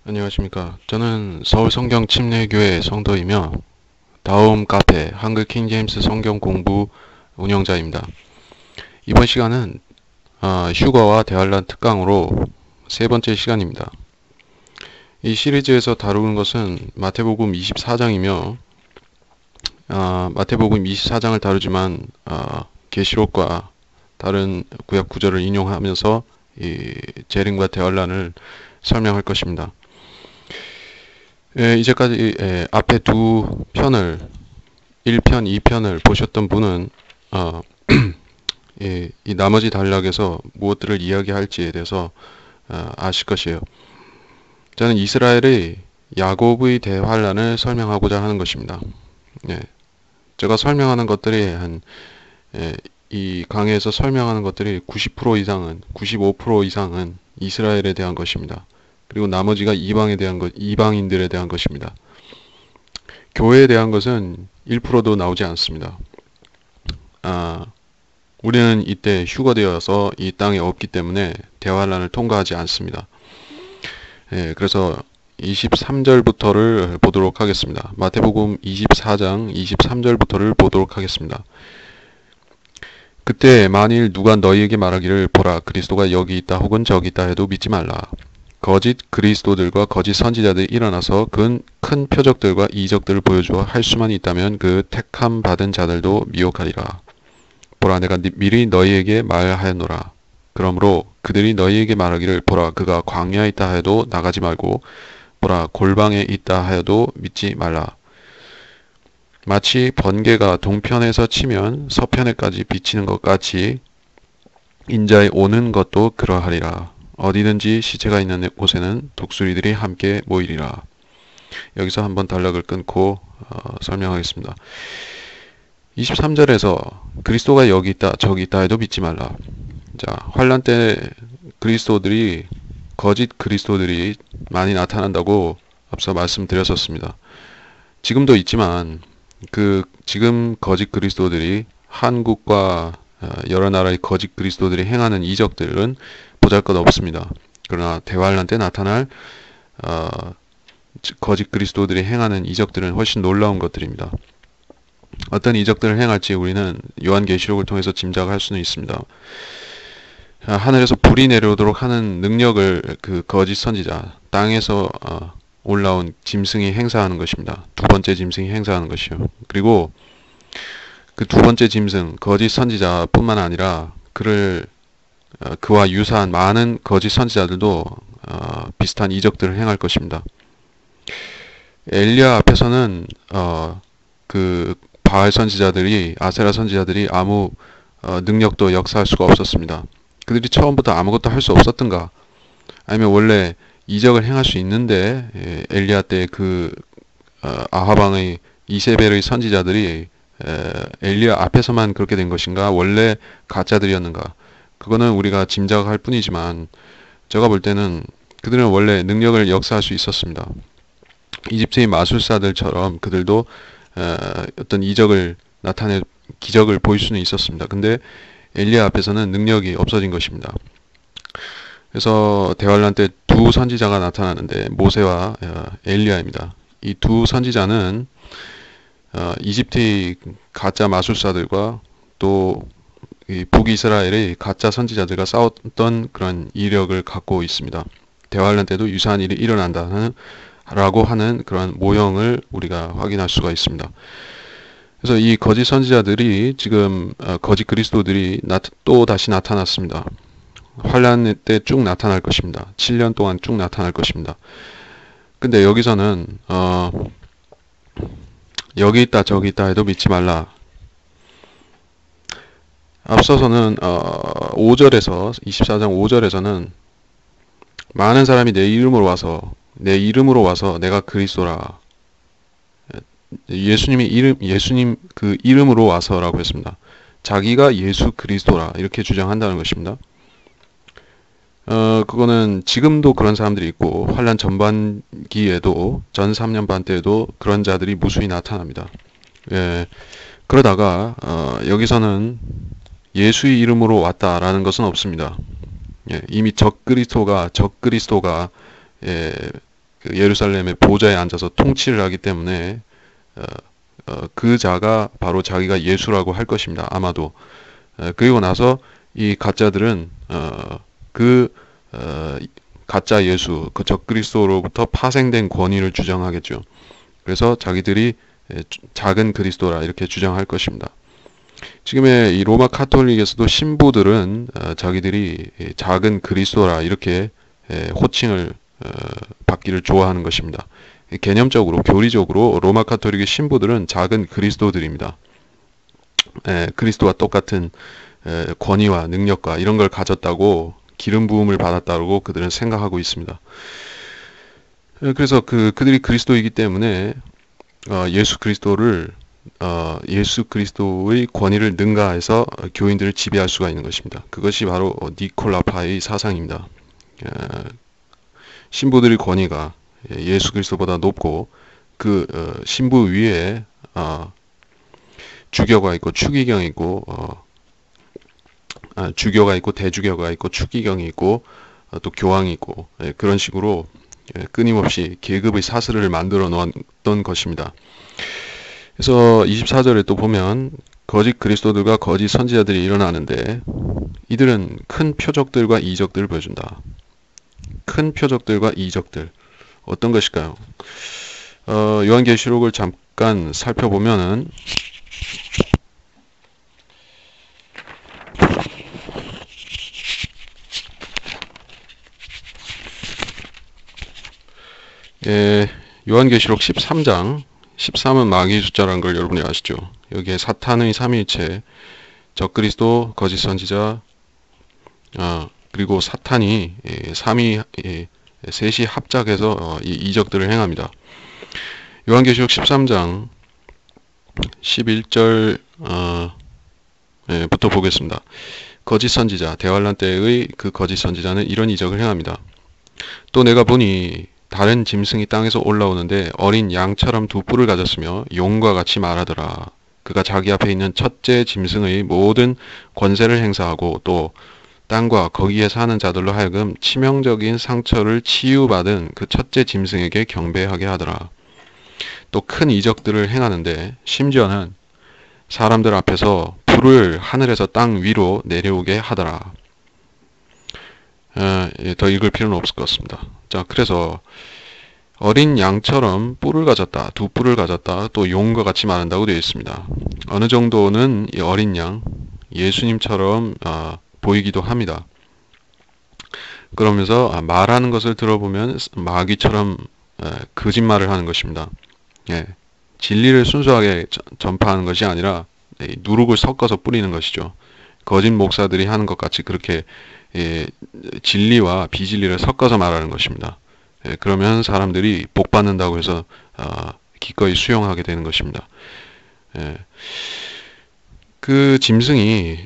안녕하십니까. 저는 서울 성경 침례교회 성도이며 다음 카페 한글 킹제임스 성경 공부 운영자입니다. 이번 시간은 휴거와 대환란 특강으로 세 번째 시간입니다. 이 시리즈에서 다루는 것은 마태복음 24장이며 마태복음 24장을 다루지만 계시록과 다른 구약 구절을 인용하면서 이 재림과 대환란을 설명할 것입니다. 이제까지 앞에 두 편을 1편, 2편을 보셨던 분은 이 나머지 단락에서 무엇들을 이야기할지에 대해서 아실 것이에요. 저는 이스라엘의 야곱의 대환란을 설명하고자 하는 것입니다. 예, 제가 설명하는 것들이 이 강의에서 설명하는 것들이 90% 이상은 95% 이상은 이스라엘에 대한 것입니다. 그리고 나머지가 이방인들에 대한 것입니다. 교회에 대한 것은 1%도 나오지 않습니다. 우리는 이때 휴거되어서 이 땅에 없기 때문에 대환란을 통과하지 않습니다. 그래서 23절부터를 보도록 하겠습니다. 마태복음 24장 23절부터를 보도록 하겠습니다. 그때 만일 누가 너희에게 말하기를 보라 그리스도가 여기 있다 혹은 저기 있다 해도 믿지 말라. 거짓 그리스도들과 거짓 선지자들이 일어나서 큰 표적들과 이적들을 보여주어 할 수만 있다면 그 택함 받은 자들도 미혹하리라. 보라 내가 미리 너희에게 말하였노라. 그러므로 그들이 너희에게 말하기를 보라 그가 광야에 있다 하여도 나가지 말고 보라 골방에 있다 하여도 믿지 말라. 마치 번개가 동편에서 치면 서편에까지 비치는 것 같이 인자의 오는 것도 그러하리라. 어디든지 시체가 있는 곳에는 독수리들이 함께 모이리라. 여기서 한번 단락을 끊고 설명하겠습니다. 23절에서 그리스도가 여기 있다 저기 있다 해도 믿지 말라. 자, 환란 때 그리스도들이 거짓 그리스도들이 많이 나타난다고 앞서 말씀드렸었습니다. 지금도 있지만 지금 거짓 그리스도들이 한국과 여러 나라의 거짓 그리스도들이 행하는 이적들은 보잘것없습니다. 그러나 대환란 때 나타날 거짓 그리스도들이 행하는 이적들은 훨씬 놀라운 것들입니다. 어떤 이적들을 행할지 우리는 요한계시록을 통해서 짐작할 수는 있습니다. 하늘에서 불이 내려오도록 하는 능력을 그 거짓 선지자, 땅에서 올라온 짐승이 행사하는 것입니다. 두 번째 짐승이 행사하는 것이요. 그리고 그 두 번째 짐승, 거짓 선지자뿐만 아니라 그와 유사한 많은 거짓 선지자들도 비슷한 이적들을 행할 것입니다. 엘리야 앞에서는 그 바알 선지자들이 아세라 선지자들이 아무 능력도 역사할 수가 없었습니다. 그들이 처음부터 아무것도 할 수 없었던가? 아니면 원래 이적을 행할 수 있는데 엘리야 때 아하방의 이세벨의 선지자들이 엘리야 앞에서만 그렇게 된 것인가? 원래 가짜들이었는가? 그거는 우리가 짐작할 뿐이지만 제가 볼 때는 그들은 원래 능력을 역사할 수 있었습니다. 이집트의 마술사들처럼 그들도 어떤 이적을 기적을 보일 수는 있었습니다. 근데 엘리야 앞에서는 능력이 없어진 것입니다. 그래서 대환란 때 두 선지자가 나타나는데 모세와 엘리야입니다. 이 두 선지자는 이집트의 가짜 마술사들과 또 북이스라엘의 가짜 선지자들과 싸웠던 그런 이력을 갖고 있습니다. 대환란 때도 유사한 일이 일어난다라고 하는 그런 모형을 우리가 확인할 수가 있습니다. 그래서 이 거짓 선지자들이 지금 거짓 그리스도들이 또 다시 나타났습니다. 환란 때 쭉 나타날 것입니다. 7년 동안 쭉 나타날 것입니다. 근데 여기서는 여기 있다 저기 있다 해도 믿지 말라. 앞서서는 5절에서 24장 5절에서는 많은 사람이 내 이름으로 와서 내가 그리스도라. 예수님 그 이름으로 와서라고 했습니다. 자기가 예수 그리스도라 이렇게 주장한다는 것입니다. 그거는 지금도 그런 사람들이 있고 환란 전반기에도 전 3년 반 때에도 그런 자들이 무수히 나타납니다. 예, 그러다가 여기서는 예수의 이름으로 왔다라는 것은 없습니다. 예, 이미 적그리스도가 그 예루살렘의 보좌에 앉아서 통치를 하기 때문에 그 자가 바로 자기가 예수라고 할 것입니다. 아마도. 그리고 나서 이 가짜들은 그 가짜 예수, 그 적그리스도로부터 파생된 권위를 주장하겠죠. 그래서 자기들이 작은 그리스도라 이렇게 주장할 것입니다. 지금의 이 로마 카톨릭에서도 신부들은 자기들이 작은 그리스도라 이렇게 호칭을 받기를 좋아하는 것입니다. 개념적으로, 교리적으로 로마 카톨릭의 신부들은 작은 그리스도들입니다. 그리스도와 똑같은 권위와 능력과 이런 걸 가졌다고, 기름 부음을 받았다고 그들은 생각하고 있습니다. 그래서 그들이 그리스도이기 때문에 예수 그리스도의 권위를 능가해서 교인들을 지배할 수가 있는 것입니다. 그것이 바로 니콜라파의 사상입니다. 신부들의 권위가 예수 그리스도보다 높고 그 신부 위에 주교가 있고 추기경이 있고 주교가 있고 대주교가 있고 추기경이 있고 또 교황이 있고 그런 식으로 끊임없이 계급의 사슬을 만들어 놓았던 것입니다. 그래서 24절에 또 보면 거짓 그리스도들과 거짓 선지자들이 일어나는데 이들은 큰 표적들과 이적들을 보여준다. 큰 표적들과 이적들. 어떤 것일까요? 요한계시록을 잠깐 살펴보면은 요한계시록 13장 13은 마귀의 숫자라는 걸 여러분이 아시죠? 여기에 사탄의 삼위일체, 적그리스도, 거짓 선지자, 그리고 사탄이 셋이 합작해서 이 이적들을 행합니다. 요한계시록 13장 11절 부터 보겠습니다. 거짓 선지자, 대환란 때의 그 거짓 선지자는 이런 이적을 행합니다. 또 내가 보니 다른 짐승이 땅에서 올라오는데 어린 양처럼 두 뿔을 가졌으며 용과 같이 말하더라. 그가 자기 앞에 있는 첫째 짐승의 모든 권세를 행사하고 또 땅과 거기에 사는 자들로 하여금 치명적인 상처를 치유받은 그 첫째 짐승에게 경배하게 하더라. 또 큰 이적들을 행하는데 심지어는 사람들 앞에서 불을 하늘에서 땅 위로 내려오게 하더라. 더 읽을 필요는 없을 것 같습니다. 자, 그래서 어린 양처럼 뿔을 가졌다, 두 뿔을 가졌다, 또 용과 같이 말한다고 되어 있습니다. 어느 정도는 이 어린 양, 예수님처럼 보이기도 합니다. 그러면서 말하는 것을 들어보면 마귀처럼 거짓말을 하는 것입니다. 진리를 순수하게 전파하는 것이 아니라 누룩을 섞어서 뿌리는 것이죠. 거짓 목사들이 하는 것 같이 그렇게 진리와 비진리를 섞어서 말하는 것입니다. 그러면 사람들이 복 받는다고 해서 기꺼이 수용하게 되는 것입니다. 그 짐승이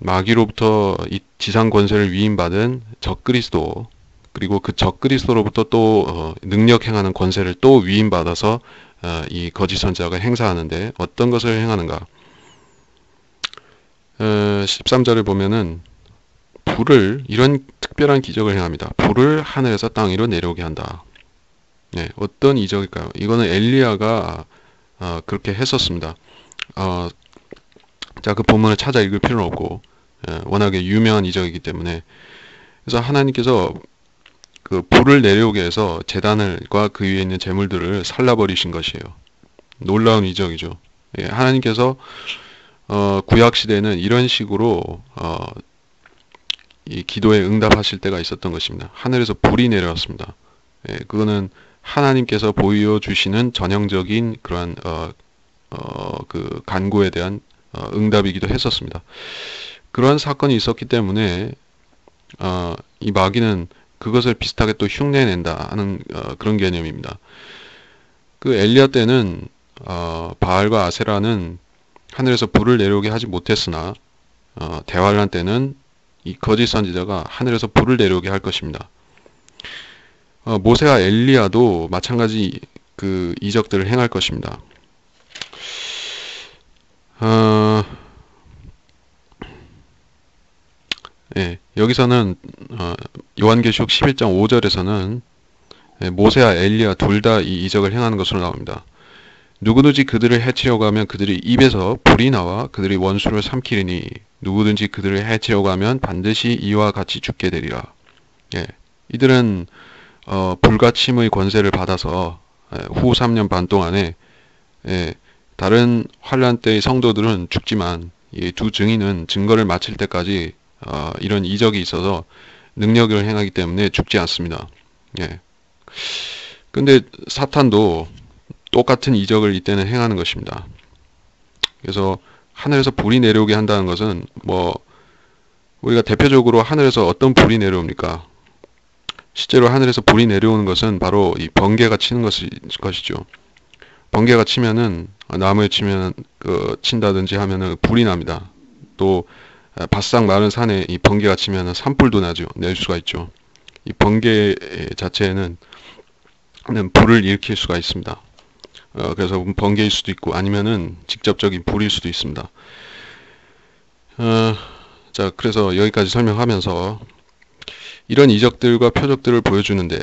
마귀로부터 이 지상 권세를 위임받은 적그리스도, 그리고 그 적그리스도로부터 또 능력 행하는 권세를 또 위임받아서 이 거짓 선지자가 행사하는데 어떤 것을 행하는가? 13절을 보면은 이런 특별한 기적을 행합니다. 불을 하늘에서 땅 위로 내려오게 한다. 어떤 이적일까요? 이거는 엘리야가 그렇게 했었습니다. 자, 그 본문을 찾아 읽을 필요는 없고 워낙에 유명한 이적이기 때문에, 그래서 하나님께서 그 불을 내려오게 해서 제단과 그 위에 있는 제물들을 살라버리신 것이에요. 놀라운 이적이죠. 하나님께서 구약 시대에는 이런 식으로 이 기도에 응답하실 때가 있었던 것입니다. 하늘에서 불이 내려왔습니다. 그거는 하나님께서 보여주시는 전형적인 그러한 그 간구에 대한 응답이기도 했었습니다. 그러한 사건이 있었기 때문에 이 마귀는 그것을 비슷하게 또 흉내낸다 하는 그런 개념입니다. 그 엘리야 때는 바알과 아세라는 하늘에서 불을 내려오게 하지 못했으나 대환란 때는 이 거짓 선지자가 하늘에서 불을 내려오게 할 것입니다. 모세와 엘리야도 마찬가지 그 이적들을 행할 것입니다. 여기서는 요한계시록 11장 5절에서는 모세와 엘리야 둘 다 이 이적을 행하는 것으로 나옵니다. 누구든지 그들을 해치려고 하면 그들의 입에서 불이 나와 그들의 원수를 삼키리니 누구든지 그들을 해치려고 하면 반드시 이와 같이 죽게 되리라. 예, 이들은 불가침의 권세를 받아서 후 3년 반 동안에 다른 환란 때의 성도들은 죽지만 이 두 증인은 증거를 마칠 때까지 이런 이적이 있어서 능력을 행하기 때문에 죽지 않습니다. 예. 근데 사탄도 똑같은 이적을 이때는 행하는 것입니다. 그래서 하늘에서 불이 내려오게 한다는 것은 우리가 대표적으로 하늘에서 어떤 불이 내려옵니까? 실제로 하늘에서 불이 내려오는 것은 바로 이 번개가 치는 것이죠. 번개가 치면은 나무에 친다든지 하면은 불이 납니다. 또 바싹 마른 산에 이 번개가 치면은 산불도 낼 수가 있죠. 이 번개 자체에는 불을 일으킬 수가 있습니다. 그래서 번개일 수도 있고 아니면은 직접적인 불일 수도 있습니다. 자, 그래서 여기까지 설명하면서 이런 이적들과 표적들을 보여주는데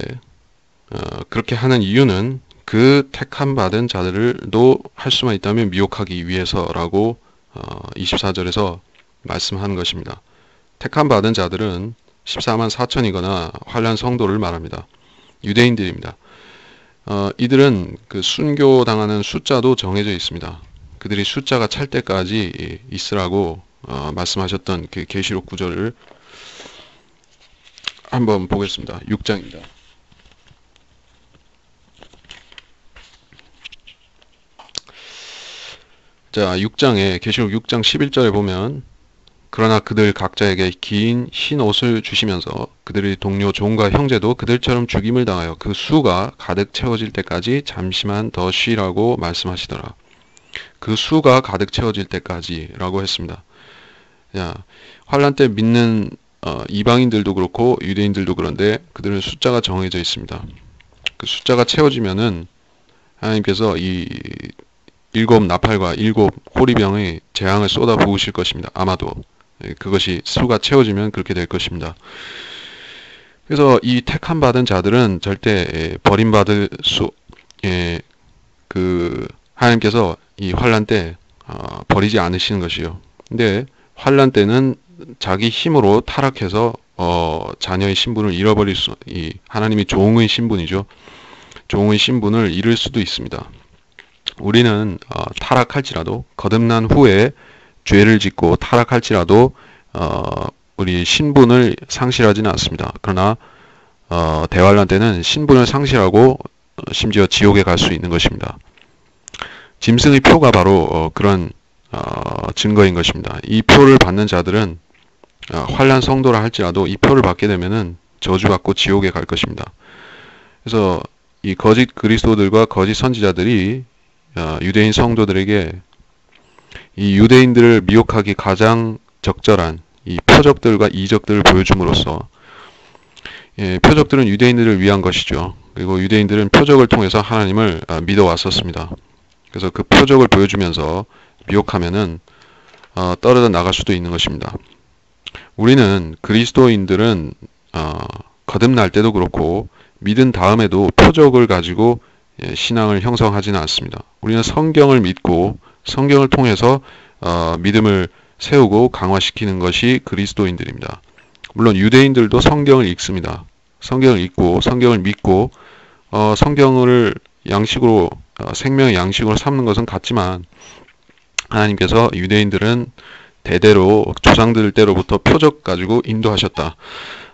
그렇게 하는 이유는 그 택함 받은 자들도 할 수만 있다면 미혹하기 위해서라고 24절에서 말씀하는 것입니다. 택함 받은 자들은 14만 4천이거나 환란 성도를 말합니다. 유대인들입니다. 이들은 그 순교당하는 숫자도 정해져 있습니다. 그들이 숫자가 찰 때까지 있으라고 말씀하셨던 그 계시록 구절을 한번 보겠습니다. 6장입니다. 자, 6장에 계시록 6장 11절에 보면 그러나 그들 각자에게 긴 흰 옷을 주시면서 그들의 동료 종과 형제도 그들처럼 죽임을 당하여 그 수가 가득 채워질 때까지 잠시만 더 쉬라고 말씀하시더라. 그 수가 가득 채워질 때까지라고 했습니다. 야, 환란 때 믿는 이방인들도 그렇고 유대인들도 그런데 그들은 숫자가 정해져 있습니다. 그 숫자가 채워지면은 하나님께서 이 7 나팔과 7 호리병의 재앙을 쏟아 부으실 것입니다. 아마도 그것이 수가 채워지면 그렇게 될 것입니다. 그래서 이 택함 받은 자들은 절대 버림받을 하나님께서 이 환란 때 버리지 않으시는 것이요. 근데 환란 때는 자기 힘으로 타락해서 자녀의 신분을 잃어버릴 하나님이 종의 신분이죠. 종의 신분을 잃을 수도 있습니다. 우리는 타락할지라도 거듭난 후에 죄를 짓고 타락할지라도 우리 신분을 상실하지는 않습니다. 그러나 대환란 때는 신분을 상실하고 심지어 지옥에 갈 수 있는 것입니다. 짐승의 표가 바로 그런 증거인 것입니다. 이 표를 받는 자들은 환란 성도라 할지라도 이 표를 받게 되면은 저주받고 지옥에 갈 것입니다. 그래서 이 거짓 그리스도들과 거짓 선지자들이 유대인 성도들에게 이 유대인들을 미혹하기 가장 적절한 이 표적들과 이적들을 보여줌으로써 표적들은 유대인들을 위한 것이죠. 그리고 유대인들은 표적을 통해서 하나님을 믿어왔었습니다. 그래서 그 표적을 보여주면서 미혹하면은 떨어져 나갈 수도 있는 것입니다. 우리는 그리스도인들은 거듭날 때도 그렇고 믿은 다음에도 표적을 가지고 신앙을 형성하지는 않습니다. 우리는 성경을 믿고 성경을 통해서 믿음을 세우고 강화시키는 것이 그리스도인들입니다. 물론 유대인들도 성경을 읽습니다. 성경을 읽고 성경을 믿고 성경을 양식으로 생명의 양식으로 삼는 것은 같지만 하나님께서 유대인들은 대대로 조상들 때로부터 표적 가지고 인도하셨다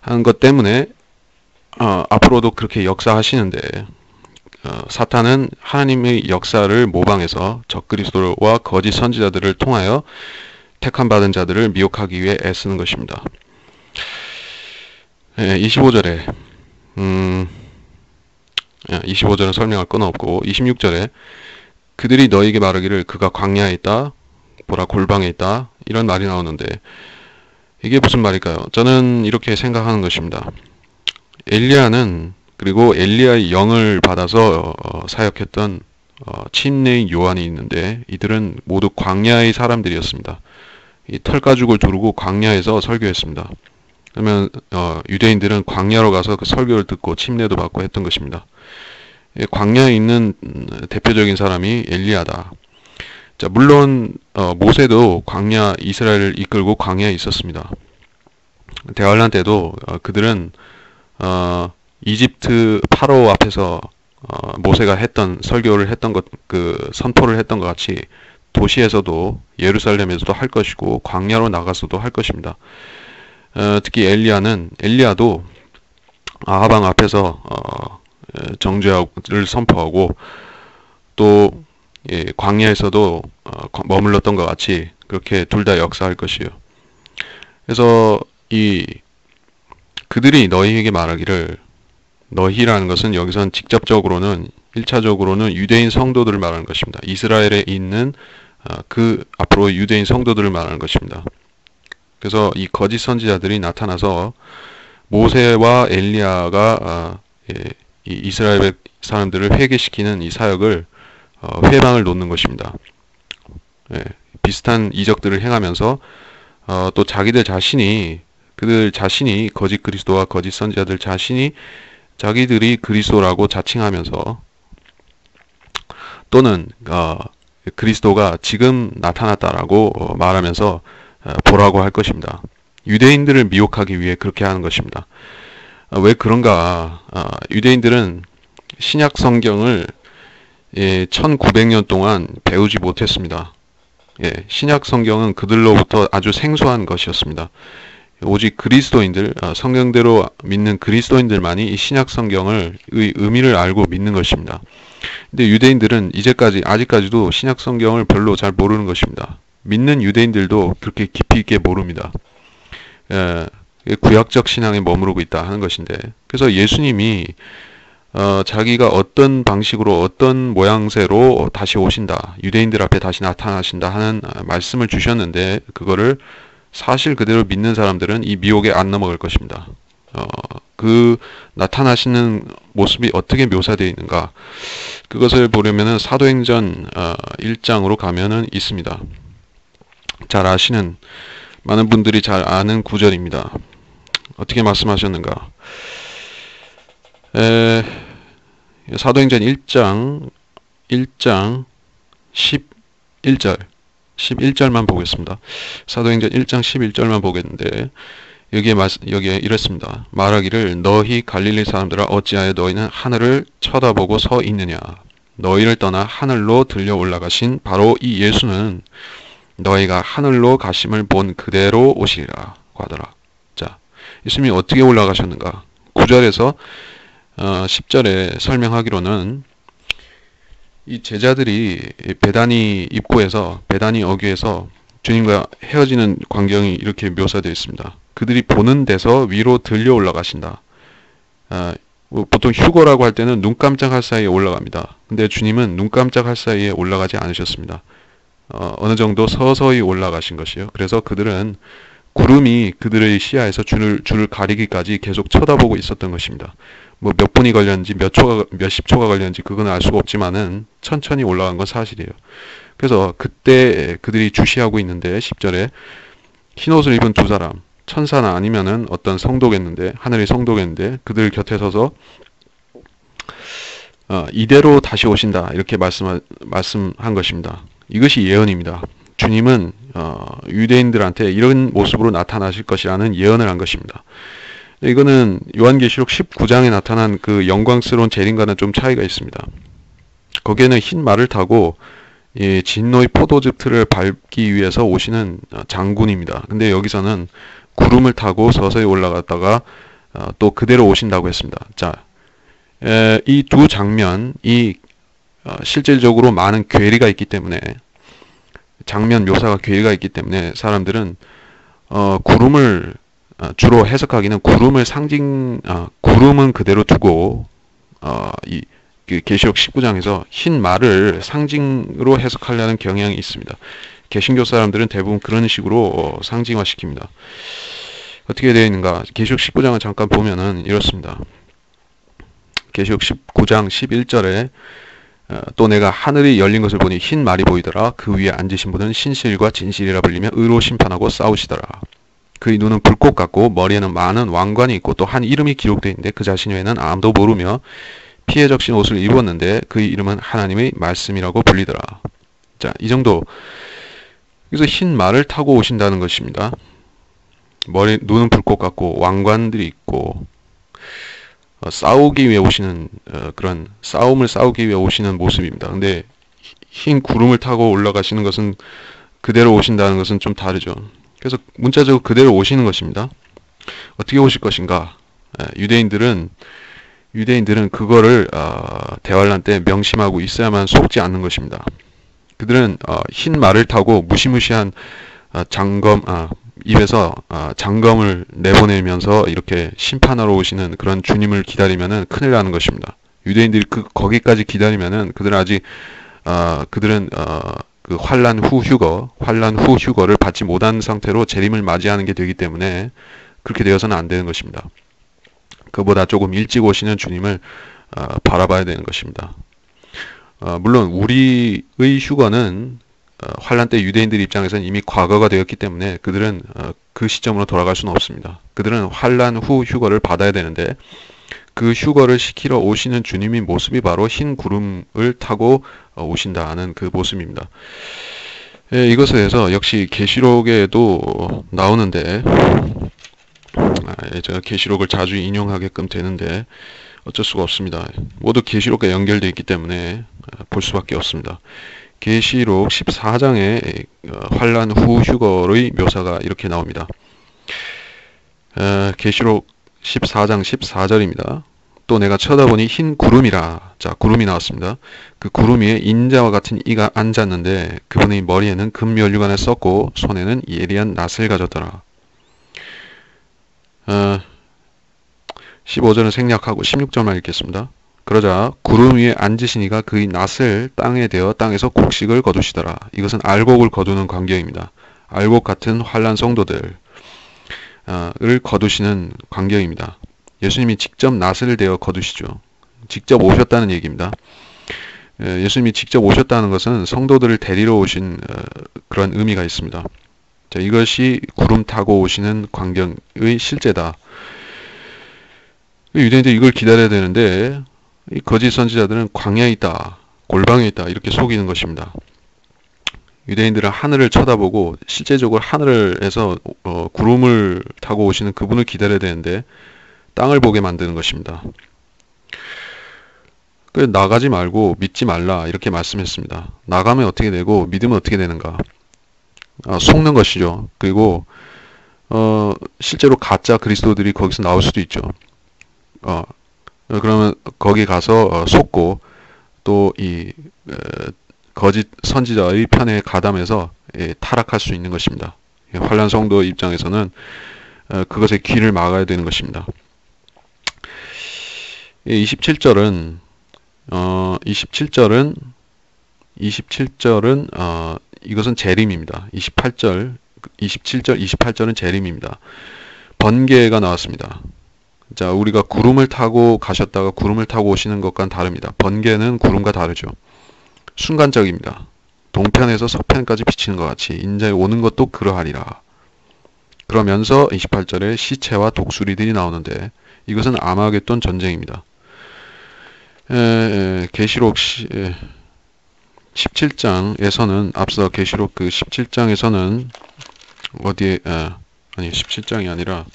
하는 것 때문에 앞으로도 그렇게 역사하시는데 사탄은 하나님의 역사를 모방해서 적그리스도와 거짓 선지자들을 통하여 택함 받은 자들을 미혹하기 위해 애쓰는 것입니다. 25절에 25절은 설명할 건 없고 26절에 그들이 너에게 말하기를 그가 광야에 있다 보라 골방에 있다 이런 말이 나오는데 이게 무슨 말일까요? 저는 이렇게 생각하는 것입니다. 엘리야는 그리고 엘리야의 영을 받아서 사역했던 침례인 요한이 있는데 이들은 모두 광야의 사람들이었습니다. 이 털가죽을 두르고 광야에서 설교했습니다. 그러면 유대인들은 광야로 가서 그 설교를 듣고 침례도 받고 했던 것입니다. 광야에 있는 대표적인 사람이 엘리야다. 자, 물론 모세도 광야 이스라엘을 이끌고 광야에 있었습니다. 대환란 때도 그들은 이집트 파라오 앞에서 모세가 했던 설교를 했던 것, 그 선포를 했던 것 같이 도시에서도 예루살렘에서도 할 것이고 광야로 나가서도 할 것입니다. 특히 엘리야도 아하방 앞에서 정죄를 선포하고 또 광야에서도 머물렀던 것 같이 그렇게 둘 다 역사할 것이요. 그래서 그들이 너희에게 말하기를, 너희라는 것은 여기선 직접적으로는 1차적으로는 유대인 성도들을 말하는 것입니다. 이스라엘에 있는 그 앞으로 유대인 성도들을 말하는 것입니다. 그래서 이 거짓 선지자들이 나타나서 모세와 엘리야가 이 이스라엘 사람들을 회개시키는 이 사역을 회방을 놓는 것입니다. 비슷한 이적들을 행하면서 또 그들 자신이 거짓 그리스도와 거짓 선지자들 자신이 자기들이 그리스도라고 자칭하면서 또는 그리스도가 지금 나타났다라고 말하면서 보라고 할 것입니다. 유대인들을 미혹하기 위해 그렇게 하는 것입니다. 왜 그런가? 유대인들은 신약 성경을 1900년 동안 배우지 못했습니다. 신약 성경은 그들로부터 아주 생소한 것이었습니다. 오직 그리스도인들, 성경대로 믿는 그리스도인들만이 이 신약 성경의 의미를 알고 믿는 것입니다. 근데 유대인들은 아직까지도 신약 성경을 별로 잘 모르는 것입니다. 믿는 유대인들도 그렇게 깊이 있게 모릅니다. 구약적 신앙에 머무르고 있다 하는 것인데, 그래서 예수님이 자기가 어떤 방식으로 어떤 모양새로 다시 오신다, 유대인들 앞에 다시 나타나신다 하는 말씀을 주셨는데, 그거를 사실 그대로 믿는 사람들은 이 미혹에 안 넘어갈 것입니다. 그 나타나시는 모습이 어떻게 묘사되어 있는가, 그것을 보려면은 사도행전 1장으로 가면은 있습니다. 많은 분들이 잘 아는 구절입니다. 어떻게 말씀하셨는가? 사도행전 1장 11절만 보겠습니다. 사도행전 1장 11절만 보겠는데, 여기에 이랬습니다. 말하기를, 너희 갈릴리 사람들아 어찌하여 너희는 하늘을 쳐다보고 서 있느냐? 너희를 떠나 하늘로 들려 올라가신 바로 이 예수는 너희가 하늘로 가심을 본 그대로 오시리라 하더라. 자, 예수님이 어떻게 올라가셨는가? 9절에서 10절에 설명하기로는 이 제자들이 베다니 어귀에서 주님과 헤어지는 광경이 이렇게 묘사되어 있습니다. 그들이 보는 데서 위로 들려 올라가신다. 보통 휴거라고 할 때는 눈 깜짝할 사이에 올라갑니다. 근데 주님은 눈 깜짝할 사이에 올라가지 않으셨습니다. 어느 정도 서서히 올라가신 것이요. 그래서 그들은 구름이 그들의 시야에서 줄을 가리기까지 계속 쳐다보고 있었던 것입니다. 뭐 몇 분이 걸렸는지 몇십 초가 걸렸는지 그건 알 수가 없지만은 천천히 올라간 건 사실이에요. 그래서 그때 그들이 주시하고 있는데 10절에 흰옷을 입은 두 사람, 천사나 아니면은 어떤 성도겠는데, 하늘의 성도겠는데 그들 곁에 서서 이대로 다시 오신다 이렇게 말씀한 것입니다. 이것이 예언입니다. 주님은 유대인들한테 이런 모습으로 나타나실 것이라는 예언을 한 것입니다. 이거는 요한계시록 19장에 나타난 그 영광스러운 재림과는 좀 차이가 있습니다. 거기에는 흰 말을 타고 진노의 포도즙 틀을 밟기 위해서 오시는 장군입니다. 근데 여기서는 구름을 타고 서서히 올라갔다가 또 그대로 오신다고 했습니다. 자, 이 두 장면이 실질적으로 많은 괴리가 있기 때문에, 장면 묘사가 괴리가 있기 때문에 사람들은 구름을 주로 해석하기는 구름은 그대로 두고 그 계시록 19장에서 흰 말을 상징으로 해석하려는 경향이 있습니다. 개신교 사람들은 대부분 그런 식으로 상징화시킵니다. 어떻게 되어 있는가? 계시록 19장을 잠깐 보면은 이렇습니다. 계시록 19장 11절에 또 내가 하늘이 열린 것을 보니 흰 말이 보이더라. 그 위에 앉으신 분은 신실과 진실이라 불리며 의로 심판하고 싸우시더라. 그의 눈은 불꽃 같고 머리에는 많은 왕관이 있고 또 한 이름이 기록되어 있는데 그 자신 외에는 아무도 모르며 피에 적신 옷을 입었는데 그의 이름은 하나님의 말씀이라고 불리더라. 자, 이 정도. 그래서 흰 말을 타고 오신다는 것입니다. 눈은 불꽃 같고 왕관들이 있고 싸우기 위해 오시는 그런 싸움을 싸우기 위해 오시는 모습입니다. 근데 흰 구름을 타고 올라가시는 것은 그대로 오신다는 것은 좀 다르죠. 그래서 문자적으로 그대로 오시는 것입니다. 어떻게 오실 것인가? 유대인들은 그거를 대환란 때 명심하고 있어야만 속지 않는 것입니다. 그들은 흰 말을 타고 무시무시한 입에서 장검을 내보내면서 이렇게 심판하러 오시는 그런 주님을 기다리면은 큰일 나는 것입니다. 유대인들이 거기까지 기다리면은 그들은 그 환란 후 휴거를 받지 못한 상태로 재림을 맞이하는 게 되기 때문에 그렇게 되어서는 안 되는 것입니다. 그보다 조금 일찍 오시는 주님을 바라봐야 되는 것입니다. 물론 우리의 휴거는 환란 때 유대인들 입장에서는 이미 과거가 되었기 때문에 그들은 그 시점으로 돌아갈 수는 없습니다. 그들은 환란 후 휴거를 받아야 되는데 그 휴거를 시키러 오시는 주님의 모습이 바로 흰 구름을 타고 오신다는 그 모습입니다. 이것에 대해서 역시 계시록에도 나오는데 제가 계시록을 자주 인용하게끔 되는데 어쩔 수가 없습니다. 모두 계시록과 연결되어 있기 때문에 볼 수밖에 없습니다. 계시록 14장에 환란 후 휴거의 묘사가 이렇게 나옵니다. 계시록 14장 14절입니다. 또 내가 쳐다보니 흰 구름이라. 자, 구름이 나왔습니다. 그 구름 위에 인자와 같은 이가 앉았는데 그분의 머리에는 금면류관을 썼고 손에는 예리한 낫을 가졌더라. 15절은 생략하고 16절만 읽겠습니다. 그러자 구름 위에 앉으신 이가 그의 낫을 땅에 대어 땅에서 곡식을 거두시더라. 이것은 알곡을 거두는 광경입니다. 알곡 같은 환란 성도들을 거두시는 광경입니다. 예수님이 직접 낫을 대어 거두시죠. 직접 오셨다는 얘기입니다. 예수님이 직접 오셨다는 것은 성도들을 데리러 오신 그런 의미가 있습니다. 자, 이것이 구름 타고 오시는 광경의 실제다. 유대인들이 이걸 기다려야 되는데 이 거짓 선지자들은 광야에 있다, 골방에 있다 이렇게 속이는 것입니다. 유대인들은 하늘을 쳐다보고 실제적으로 하늘에서 구름을 타고 오시는 그분을 기다려야 되는데 땅을 보게 만드는 것입니다. 나가지 말고 믿지 말라 이렇게 말씀했습니다. 나가면 어떻게 되고 믿으면 어떻게 되는가? 속는 것이죠. 그리고 실제로 가짜 그리스도들이 거기서 나올 수도 있죠. 그러면 거기 가서 속고 또 이 거짓 선지자의 편에 가담해서 타락할 수 있는 것입니다. 환란 성도 입장에서는 그것에 귀를 막아야 되는 것입니다. 27절은 이것은 재림입니다. 27절, 28절은 재림입니다. 번개가 나왔습니다. 자, 우리가 구름을 타고 가셨다가 구름을 타고 오시는 것과는 다릅니다. 번개는 구름과 다르죠. 순간적입니다. 동편에서 서편까지 비치는 것 같이 인자에 오는 것도 그러하리라. 그러면서 28절에 시체와 독수리들이 나오는데 이것은 아마겟돈 전쟁입니다. 계시록 17장에서는 앞서 계시록 그 17장에서는 어디에 17장이 아니라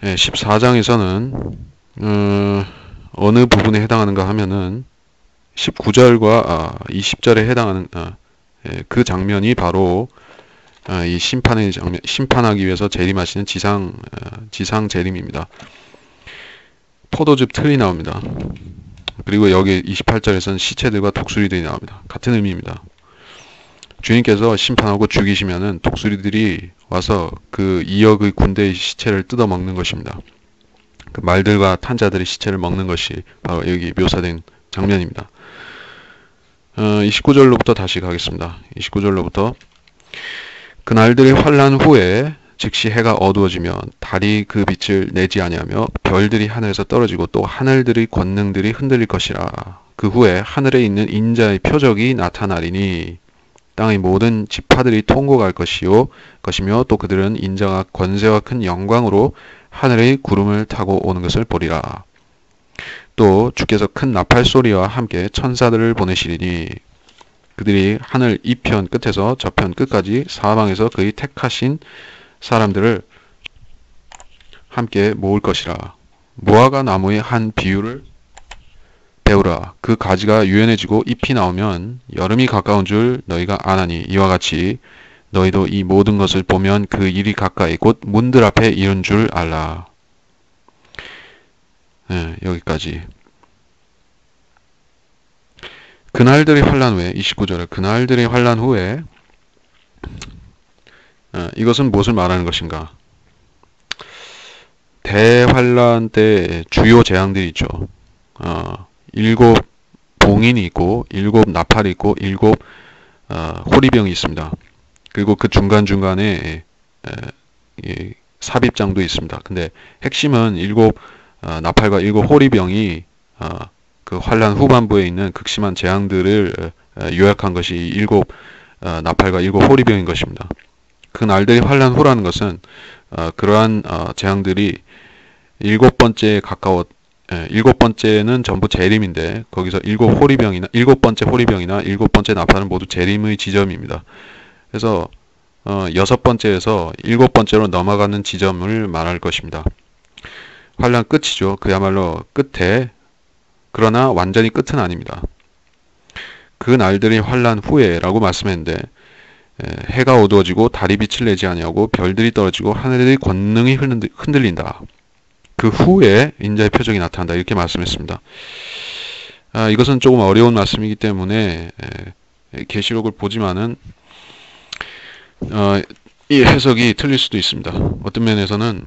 14장에서는 어느 부분에 해당하는가 하면은 19절과 20절에 해당하는 그 장면이 바로 이 심판하기 위해서 재림하시는 지상 재림입니다. 포도즙 틀이 나옵니다. 그리고 여기 28절에서는 시체들과 독수리들이 나옵니다. 같은 의미입니다. 주님께서 심판하고 죽이시면은 독수리들이 와서 그 2억의 군대의 시체를 뜯어먹는 것입니다. 그 말들과 탄자들의 시체를 먹는 것이 바로 여기 묘사된 장면입니다. 29절로부터 다시 가겠습니다. 29절로부터 그날들의 환란 후에 즉시 해가 어두워지며 달이 그 빛을 내지 아니하며 별들이 하늘에서 떨어지고 또 하늘들의 권능들이 흔들릴 것이라. 그 후에 하늘에 있는 인자의 표적이 나타나리니. 땅의 모든 지파들이 통곡할 것이며 또 그들은 인자가 권세와 큰 영광으로 하늘의 구름을 타고 오는 것을 보리라. 또 주께서 큰 나팔 소리와 함께 천사들을 보내시리니 그들이 하늘 이편 끝에서 저편 끝까지 사방에서 그의 택하신 사람들을 함께 모을 것이라. 무화과 나무의 한 비유를 배우라. 그 가지가 유연해지고 잎이 나오면 여름이 가까운 줄 너희가 아나니 이와 같이 너희도 이 모든 것을 보면 그 일이 가까이 곧 문들 앞에 이른 줄 알라. 네, 여기까지. 그날들의 환란 후에 29절에 그날들의 환란 후에 이것은 무엇을 말하는 것인가? 대환란 때 주요 재앙들이 있죠. 7 봉인이 있고 7 나팔이 있고 7 호리병이 있습니다. 그리고 그 중간중간에 삽입장도 있습니다. 근데 핵심은 7 나팔과 7 호리병이 그 환란 후반부에 있는 극심한 재앙들을 요약한 것이 7 나팔과 7 호리병인 것입니다. 그 날들이 환란 후라는 것은 그러한 재앙들이 7번째에 가까워 7번째는 전부 재림인데 거기서 7 호리병이나 7번째 호리병이나 7번째 나팔은 모두 재림의 지점입니다. 그래서 6번째에서 7번째로 넘어가는 지점을 말할 것입니다. 환란 끝이죠. 그야말로 끝에 그러나 완전히 끝은 아닙니다. 그 날들이 환란 후에라고 말씀했는데 해가 어두워지고 달이 빛을 내지 아니하고 별들이 떨어지고 하늘의 권능이 흔들린다. 그 후에 인자의 표적이 나타난다. 이렇게 말씀했습니다. 이것은 조금 어려운 말씀이기 때문에 계시록을 보지만은 이 해석이 틀릴 수도 있습니다. 어떤 면에서는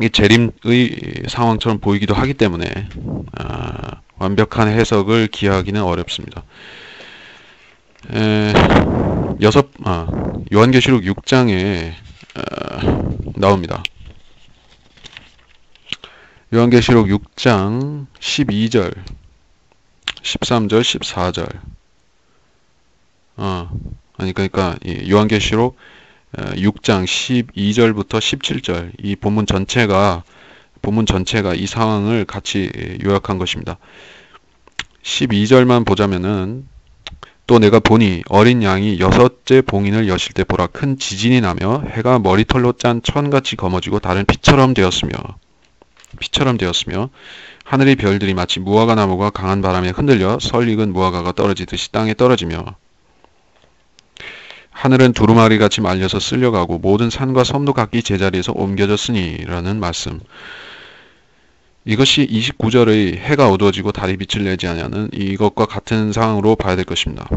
이 재림의 상황처럼 보이기도 하기 때문에 완벽한 해석을 기하기는 어렵습니다. 요한계시록 6장에 나옵니다. 요한계시록 6장 12절, 13절, 14절. 그러니까 이 요한계시록 6장 12절부터 17절 이 본문 전체가 이 상황을 같이 요약한 것입니다. 12절만 보자면은 또 내가 보니 어린 양이 6째 봉인을 여실 때 보라 큰 지진이 나며 해가 머리털로 짠 천같이 검어지고 달은 피처럼 되었으며 하늘의 별들이 마치 무화과 나무가 강한 바람에 흔들려 설익은 무화과가 떨어지듯이 땅에 떨어지며 하늘은 두루마리 같이 말려서 쓸려가고 모든 산과 섬도 각기 제자리에서 옮겨졌으니 라는 말씀. 이것이 29절의 해가 어두워지고 달이 빛을 내지 아니하는 이것과 같은 상황으로 봐야 될 것입니다.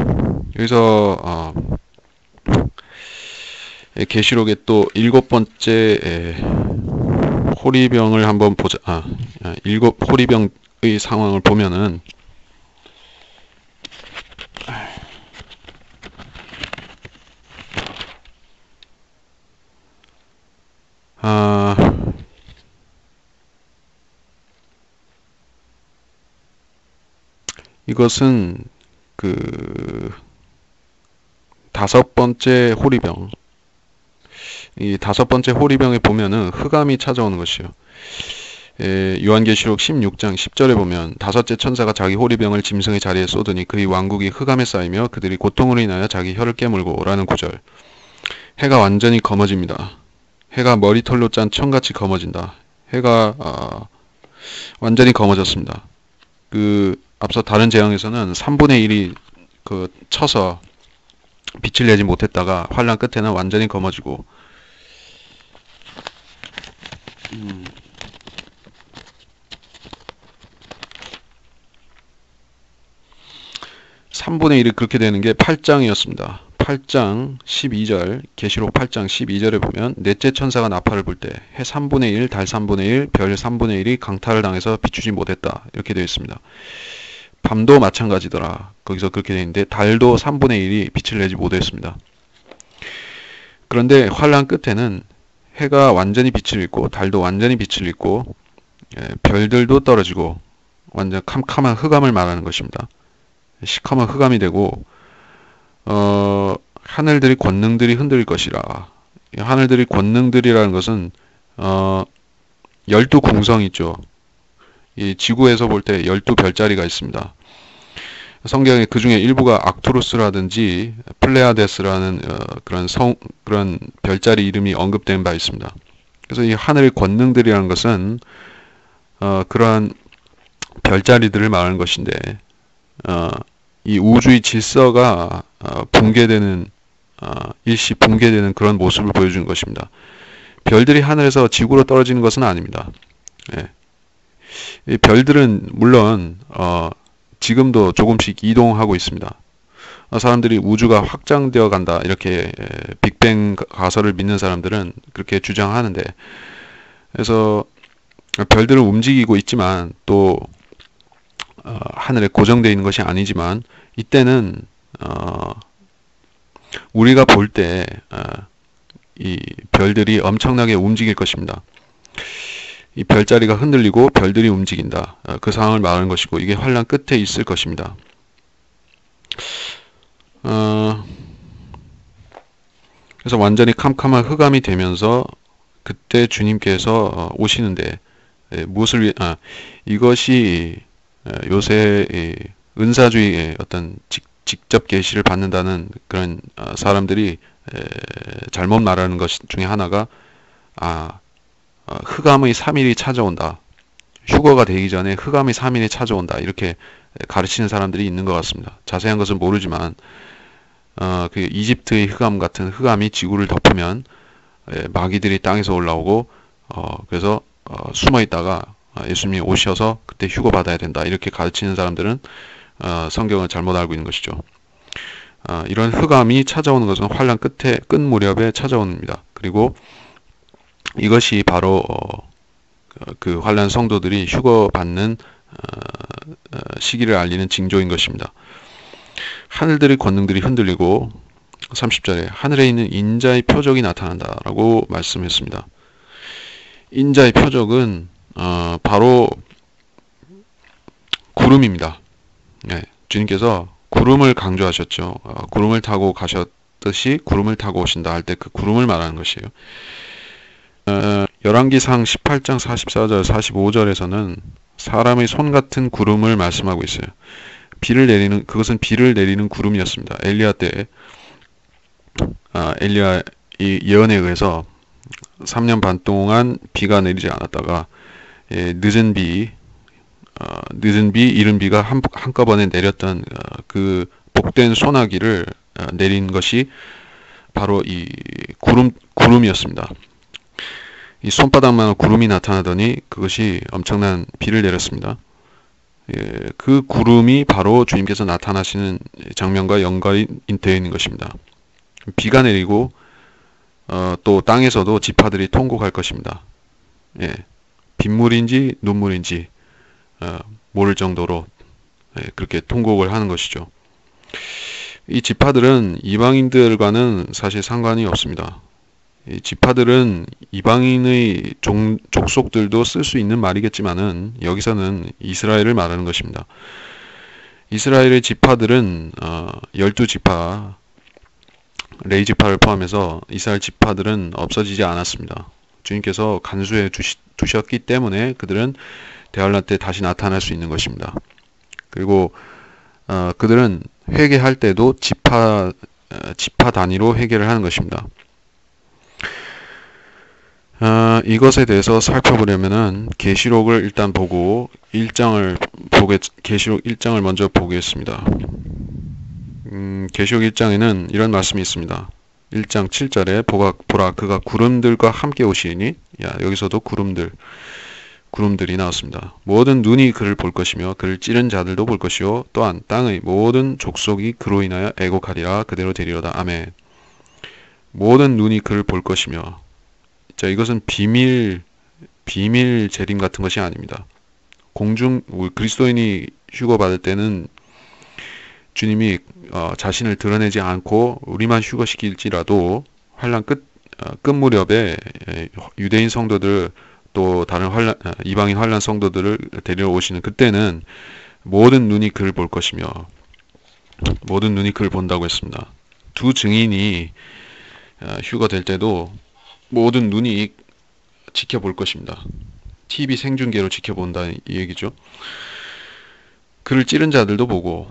여기서 계시록의 또 7번째 호리병을 한번 보자. 7 호리병의 상황을 보면은 이것은 그 5번째 호리병. 이 5번째 호리병에 보면은 흑암이 찾아오는 것이요. 요한계시록 16장 10절에 보면 5째 천사가 자기 호리병을 짐승의 자리에 쏟으니 그의 왕국이 흑암에 쌓이며 그들이 고통으로 인하여 자기 혀를 깨물고 라는 구절. 해가 완전히 검어집니다. 해가 머리털로 짠 천같이 검어진다. 해가 완전히 검어졌습니다. 앞서 다른 재앙에서는 3분의 1이 쳐서 빛을 내지 못했다가 환란 끝에는 완전히 검어지고 3분의 1이 그렇게 되는 게 8장이었습니다. 8장 12절, 계시록 8장 12절에 보면 넷째 천사가 나팔을 불 때 해 3분의 1, 달 3분의 1, 별 3분의 1이 강탈을 당해서 비추지 못했다. 이렇게 되어 있습니다. 밤도 마찬가지더라. 거기서 그렇게 되어 있는데 달도 3분의 1이 빛을 내지 못했습니다. 그런데 환란 끝에는 해가 완전히 빛을 잃고 달도 완전히 빛을 잃고 별들도 떨어지고 완전 캄캄한 흑암을 말하는 것입니다. 시커먼 흑암이 되고 하늘들이 권능들이 흔들릴 것이라. 이 하늘들이 권능들이라는 것은 12궁성 있죠. 이 지구에서 볼 때 12별자리가 있습니다. 성경에 그 중에 일부가 악투루스라든지 플레아데스라는 그런 별자리 이름이 언급된 바 있습니다. 그래서 이 하늘의 권능들이라는 것은 그러한 별자리들을 말하는 것인데 이 우주의 질서가 붕괴되는 일시 붕괴되는 그런 모습을 보여주는 것입니다. 별들이 하늘에서 지구로 떨어지는 것은 아닙니다. 예. 이 별들은 물론 지금도 조금씩 이동하고 있습니다. 사람들이 우주가 확장되어 간다 이렇게 빅뱅 가설을 믿는 사람들은 그렇게 주장하는데, 그래서 별들은 움직이고 있지만 또 하늘에 고정되어 있는 것이 아니지만 이때는 우리가 볼 때 이 별들이 엄청나게 움직일 것입니다. 이 별자리가 흔들리고 별들이 움직인다. 그 상황을 말하는 것이고 이게 환란 끝에 있을 것입니다. 그래서 완전히 캄캄한 흑암이 되면서 그때 주님께서 오시는데 무엇을 이것이 요새 은사주의의 어떤 직접 계시를 받는다는 그런 사람들이 잘못 말하는 것 중에 하나가 흑암의 3일이 찾아온다. 휴거가 되기 전에 흑암의 3일이 찾아온다. 이렇게 가르치는 사람들이 있는 것 같습니다. 자세한 것은 모르지만 그 이집트의 흑암 같은 흑암이 지구를 덮으면 마귀들이 땅에서 올라오고 그래서 숨어 있다가 예수님이 오셔서 그때 휴거 받아야 된다. 이렇게 가르치는 사람들은 성경을 잘못 알고 있는 것이죠. 이런 흑암이 찾아오는 것은 환란 끝 무렵에 찾아옵니다. 그리고 이것이 바로 그 환란 성도들이 휴거 받는 시기를 알리는 징조인 것입니다. 하늘들의 권능들이 흔들리고 30절에 하늘에 있는 인자의 표적이 나타난다라고 말씀했습니다. 인자의 표적은 바로 구름입니다. 네, 주님께서 구름을 강조하셨죠. 구름을 타고 가셨듯이 구름을 타고 오신다 할 때 그 구름을 말하는 것이에요. 열왕기상 18장 44절 45절에서는 사람의 손 같은 구름을 말씀하고 있어요. 그것은 비를 내리는 구름이었습니다. 엘리야 때 엘리야의 예언에 의해서 3년 반 동안 비가 내리지 않았다가 늦은 비, 이른 비가 한꺼번에 내렸던 그 복된 소나기를 내린 것이 바로 이 구름이었습니다. 이 손바닥만한 구름이 나타나더니 그것이 엄청난 비를 내렸습니다. 그 구름이 바로 주님께서 나타나시는 장면과 연관이 되어 있는 것입니다. 비가 내리고 또 땅에서도 지파들이 통곡할 것입니다. 빗물인지 눈물인지 모를 정도로 그렇게 통곡을 하는 것이죠. 이 지파들은 이방인들과는 사실 상관이 없습니다. 이 지파들은 이방인의 족속들도 쓸 수 있는 말이겠지만은 여기서는 이스라엘을 말하는 것입니다. 이스라엘의 지파들은 12지파, 레위 지파를 포함해서 이스라엘 지파들은 없어지지 않았습니다. 주님께서 간수해 두셨기 때문에 그들은 대환란 때 다시 나타날 수 있는 것입니다. 그리고 그들은 회개할 때도 지파 단위로 회개를 하는 것입니다. 이것에 대해서 살펴보려면은 계시록을 일단 보고 계시록 1장을 먼저 보겠습니다. 계시록 1장에는 이런 말씀이 있습니다. 1장 7절에 보라 그가 구름들과 함께 오시니, 여기서도 구름들이 나왔습니다. 모든 눈이 그를 볼 것이며 그를 찌른 자들도 볼 것이요 또한 땅의 모든 족속이 그로 인하여 애곡하리라. 그대로 되리로다. 아멘. 모든 눈이 그를 볼 것이며, 자, 이것은 비밀 재림 같은 것이 아닙니다. 그리스도인이 휴거받을 때는 주님이 자신을 드러내지 않고 우리만 휴거시킬지라도 환란 끝 무렵에 유대인 성도들 또 다른 이방인 환란 성도들을 데리러 오시는 그때는 모든 눈이 그를 볼 것이며 모든 눈이 그를 본다고 했습니다. 두 증인이 휴가 될 때도 모든 눈이 지켜볼 것입니다. TV 생중계로 지켜본다는 이 얘기죠. 그를 찌른 자들도 보고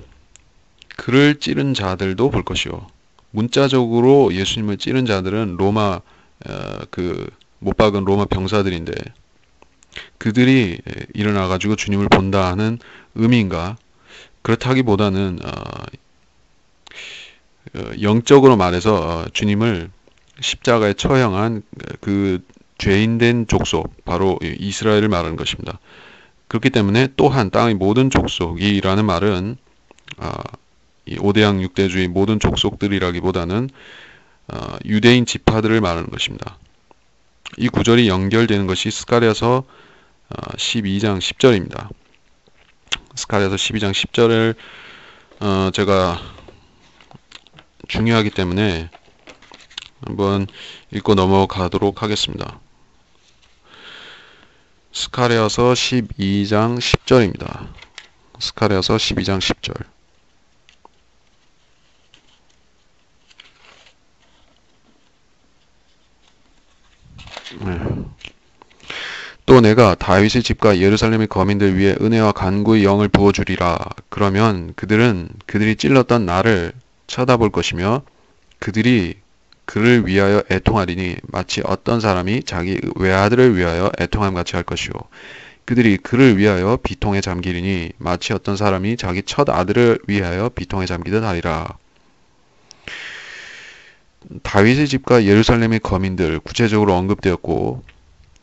그를 찌른 자들도 볼 것이요. 문자적으로 예수님을 찌른 자들은 로마 못 박은 로마 병사들인데 그들이 일어나 가지고 주님을 본다 하는 의미인가? 그렇다기보다는 영적으로 말해서 주님을 십자가에 처형한 그 죄인된 족속, 바로 이스라엘을 말하는 것입니다. 그렇기 때문에 또한 땅의 모든 족속이라는 말은 이 5대양 6대주의 모든 족속들이라기보다는 유대인 지파들을 말하는 것입니다. 이 구절이 연결되는 것이 스가랴서 12장 10절입니다. 스가랴서 12장 10절을 제가 중요하기 때문에 한번 읽고 넘어가도록 하겠습니다. 스가랴서 12장 10절입니다. 스가랴서 12장 10절. 네. 또 내가 다윗의 집과 예루살렘의 거민들 위에 은혜와 간구의 영을 부어주리라. 그러면 그들은 그들이 찔렀던 나를 쳐다볼 것이며 그들이 그를 위하여 애통하리니 마치 어떤 사람이 자기 외아들을 위하여 애통함 같이 할 것이요. 그들이 그를 위하여 비통에 잠기리니 마치 어떤 사람이 자기 첫 아들을 위하여 비통에 잠기듯 하리라. 다윗의 집과 예루살렘의 거민들 구체적으로 언급되었고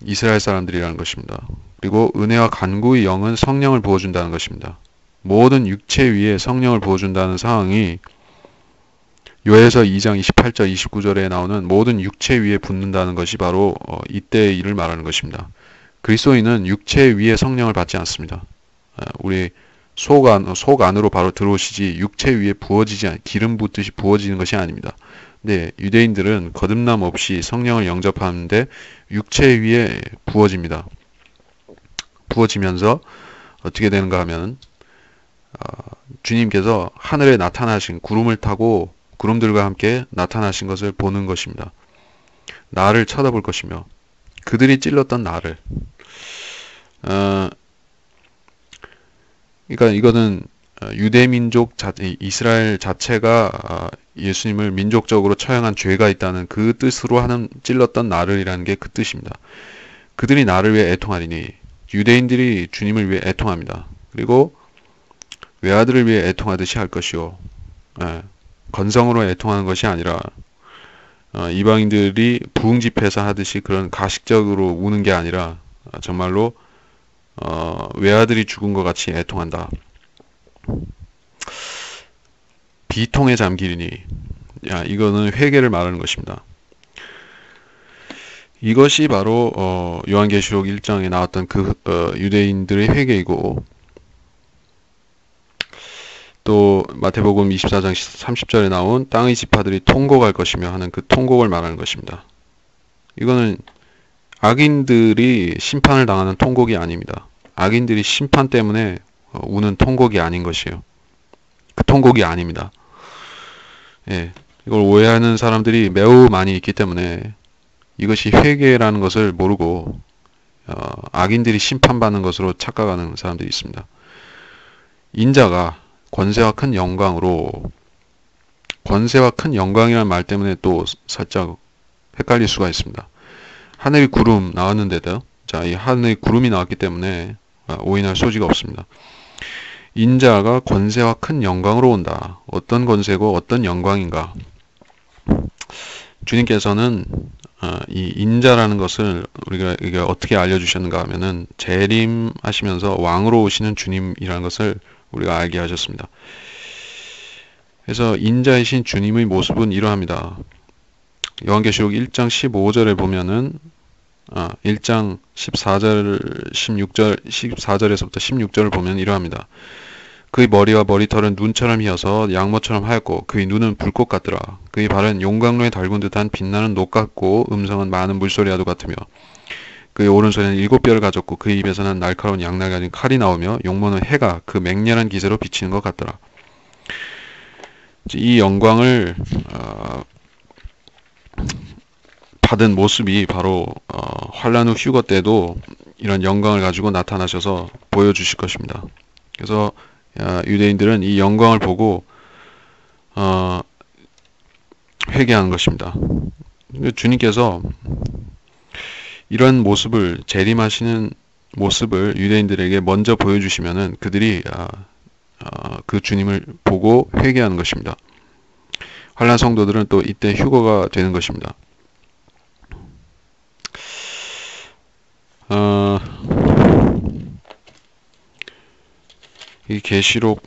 이스라엘 사람들이라는 것입니다. 그리고 은혜와 간구의 영은 성령을 부어준다는 것입니다. 모든 육체 위에 성령을 부어준다는 상황이 요에서 2장 28절 29절에 나오는 모든 육체 위에 붓는다는 것이 바로 이때의 일을 말하는 것입니다. 그리스도인은 육체 위에 성령을 받지 않습니다. 우리 속 안으로 바로 들어오시지 육체 위에 기름 붓듯이 부어지는 것이 아닙니다. 네, 유대인들은 거듭남 없이 성령을 영접하는데 육체 위에 부어집니다. 부어지면서 어떻게 되는가 하면 주님께서 하늘에 나타나신 구름을 타고 구름들과 함께 나타나신 것을 보는 것입니다. 나를 쳐다볼 것이며 그들이 찔렀던 나를 그러니까 이거는 유대민족 이스라엘 자체가 예수님을 민족적으로 처형한 죄가 있다는 그 뜻으로 하는 찔렀던 나를이라는 게 그 뜻입니다. 그들이 나를 위해 애통하리니 유대인들이 주님을 위해 애통합니다. 그리고 외아들을 위해 애통하듯이 할 것이요. 건성으로 애통하는 것이 아니라 이방인들이 부흥 집회에서 하듯이 그런 가식적으로 우는 게 아니라 정말로 외아들이 죽은 것 같이 애통한다. 비통에 잠기리니 이거는 회개를 말하는 것입니다. 이것이 바로 요한계시록 1장에 나왔던 그 유대인들의 회개이고 또 마태복음 24장 30절에 나온 땅의 지파들이 통곡할 것이며 하는 그 통곡을 말하는 것입니다. 이거는 악인들이 심판을 당하는 통곡이 아닙니다. 악인들이 심판 때문에 우는 통곡이 아닌 것이에요. 그 통곡이 아닙니다. 예, 이걸 오해하는 사람들이 매우 많이 있기 때문에 이것이 회개라는 것을 모르고 악인들이 심판받는 것으로 착각하는 사람들이 있습니다. 인자가 권세와 큰 영광으로, 권세와 큰 영광이라는 말 때문에 또 살짝 헷갈릴 수가 있습니다. 하늘의 구름 나왔는데도 이 하늘의 구름이 나왔기 때문에 오인할 소지가 없습니다. 인자가 권세와 큰 영광으로 온다. 어떤 권세고 어떤 영광인가? 주님께서는 이 인자라는 것을 우리가 이게 어떻게 알려주셨는가 하면은 재림하시면서 왕으로 오시는 주님이라는 것을 우리가 알게 하셨습니다. 그래서 인자이신 주님의 모습은 이러합니다. 요한계시록 1장 15절에 보면은 1장 14절, 16절, 14절에서부터 16절을 보면 이러합니다. 그의 머리와 머리털은 눈처럼 휘어서 양모처럼 하얗고 그의 눈은 불꽃 같더라. 그의 발은 용광로에 달군 듯한 빛나는 녹 같고 음성은 많은 물소리와도 같으며 그의 오른손에는 7뼈를 가졌고 그의 입에서는 날카로운 양날 가진 칼이 나오며 용모는 해가 그 맹렬한 기세로 비치는 것 같더라. 이 영광을 받은 모습이 바로 환란 후 휴거 때도 이런 영광을 가지고 나타나셔서 보여주실 것입니다. 그래서 유대인들은 이 영광을 보고 회개하는 것입니다. 주님께서 이런 모습을, 재림하시는 모습을 유대인들에게 먼저 보여주시면은 그들이 그 주님을 보고 회개하는 것입니다. 환란 성도들은 또 이때 휴거가 되는 것입니다. 이 계시록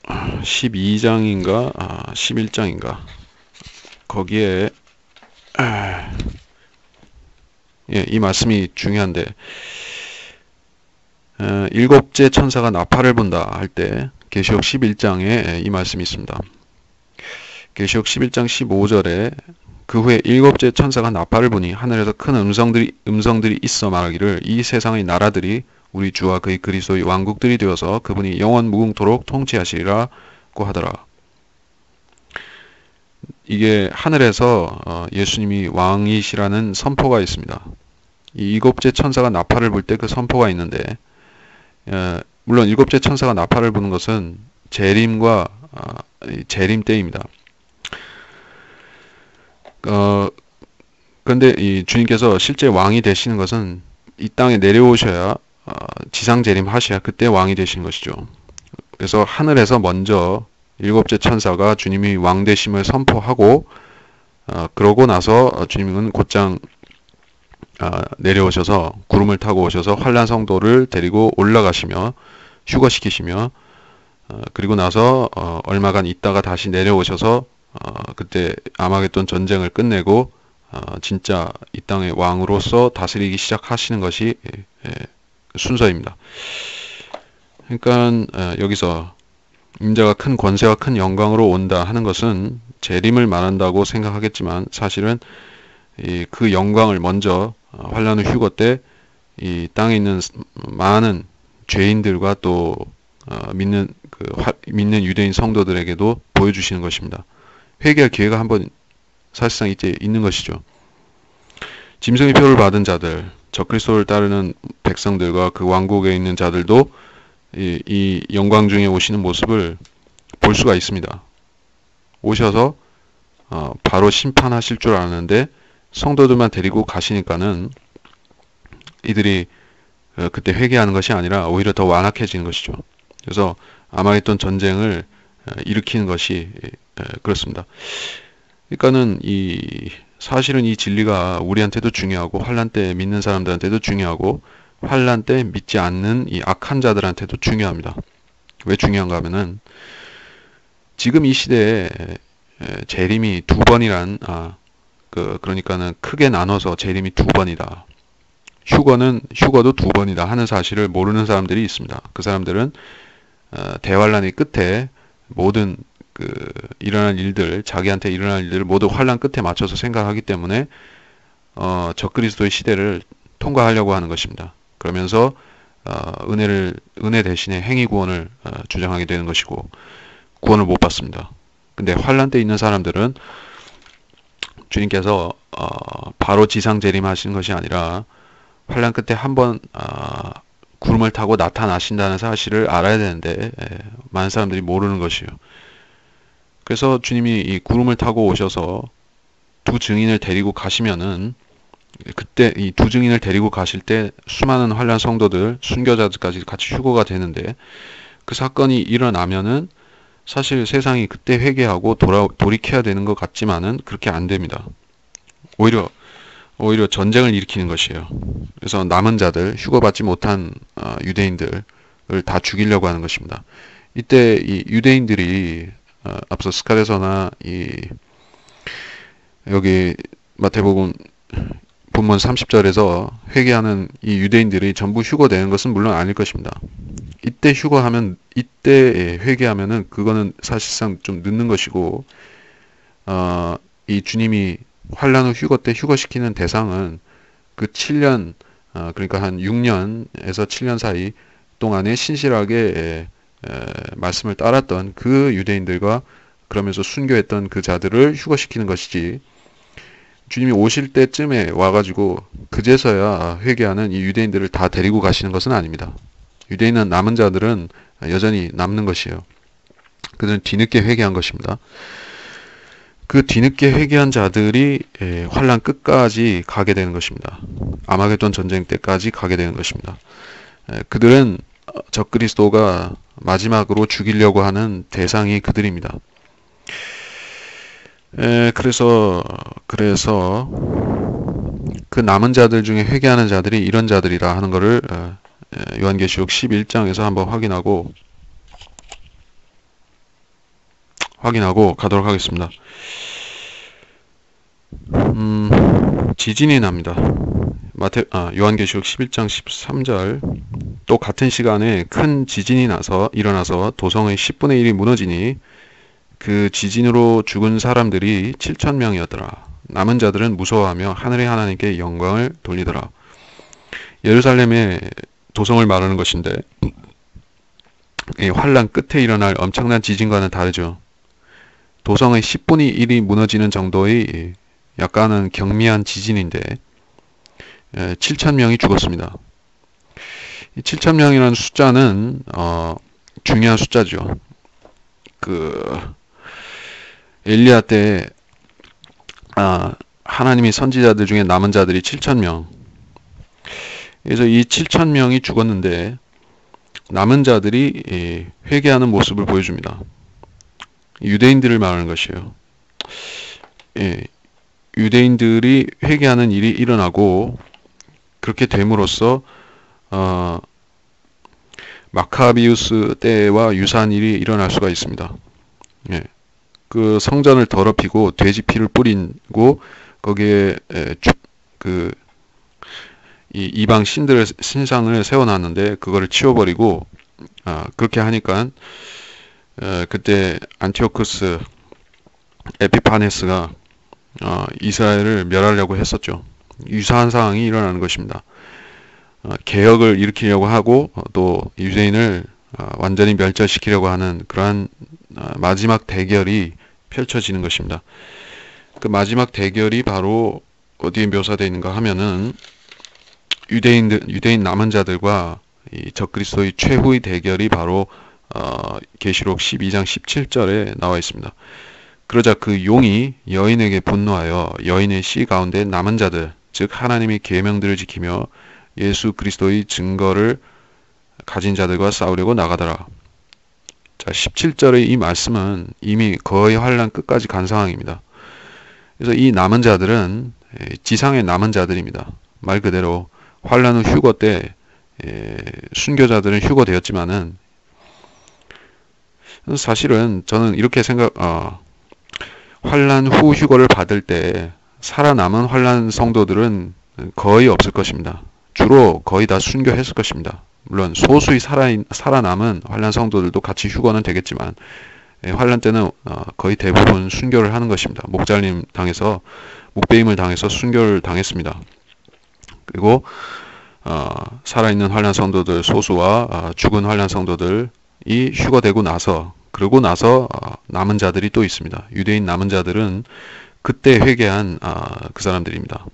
12장인가 11장인가 거기에 이 말씀이 중요한데, 일곱째 천사가 나팔을 분다 할 때 계시록 11장에 이 말씀이 있습니다. 계시록 11장 15절에 그 후에 일곱째 천사가 나팔을 부니 하늘에서 큰 음성들이 있어 말하기를 이 세상의 나라들이 우리 주와 그의 그리스도의 왕국들이 되어서 그분이 영원 무궁토록 통치하시리라고 하더라. 이게 하늘에서 예수님이 왕이시라는 선포가 있습니다. 이 일곱째 천사가 나팔을 불 때 그 선포가 있는데, 물론 일곱째 천사가 나팔을 부는 것은 재림과 재림 때입니다. 그런데 이 주님께서 실제 왕이 되시는 것은 이 땅에 내려오셔야 지상 재림하셔야 그때 왕이 되시는 것이죠. 그래서 하늘에서 먼저 일곱째 천사가 주님이 왕 되심을 선포하고 그러고 나서 주님은 곧장 내려오셔서 구름을 타고 오셔서 환란 성도를 데리고 올라가시며 휴거시키시며 그리고 나서 얼마간 있다가 다시 내려오셔서 그때 아마겟돈 전쟁을 끝내고 진짜 이 땅의 왕으로서 다스리기 시작하시는 것이 순서입니다. 그러니까 여기서 임자가 큰 권세와 큰 영광으로 온다 하는 것은 재림을 말한다고 생각하겠지만 사실은 그 영광을 먼저 환란 후 휴거 때 이 땅에 있는 많은 죄인들과 또 믿는 유대인 성도들에게도 보여주시는 것입니다. 회개할 기회가 한번 사실상 이제 있는 것이죠. 짐승의 표를 받은 자들, 적그리스도를 따르는 백성들과 그 왕국에 있는 자들도 이 영광 중에 오시는 모습을 볼 수가 있습니다. 오셔서 바로 심판하실 줄 아는데 성도들만 데리고 가시니까는 이들이 그때 회개하는 것이 아니라 오히려 더 완악해지는 것이죠. 그래서 아마겟돈 전쟁을 일으키는 것이 그렇습니다. 그러니까는 사실은 이 진리가 우리한테도 중요하고 환란 때 믿는 사람들한테도 중요하고 환란 때 믿지 않는 이 악한 자들한테도 중요합니다. 왜 중요한가 하면은 지금 이 시대에 재림이 두 번이란 그러니까는 크게 나눠서 재림이 두 번이다. 휴거도 두 번이다 하는 사실을 모르는 사람들이 있습니다. 그 사람들은 대환란의 끝에 모든 일어날 일들, 자기한테 일어날 일들을 모두 환란 끝에 맞춰서 생각하기 때문에 적그리스도의 시대를 통과하려고 하는 것입니다. 그러면서 은혜 대신에 행위 구원을 주장하게 되는 것이고 구원을 못 받습니다. 근데 환란 때 있는 사람들은 주님께서 바로 지상 재림하시는 것이 아니라 환란 끝에 한번 구름을 타고 나타나신다는 사실을 알아야 되는데 많은 사람들이 모르는 것이요. 그래서 주님이 이 구름을 타고 오셔서 두 증인을 데리고 가시면은 그때 이 두 증인을 데리고 가실 때 수많은 환란 성도들, 순교자들까지 같이 휴거가 되는데 그 사건이 일어나면은 사실 세상이 그때 회개하고 돌이켜야 되는 것 같지만은 그렇게 안 됩니다. 오히려 전쟁을 일으키는 것이에요. 그래서 남은 자들, 휴거받지 못한 유대인들을 다 죽이려고 하는 것입니다. 이때 이 유대인들이 앞서 스가랴서나 여기 마태복음 본문 30절에서 회개하는 이 유대인들이 전부 휴거되는 것은 물론 아닐 것입니다. 이때 회개하면은 그거는 사실상 좀 늦는 것이고 이 주님이 환란 후 휴거 때 휴거시키는 대상은 그 7년 그러니까 한 6년에서 7년 사이 동안에 신실하게 말씀을 따랐던 그 유대인들과 그러면서 순교했던 그 자들을 휴거시키는 것이지, 주님이 오실 때쯤에 와가지고 그제서야 회개하는 이 유대인들을 다 데리고 가시는 것은 아닙니다. 유대인은 남은 자들은 여전히 남는 것이에요. 그들은 뒤늦게 회개한 것입니다. 그 뒤늦게 회개한 자들이 환란 끝까지 가게 되는 것입니다. 아마겟돈 전쟁 때까지 가게 되는 것입니다. 그들은 적그리스도가 마지막으로 죽이려고 하는 대상이 그들입니다. 그래서 그 남은 자들 중에 회개하는 자들이 이런 자들이라 하는 것을 요한계시록 11장에서 한번 확인하고 가도록 하겠습니다. 지진이 납니다. 요한계시록 11장 13절. 또 같은 시간에 큰 지진이 일어나서 도성의 10분의 1이 무너지니 그 지진으로 죽은 사람들이 7,000명이었더라. 남은 자들은 무서워하며 하늘의 하나님께 영광을 돌리더라. 예루살렘의 도성을 말하는 것인데, 이 환란 끝에 일어날 엄청난 지진과는 다르죠. 도성의 10분의 1이 무너지는 정도의 약간은 경미한 지진인데 7,000명이 죽었습니다. 이 7,000명이라는 숫자는 중요한 숫자죠. 엘리야 때 하나님이 선지자들 중에 남은 자들이 7,000명. 그래서 이 7,000명이 죽었는데 남은 자들이 회개하는 모습을 보여줍니다. 유대인들을 말하는 것이에요. 유대인들이 회개하는 일이 일어나고 그렇게 됨으로써 마카비우스 때와 유사한 일이 일어날 수가 있습니다. 그 성전을 더럽히고 돼지 피를 뿌리고 거기에 이 이방 신상을 세워놨는데 그거를 치워버리고 그렇게 하니까 그때 안티오쿠스 에피파네스가 이스라엘을 멸하려고 했었죠. 유사한 상황이 일어나는 것입니다. 개혁을 일으키려고 하고 또 유대인을 완전히 멸절시키려고 하는 그러한 마지막 대결이 펼쳐지는 것입니다. 그 마지막 대결이 바로 어디에 묘사되어 있는가 하면은 유대인 남은 자들과 이 적그리스도의 최후의 대결이 바로 계시록 12장 17절에 나와 있습니다. 그러자 그 용이 여인에게 분노하여 여인의 씨 가운데 남은 자들, 즉 하나님의 계명들을 지키며 예수 그리스도의 증거를 가진 자들과 싸우려고 나가더라. 자, 17절의 이 말씀은 이미 거의 환란 끝까지 간 상황입니다. 그래서 이 남은 자들은 지상의 남은 자들입니다. 말 그대로 환란 후 휴거 때 순교자들은 휴거되었지만은 사실은 저는 이렇게 환란 후 휴거를 받을 때 살아남은 환란 성도들은 거의 없을 것입니다. 주로 거의 다 순교했을 것입니다. 물론 소수의 살아남은 환란 성도들도 같이 휴거는 되겠지만 환란 때는 거의 대부분 순교를 하는 것입니다. 목배임을 당해서 순교를 당했습니다. 그리고 살아있는 환란 성도들 소수와 죽은 환란 성도들이 휴거되고 나서 남은 자들이 또 있습니다. 유대인 남은 자들은 그때 회개한 그 사람들입니다.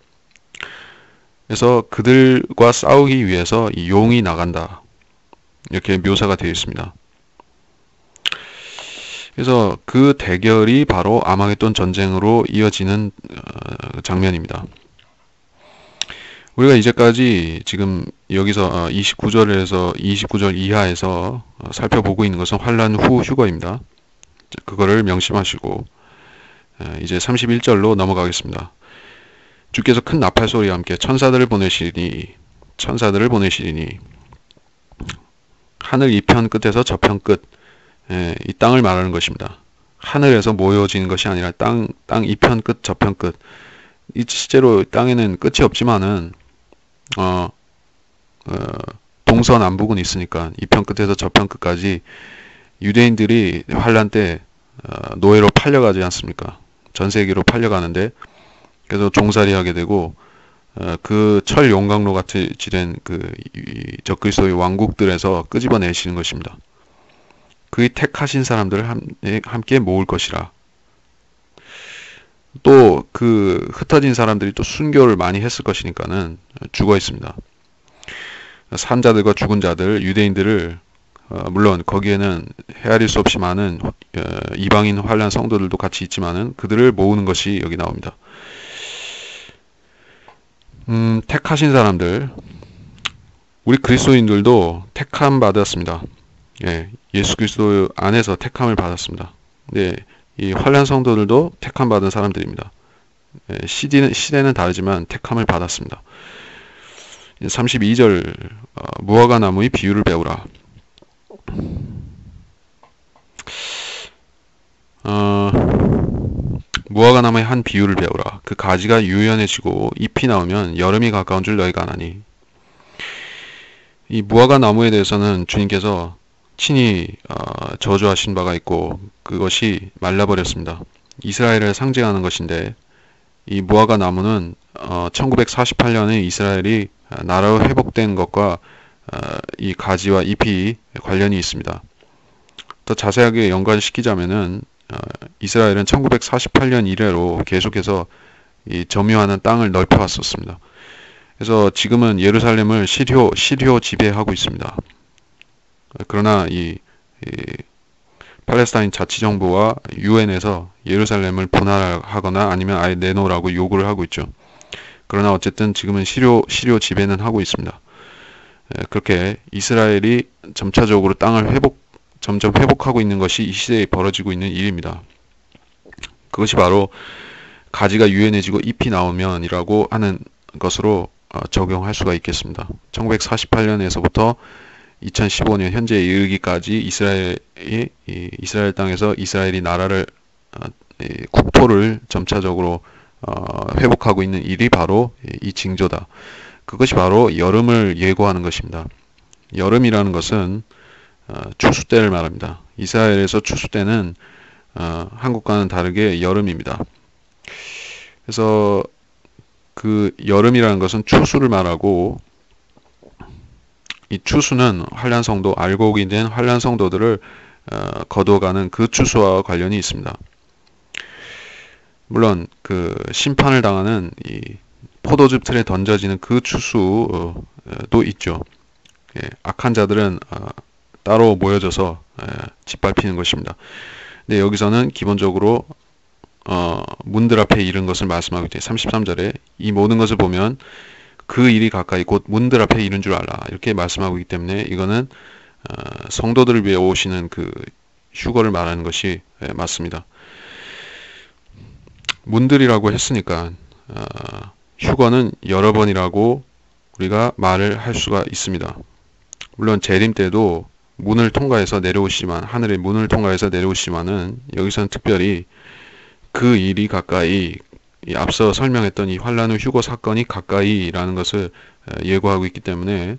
그래서 그들과 싸우기 위해서 이 용이 나간다. 이렇게 묘사가 되어 있습니다. 그래서 그 대결이 바로 아마겟돈 전쟁으로 이어지는 장면입니다. 우리가 이제까지 지금 여기서 29절에서 29절 이하에서 살펴보고 있는 것은 환란 후 휴거입니다. 그거를 명심하시고 이제 31절로 넘어가겠습니다. 주께서 큰 나팔 소리와 함께 천사들을 보내시리니 하늘 이편 끝에서 저편 끝, 이 땅을 말하는 것입니다. 하늘에서 모여지는 것이 아니라 땅 이편 끝 저편 끝. 이 실제로 땅에는 끝이 없지만은 동서남북은 있으니까 이편 끝에서 저편 끝까지 유대인들이 환란 때 노예로 팔려가지 않습니까? 전 세계로 팔려가는데 그래서 종살이 하게 되고 그 철 용광로 같이 된 그 적그리스도의 왕국들에서 끄집어내시는 것입니다. 그의 택하신 사람들을 함께 모을 것이라. 또 그 흩어진 사람들이 또 순교를 많이 했을 것이니까는 죽어 있습니다. 산 자들과 죽은 자들, 유대인들을 물론 거기에는 헤아릴 수 없이 많은 이방인 환란 성도들도 같이 있지만은 그들을 모으는 것이 여기 나옵니다. 택하신 사람들, 우리 그리스도인들도 택함 받았습니다. 예, 예수 그리스도 안에서 택함을 받았습니다. 네, 이 환란 성도들도 택함 받은 사람들입니다. 예, 시대는 다르지만 택함을 받았습니다. 32절 무화과 나무의 비유를 배우라. 무화과 나무의 한 비유를 배우라. 그 가지가 유연해지고 잎이 나오면 여름이 가까운 줄 너희가 아나니. 이 무화과 나무에 대해서는 주님께서 친히 저주하신 바가 있고 그것이 말라버렸습니다. 이스라엘을 상징하는 것인데 이 무화과 나무는 1948년에 이스라엘이 나라로 회복된 것과 이 가지와 잎이 관련이 있습니다. 더 자세하게 연관시키자면은 이스라엘은 1948년 이래로 계속해서 이 점유하는 땅을 넓혀왔었습니다. 그래서 지금은 예루살렘을 시리오 지배하고 있습니다. 그러나 이 팔레스타인 자치정부와 유엔에서 예루살렘을 분할하거나 아니면 아예 내놓으라고 요구를 하고 있죠. 그러나 어쨌든 지금은 시리오 지배는 하고 있습니다. 그렇게 이스라엘이 점차적으로 땅을 점점 회복하고 있는 것이 이 시대에 벌어지고 있는 일입니다. 그것이 바로 가지가 유연해지고 잎이 나오면이라고 하는 것으로 적용할 수가 있겠습니다. 1948년에서부터 2015년 현재에 이르기까지 이스라엘 땅에서 이스라엘이 나라를 국토를 점차적으로 회복하고 있는 일이 바로 이 징조다. 그것이 바로 여름을 예고하는 것입니다. 여름이라는 것은 추수 때를 말합니다. 이스라엘에서 추수 때는 한국과는 다르게 여름입니다. 그래서 그 여름이라는 것은 추수를 말하고 이 추수는 환란 성도, 알고 오게 된 환란 성도들을 거둬가는 그 추수와 관련이 있습니다. 물론 그 심판을 당하는 이 포도즙 틀에 던져지는 그 추수도 있죠. 예, 악한 자들은 따로 모여져서 짓밟히는 것입니다. 근데 여기서는 기본적으로 문들 앞에 이른 것을 말씀하고 있죠. 33절에 이 모든 것을 보면 그 일이 가까이 곧 문들 앞에 이른 줄 알라 이렇게 말씀하고 있기 때문에 이거는 성도들을 위해 오시는 그 휴거를 말하는 것이 맞습니다. 문들이라고 했으니까 휴거는 여러 번이라고 우리가 말을 할 수가 있습니다. 물론 재림 때도 문을 통과해서 내려오시지만 하늘의 문을 통과해서 내려오시지만은 여기서는 특별히 그 일이 가까이 앞서 설명했던 이 환란 후 휴거 사건이 가까이라는 것을 예고하고 있기 때문에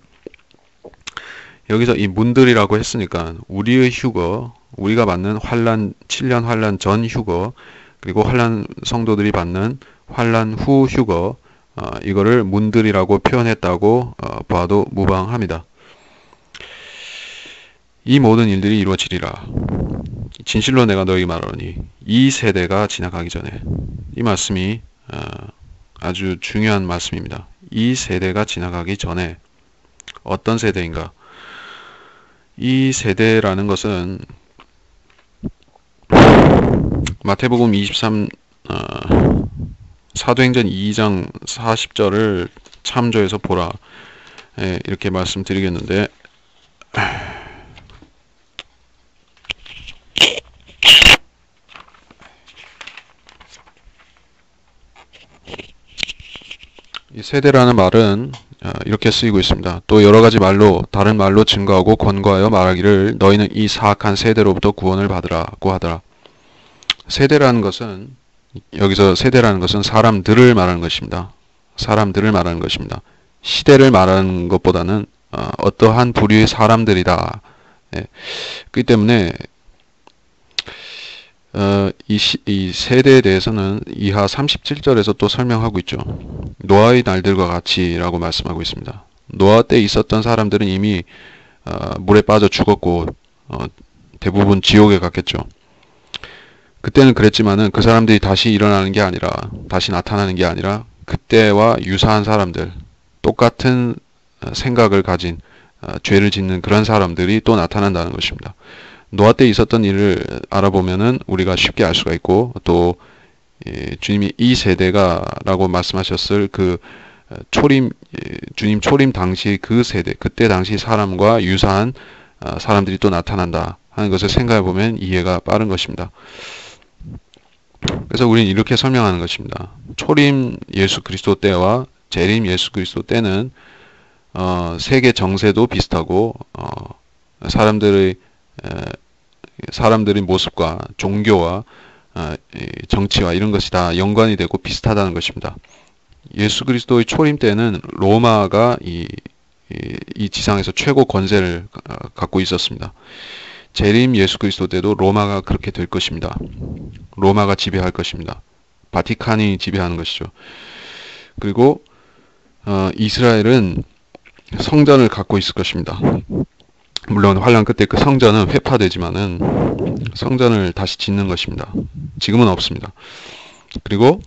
여기서 이 문들이라고 했으니까 우리의 휴거, 우리가 받는 환란 7년 환란 전 휴거 그리고 환란 성도들이 받는 환란 후 휴거 이거를 문들이라고 표현했다고 봐도 무방합니다. 이 모든 일들이 이루어지리라. 진실로 내가 너희에게 말하노니 이 세대가 지나가기 전에 이 말씀이 아주 중요한 말씀입니다. 이 세대가 지나가기 전에 어떤 세대인가? 이 세대라는 것은 마태복음 사도행전 2장 40절을 참조해서 보라. 이렇게 말씀드리겠는데 이 세대라는 말은 이렇게 쓰이고 있습니다. 또 여러 가지 말로 다른 말로 증거하고 권고하여 말하기를 너희는 이 사악한 세대로부터 구원을 받으라고 하더라. 세대라는 것은 여기서 세대라는 것은 사람들을 말하는 것입니다. 사람들을 말하는 것입니다. 시대를 말하는 것보다는 어떠한 부류의 사람들이다. 그렇기 때문에 이 세대에 대해서는 이하 37절에서 또 설명하고 있죠. 노아의 날들과 같이라고 말씀하고 있습니다. 노아 때 있었던 사람들은 이미 물에 빠져 죽었고 대부분 지옥에 갔겠죠. 그때는 그랬지만은 그 사람들이 다시 일어나는 게 아니라, 다시 나타나는 게 아니라 그때와 유사한 사람들, 똑같은 생각을 가진 죄를 짓는 그런 사람들이 또 나타난다는 것입니다. 노아 때 있었던 일을 알아보면은 우리가 쉽게 알 수가 있고, 또 주님이 이 세대가라고 말씀하셨을 그 주님 초림 당시 그 세대, 그때 당시 사람과 유사한 사람들이 또 나타난다 하는 것을 생각해 보면 이해가 빠른 것입니다. 그래서 우리는 이렇게 설명하는 것입니다. 초림 예수 그리스도 때와 재림 예수 그리스도 때는 세계 정세도 비슷하고 사람들의 모습과 종교와 정치와 이런 것이 다 연관이 되고 비슷하다는 것입니다. 예수 그리스도의 초림 때는 로마가 이 지상에서 최고 권세를 갖고 있었습니다. 재림 예수 그리스도 때도 로마가 그렇게 될 것입니다. 로마가 지배할 것입니다. 바티칸이 지배하는 것이죠. 그리고 이스라엘은 성전을 갖고 있을 것입니다. 물론 환란 끝에 그 성전은 회파되지만은 성전을 다시 짓는 것입니다. 지금은 없습니다. 그리고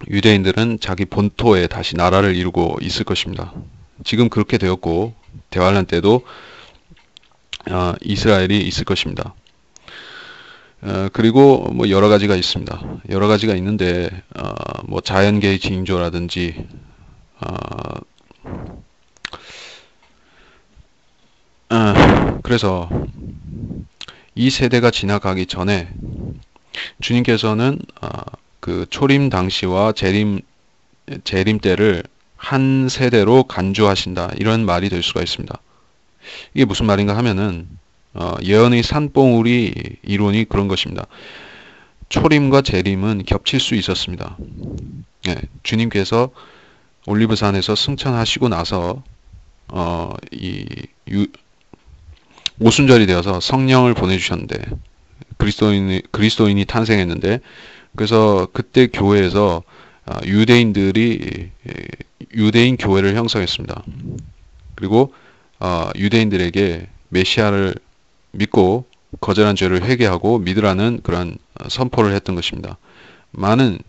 유대인들은 자기 본토에 다시 나라를 이루고 있을 것입니다. 지금 그렇게 되었고 대환란 때도 이스라엘이 있을 것입니다. 그리고 뭐 여러 가지가 있습니다. 여러 가지가 있는데 뭐 자연계의 징조라든지 그래서 이 세대가 지나가기 전에 주님께서는 그 초림 당시와 재림 때를 한 세대로 간주하신다, 이런 말이 될 수가 있습니다. 이게 무슨 말인가 하면은 예언의 산봉우리 이론이 그런 것입니다. 초림과 재림은 겹칠 수 있었습니다. 네, 주님께서 올리브산에서 승천하시고 나서 오순절이 되어서 성령을 보내주셨는데 그리스도인이 탄생했는데, 그래서 그때 교회에서 유대인들이 유대인 교회를 형성했습니다. 그리고 유대인들에게 메시아를 믿고 거절한 죄를 회개하고 믿으라는 그런 선포를 했던 것입니다. 많은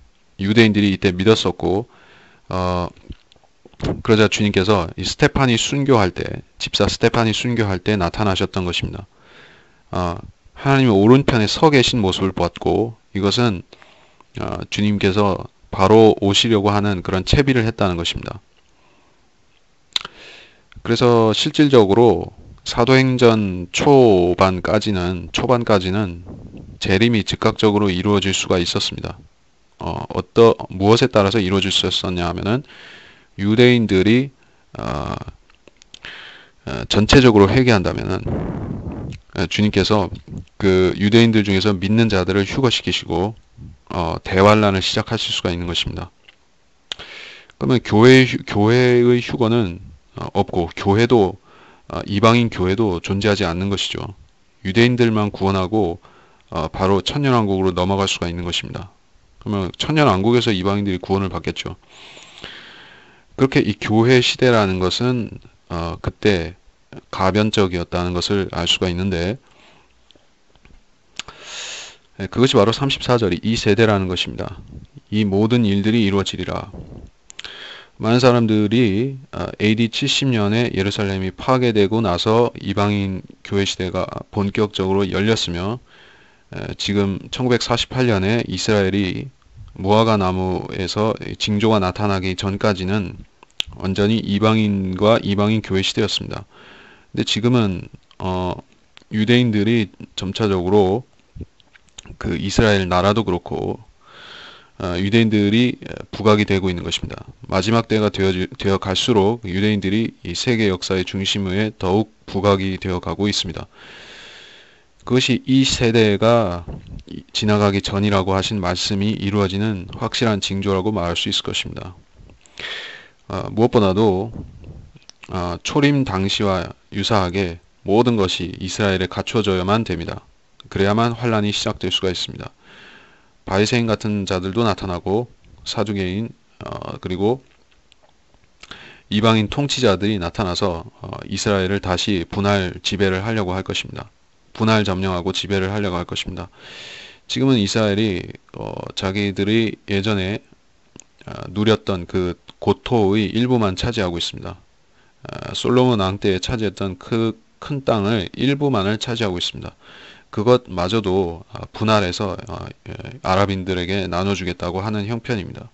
유대인들이 이때 믿었었고 그러자 주님께서 이 스테판이 순교할 때, 집사 스테판이 순교할 때 나타나셨던 것입니다. 하나님의 오른편에 서 계신 모습을 보았고, 이것은 주님께서 바로 오시려고 하는 그런 채비를 했다는 것입니다. 그래서 실질적으로 사도행전 초반까지는 재림이 즉각적으로 이루어질 수가 있었습니다. 무엇에 따라서 이루어질 수 있었냐 하면은 유대인들이 전체적으로 회개한다면은 주님께서 그 유대인들 중에서 믿는 자들을 휴거시키시고 대환란을 시작하실 수가 있는 것입니다. 그러면 교회의 휴거는 없고, 교회도 이방인 교회도 존재하지 않는 것이죠. 유대인들만 구원하고 바로 천년왕국으로 넘어갈 수가 있는 것입니다. 그러면 천년왕국에서 이방인들이 구원을 받겠죠. 그렇게 이 교회 시대라는 것은 그때 가변적이었다는 것을 알 수가 있는데, 그것이 바로 34절이 이 세대라는 것입니다. 이 모든 일들이 이루어지리라. 많은 사람들이 AD 70년에 예루살렘이 파괴되고 나서 이방인 교회 시대가 본격적으로 열렸으며, 지금 1948년에 이스라엘이 무화과 나무에서 징조가 나타나기 전까지는 완전히 이방인과 이방인 교회 시대였습니다. 근데 지금은 유대인들이 점차적으로 그 이스라엘 나라도 그렇고 유대인들이 부각이 되고 있는 것입니다. 마지막 때가 되어 갈수록 유대인들이 이 세계 역사의 중심에 더욱 부각이 되어 가고 있습니다. 그것이 이 세대가 지나가기 전이라고 하신 말씀이 이루어지는 확실한 징조라고 말할 수 있을 것입니다. 무엇보다도 초림 당시와 유사하게 모든 것이 이스라엘에 갖춰져야만 됩니다. 그래야만 환란이 시작될 수가 있습니다. 바리새인 같은 자들도 나타나고 사두개인 그리고 이방인 통치자들이 나타나서 이스라엘을 다시 분할 지배를 하려고 할 것입니다. 분할 점령하고 지배를 하려고 할 것입니다. 지금은 이스라엘이 자기들이 예전에 누렸던 그 고토의 일부만 차지하고 있습니다. 솔로몬 왕 때에 차지했던 그 큰 땅을 일부만을 차지하고 있습니다. 그것마저도 분할해서 아랍인들에게 나눠주겠다고 하는 형편입니다.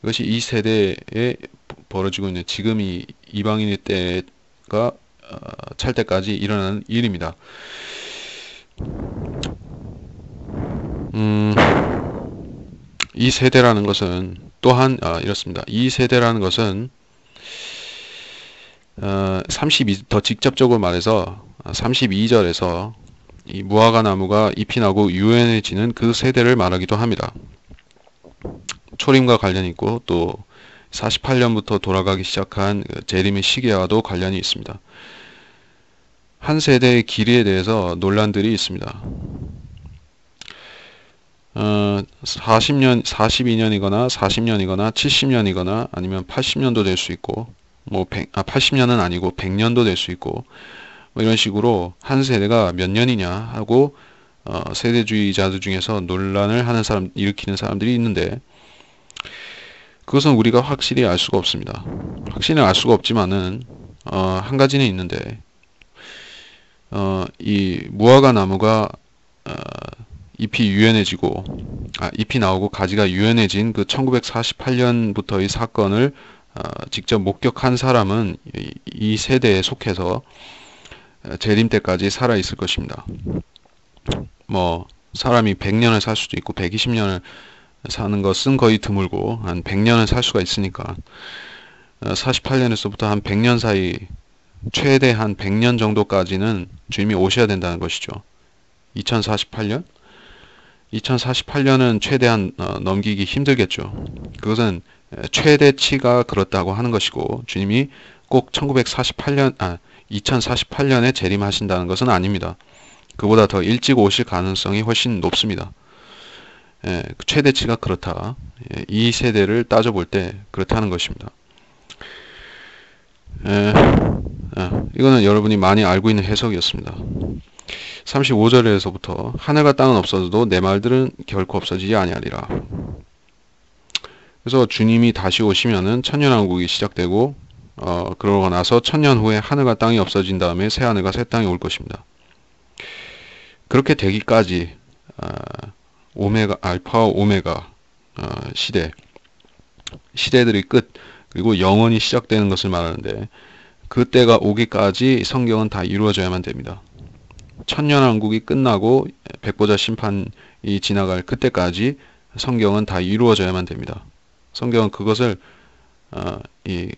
이것이 이 세대에 벌어지고 있는 지금 이 이방인의 때가 찰 때까지 일어나는 일입니다. 이 세대라는 것은 또한 이렇습니다. 이 세대라는 것은 더 직접적으로 말해서 32절에서 이 무화과 나무가 잎이 나고 유연해지는 그 세대를 말하기도 합니다. 초림과 관련이 있고 또 48년부터 돌아가기 시작한 재림의 시기와도 관련이 있습니다. 한 세대의 길이에 대해서 논란들이 있습니다. 42년이거나 40년이거나 70년이거나 아니면 80년도 될 수 있고 80년은 아니고 100년도 될 수 있고 이런 식으로 한 세대가 몇 년이냐 하고 세대주의자들 중에서 논란을 일으키는 사람들이 있는데 그것은 우리가 확실히 알 수가 없습니다. 확실히 알 수가 없지만은 한 가지는 있는데 이 무화과 나무가 잎이 유연해지고 잎이 나오고 가지가 유연해진 그 1948년부터의 사건을 직접 목격한 사람은 이 세대에 속해서 재림 때까지 살아 있을 것입니다. 사람이 100년을 살 수도 있고 120년을 사는 것은 거의 드물고 한 100년을 살 수가 있으니까 48년에서부터 한 100년 사이 최대 한 100년 정도까지는 주님이 오셔야 된다는 것이죠. 2048년? 2048년은 최대한 넘기기 힘들겠죠. 그것은 최대치가 그렇다고 하는 것이고 주님이 꼭 2048년에 재림하신다는 것은 아닙니다. 그보다 더 일찍 오실 가능성이 훨씬 높습니다. 최대치가 그렇다. 이 세대를 따져볼 때 그렇다는 것입니다. 이거는 여러분이 많이 알고 있는 해석이었습니다. 35절에서부터 하늘과 땅은 없어져도 내 말들은 결코 없어지지 아니하리라. 그래서 주님이 다시 오시면은 천년왕국이 시작되고 그러고 나서 천년 후에 하늘과 땅이 없어진 다음에 새 하늘과 새 땅이 올 것입니다. 그렇게 되기까지 알파와 오메가 시대들의 끝 그리고 영원히 시작되는 것을 말하는데 그때가 오기까지 성경은 다 이루어져야만 됩니다. 천년왕국이 끝나고 백보자 심판이 지나갈 그때까지 성경은 다 이루어져야만 됩니다. 성경은 그것을 이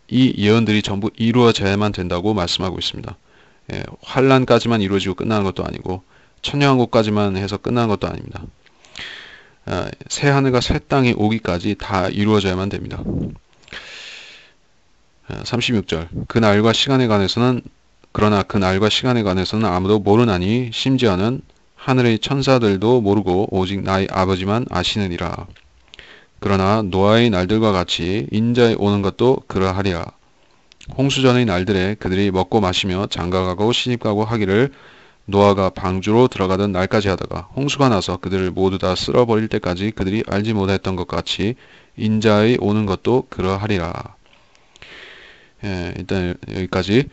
예언들이 전부 이루어져야만 된다고 말씀하고 있습니다. 환란까지만 이루어지고 끝나는 것도 아니고 천년왕국까지만 해서 끝나는 것도 아닙니다. 새 하늘과 새 땅이 오기까지 다 이루어져야만 됩니다. 36절 그러나 그 날과 시간에 관해서는 아무도 모르나니 심지어는 하늘의 천사들도 모르고 오직 나의 아버지만 아시느니라. 그러나 노아의 날들과 같이 인자에 오는 것도 그러하리라. 홍수전의 날들에 그들이 먹고 마시며 장가가고 시집가고 하기를 노아가 방주로 들어가던 날까지 하다가 홍수가 나서 그들을 모두 다 쓸어버릴 때까지 그들이 알지 못했던 것 같이 인자의 오는 것도 그러하리라. 일단 여기까지.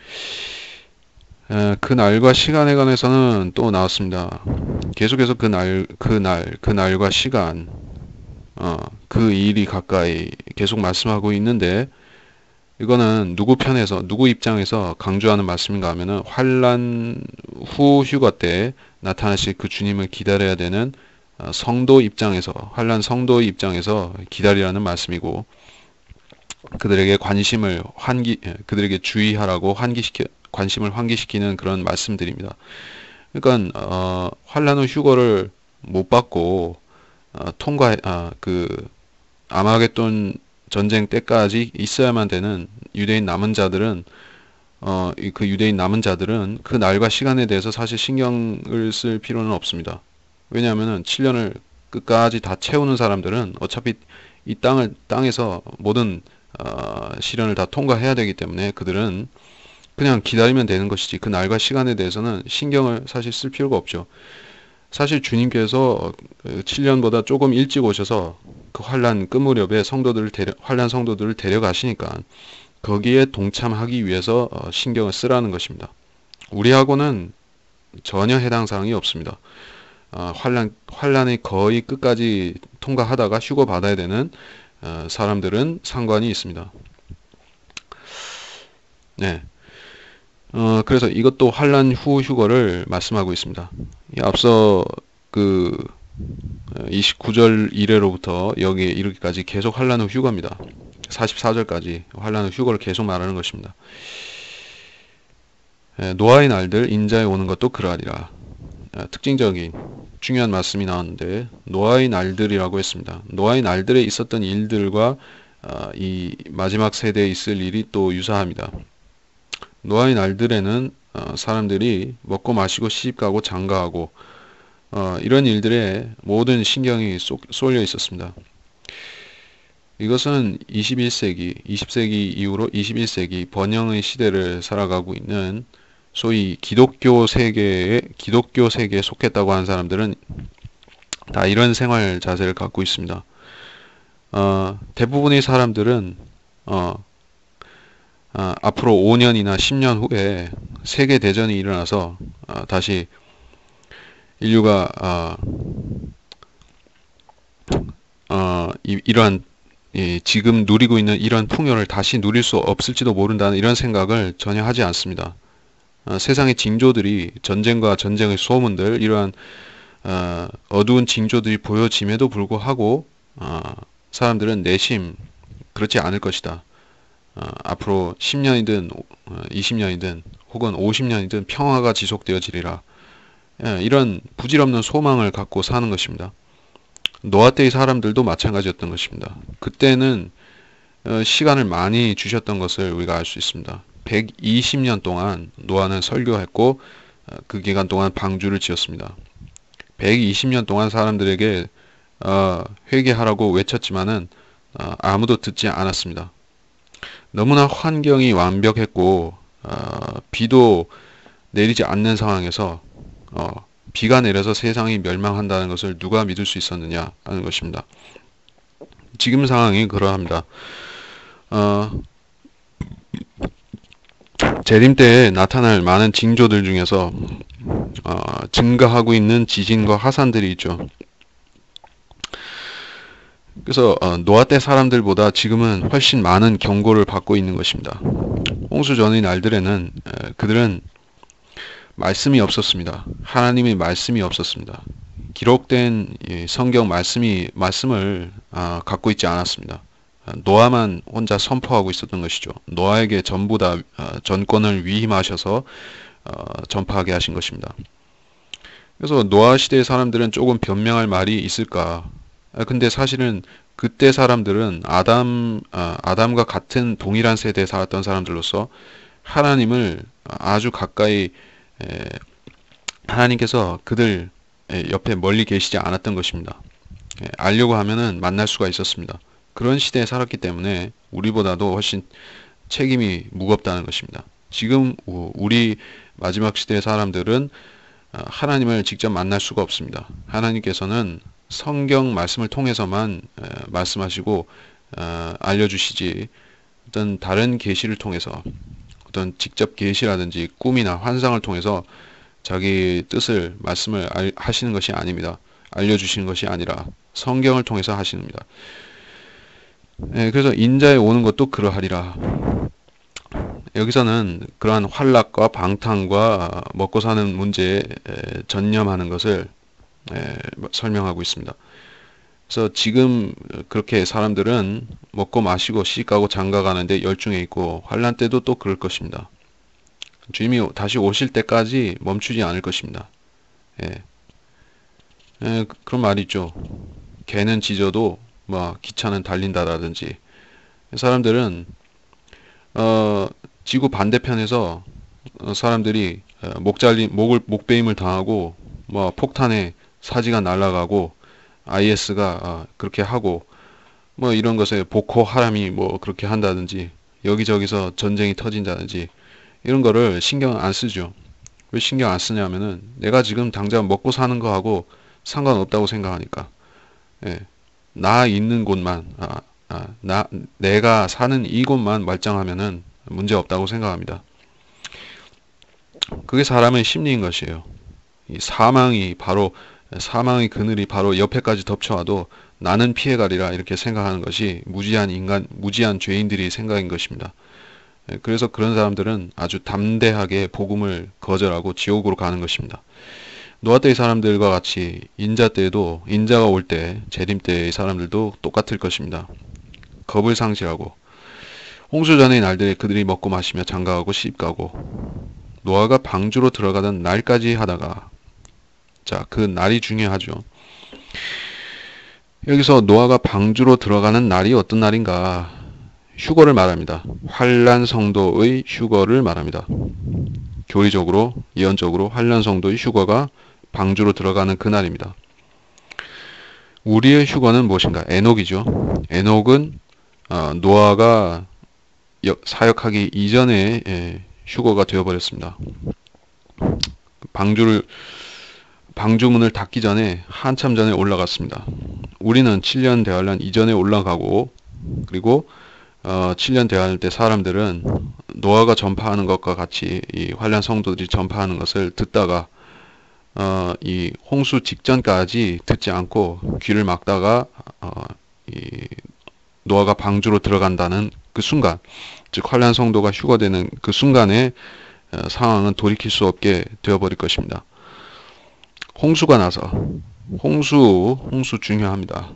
그 날과 시간에 관해서는 또 나왔습니다. 계속해서 그 날과 시간, 그 일이 가까이 계속 말씀하고 있는데 이거는 누구 입장에서 강조하는 말씀인가 하면은 환란 후 휴거 때 나타나실 그 주님을 기다려야 되는 환란 성도의 입장에서 기다리라는 말씀이고 그들에게 그들에게 주의하라고 관심을 환기시키는 그런 말씀들입니다. 그러니까 환란 후 휴거를 못 받고 아마겟돈 전쟁 때까지 있어야만 되는 유대인 남은 자들은 그 날과 시간에 대해서 사실 신경을 쓸 필요는 없습니다. 왜냐하면은 7년을 끝까지 다 채우는 사람들은 어차피 이 땅에서 모든 시련을 다 통과해야 되기 때문에 그들은 그냥 기다리면 되는 것이지 그 날과 시간에 대해서는 신경을 사실 쓸 필요가 없죠. 사실 주님께서 7년보다 조금 일찍 오셔서 그 환란 끝 무렵에 환란 성도들을 데려가시니까 거기에 동참하기 위해서 신경을 쓰라는 것입니다. 우리하고는 전혀 해당 사항이 없습니다. 환란이 거의 끝까지 통과하다가 휴거 받아야 되는 사람들은 상관이 있습니다. 네. 그래서 이것도 환란 후 휴거를 말씀하고 있습니다. 앞서 그 29절 이래로부터 여기에 이르기까지 계속 환란 후 휴거입니다. 44절까지 환란 후 휴거를 계속 말하는 것입니다. 노아의 날들 인자에 오는 것도 그러하리라. 특징적인 중요한 말씀이 나왔는데 노아의 날들이라고 했습니다. 노아의 날들에 있었던 일들과 이 마지막 세대에 있을 일이 또 유사합니다. 노아의 날들에는 사람들이 먹고 마시고 시집가고 장가하고 이런 일들에 모든 신경이 쏠려 있었습니다. 이것은 21세기, 20세기 이후로 21세기 번영의 시대를 살아가고 있는 소위 기독교 세계에 속했다고 하는 사람들은 다 이런 생활 자세를 갖고 있습니다. 대부분의 사람들은 앞으로 5년이나 10년 후에 세계 대전이 일어나서 다시 인류가 이러한 지금 누리고 있는 이런 풍요를 다시 누릴 수 없을지도 모른다는 이런 생각을 전혀 하지 않습니다. 세상의 징조들이 전쟁과 전쟁의 소문들 이러한 어두운 징조들이 보여짐에도 불구하고 사람들은 내심 그렇지 않을 것이다. 앞으로 10년이든 20년이든 혹은 50년이든 평화가 지속되어지리라. 이런 부질없는 소망을 갖고 사는 것입니다. 노아 때의 사람들도 마찬가지였던 것입니다. 그때는 시간을 많이 주셨던 것을 우리가 알 수 있습니다. 120년 동안 노아는 설교했고 그 기간 동안 방주를 지었습니다. 120년 동안 사람들에게 회개하라고 외쳤지만은 아무도 듣지 않았습니다. 너무나 환경이 완벽했고 비도 내리지 않는 상황에서 비가 내려서 세상이 멸망한다는 것을 누가 믿을 수 있었느냐 하는 것입니다. 지금 상황이 그러합니다. 재림 때에 나타날 많은 징조들 중에서 증가하고 있는 지진과 화산들이 있죠. 그래서 노아 때 사람들보다 지금은 훨씬 많은 경고를 받고 있는 것입니다. 홍수 전의 날들에는 그들은 말씀이 없었습니다. 하나님의 말씀이 없었습니다. 기록된 성경 말씀을 갖고 있지 않았습니다. 노아만 혼자 선포하고 있었던 것이죠. 노아에게 전부 다 전권을 위임하셔서 전파하게 하신 것입니다. 그래서 노아 시대의 사람들은 조금 변명할 말이 있을까? 근데 사실은 그때 사람들은 아담과 같은 동일한 세대에 살았던 사람들로서 하나님을 아주 가까이 하나님께서 그들 옆에 멀리 계시지 않았던 것입니다. 알려고 하면은 만날 수가 있었습니다. 그런 시대에 살았기 때문에 우리보다도 훨씬 책임이 무겁다는 것입니다. 지금 우리 마지막 시대의 사람들은 하나님을 직접 만날 수가 없습니다. 하나님께서는 성경 말씀을 통해서만 말씀하시고 알려주시지 어떤 다른 계시를 통해서 어떤 직접 계시라든지 꿈이나 환상을 통해서 자기 뜻을 말씀을 하시는 것이 아닙니다. 알려주시는 것이 아니라 성경을 통해서 하시는입니다. 그래서 인자에 오는 것도 그러하리라. 여기서는 그러한 환락과 방탕과 먹고 사는 문제에 전념하는 것을 설명하고 있습니다. 그래서 지금 그렇게 사람들은 먹고 마시고 시집가고 장가가는데 열중해 있고 환란 때도 또 그럴 것입니다. 주님이 다시 오실 때까지 멈추지 않을 것입니다. 그런 말이 있죠. 개는 짖어도 기차는 달린다라든지 사람들은 지구 반대편에서 사람들이 목베임을 당하고 폭탄에 사지가 날아가고 IS가 그렇게 하고 이런 것에 보코 하람이 그렇게 한다든지 여기저기서 전쟁이 터진다든지 이런 거를 신경 안 쓰죠. 왜 신경 안 쓰냐면은 내가 지금 당장 먹고 사는 거하고 상관없다고 생각하니까. 예. 나 있는 곳만, 내가 사는 이곳만 말짱하면은 문제 없다고 생각합니다. 그게 사람의 심리인 것이에요. 이 사망의 그늘이 바로 옆에까지 덮쳐와도 나는 피해가리라 이렇게 생각하는 것이 무지한 죄인들이 생각인 것입니다. 예, 그래서 그런 사람들은 아주 담대하게 복음을 거절하고 지옥으로 가는 것입니다. 노아 때의 사람들과 같이 인자가 올 때, 재림 때의 사람들도 똑같을 것입니다. 겁을 상실하고 홍수 전의 날들에 그들이 먹고 마시며 장가가고 시집가고 노아가 방주로 들어가던 날까지 하다가, 자, 그 날이 중요하죠. 여기서 노아가 방주로 들어가는 날이 어떤 날인가? 휴거를 말합니다. 환란 성도의 휴거를 말합니다. 교리적으로, 예언적으로 환란 성도의 휴거가 방주로 들어가는 그날입니다. 우리의 휴거는 무엇인가? 에녹이죠. 에녹은 노아가 사역하기 이전에 휴거가 되어버렸습니다. 방주문을 닫기 전에 한참 전에 올라갔습니다. 우리는 7년 대환란 이전에 올라가고, 그리고 7년 대환란 때 사람들은 노아가 전파하는 것과 같이 이 환란 성도들이 전파하는 것을 듣다가 이 홍수 직전까지 듣지 않고 귀를 막다가 이 노아가 방주로 들어간다는 그 순간, 즉 환란 성도가 휴거되는 그 순간에 상황은 돌이킬 수 없게 되어버릴 것입니다. 홍수가 나서, 홍수 중요합니다.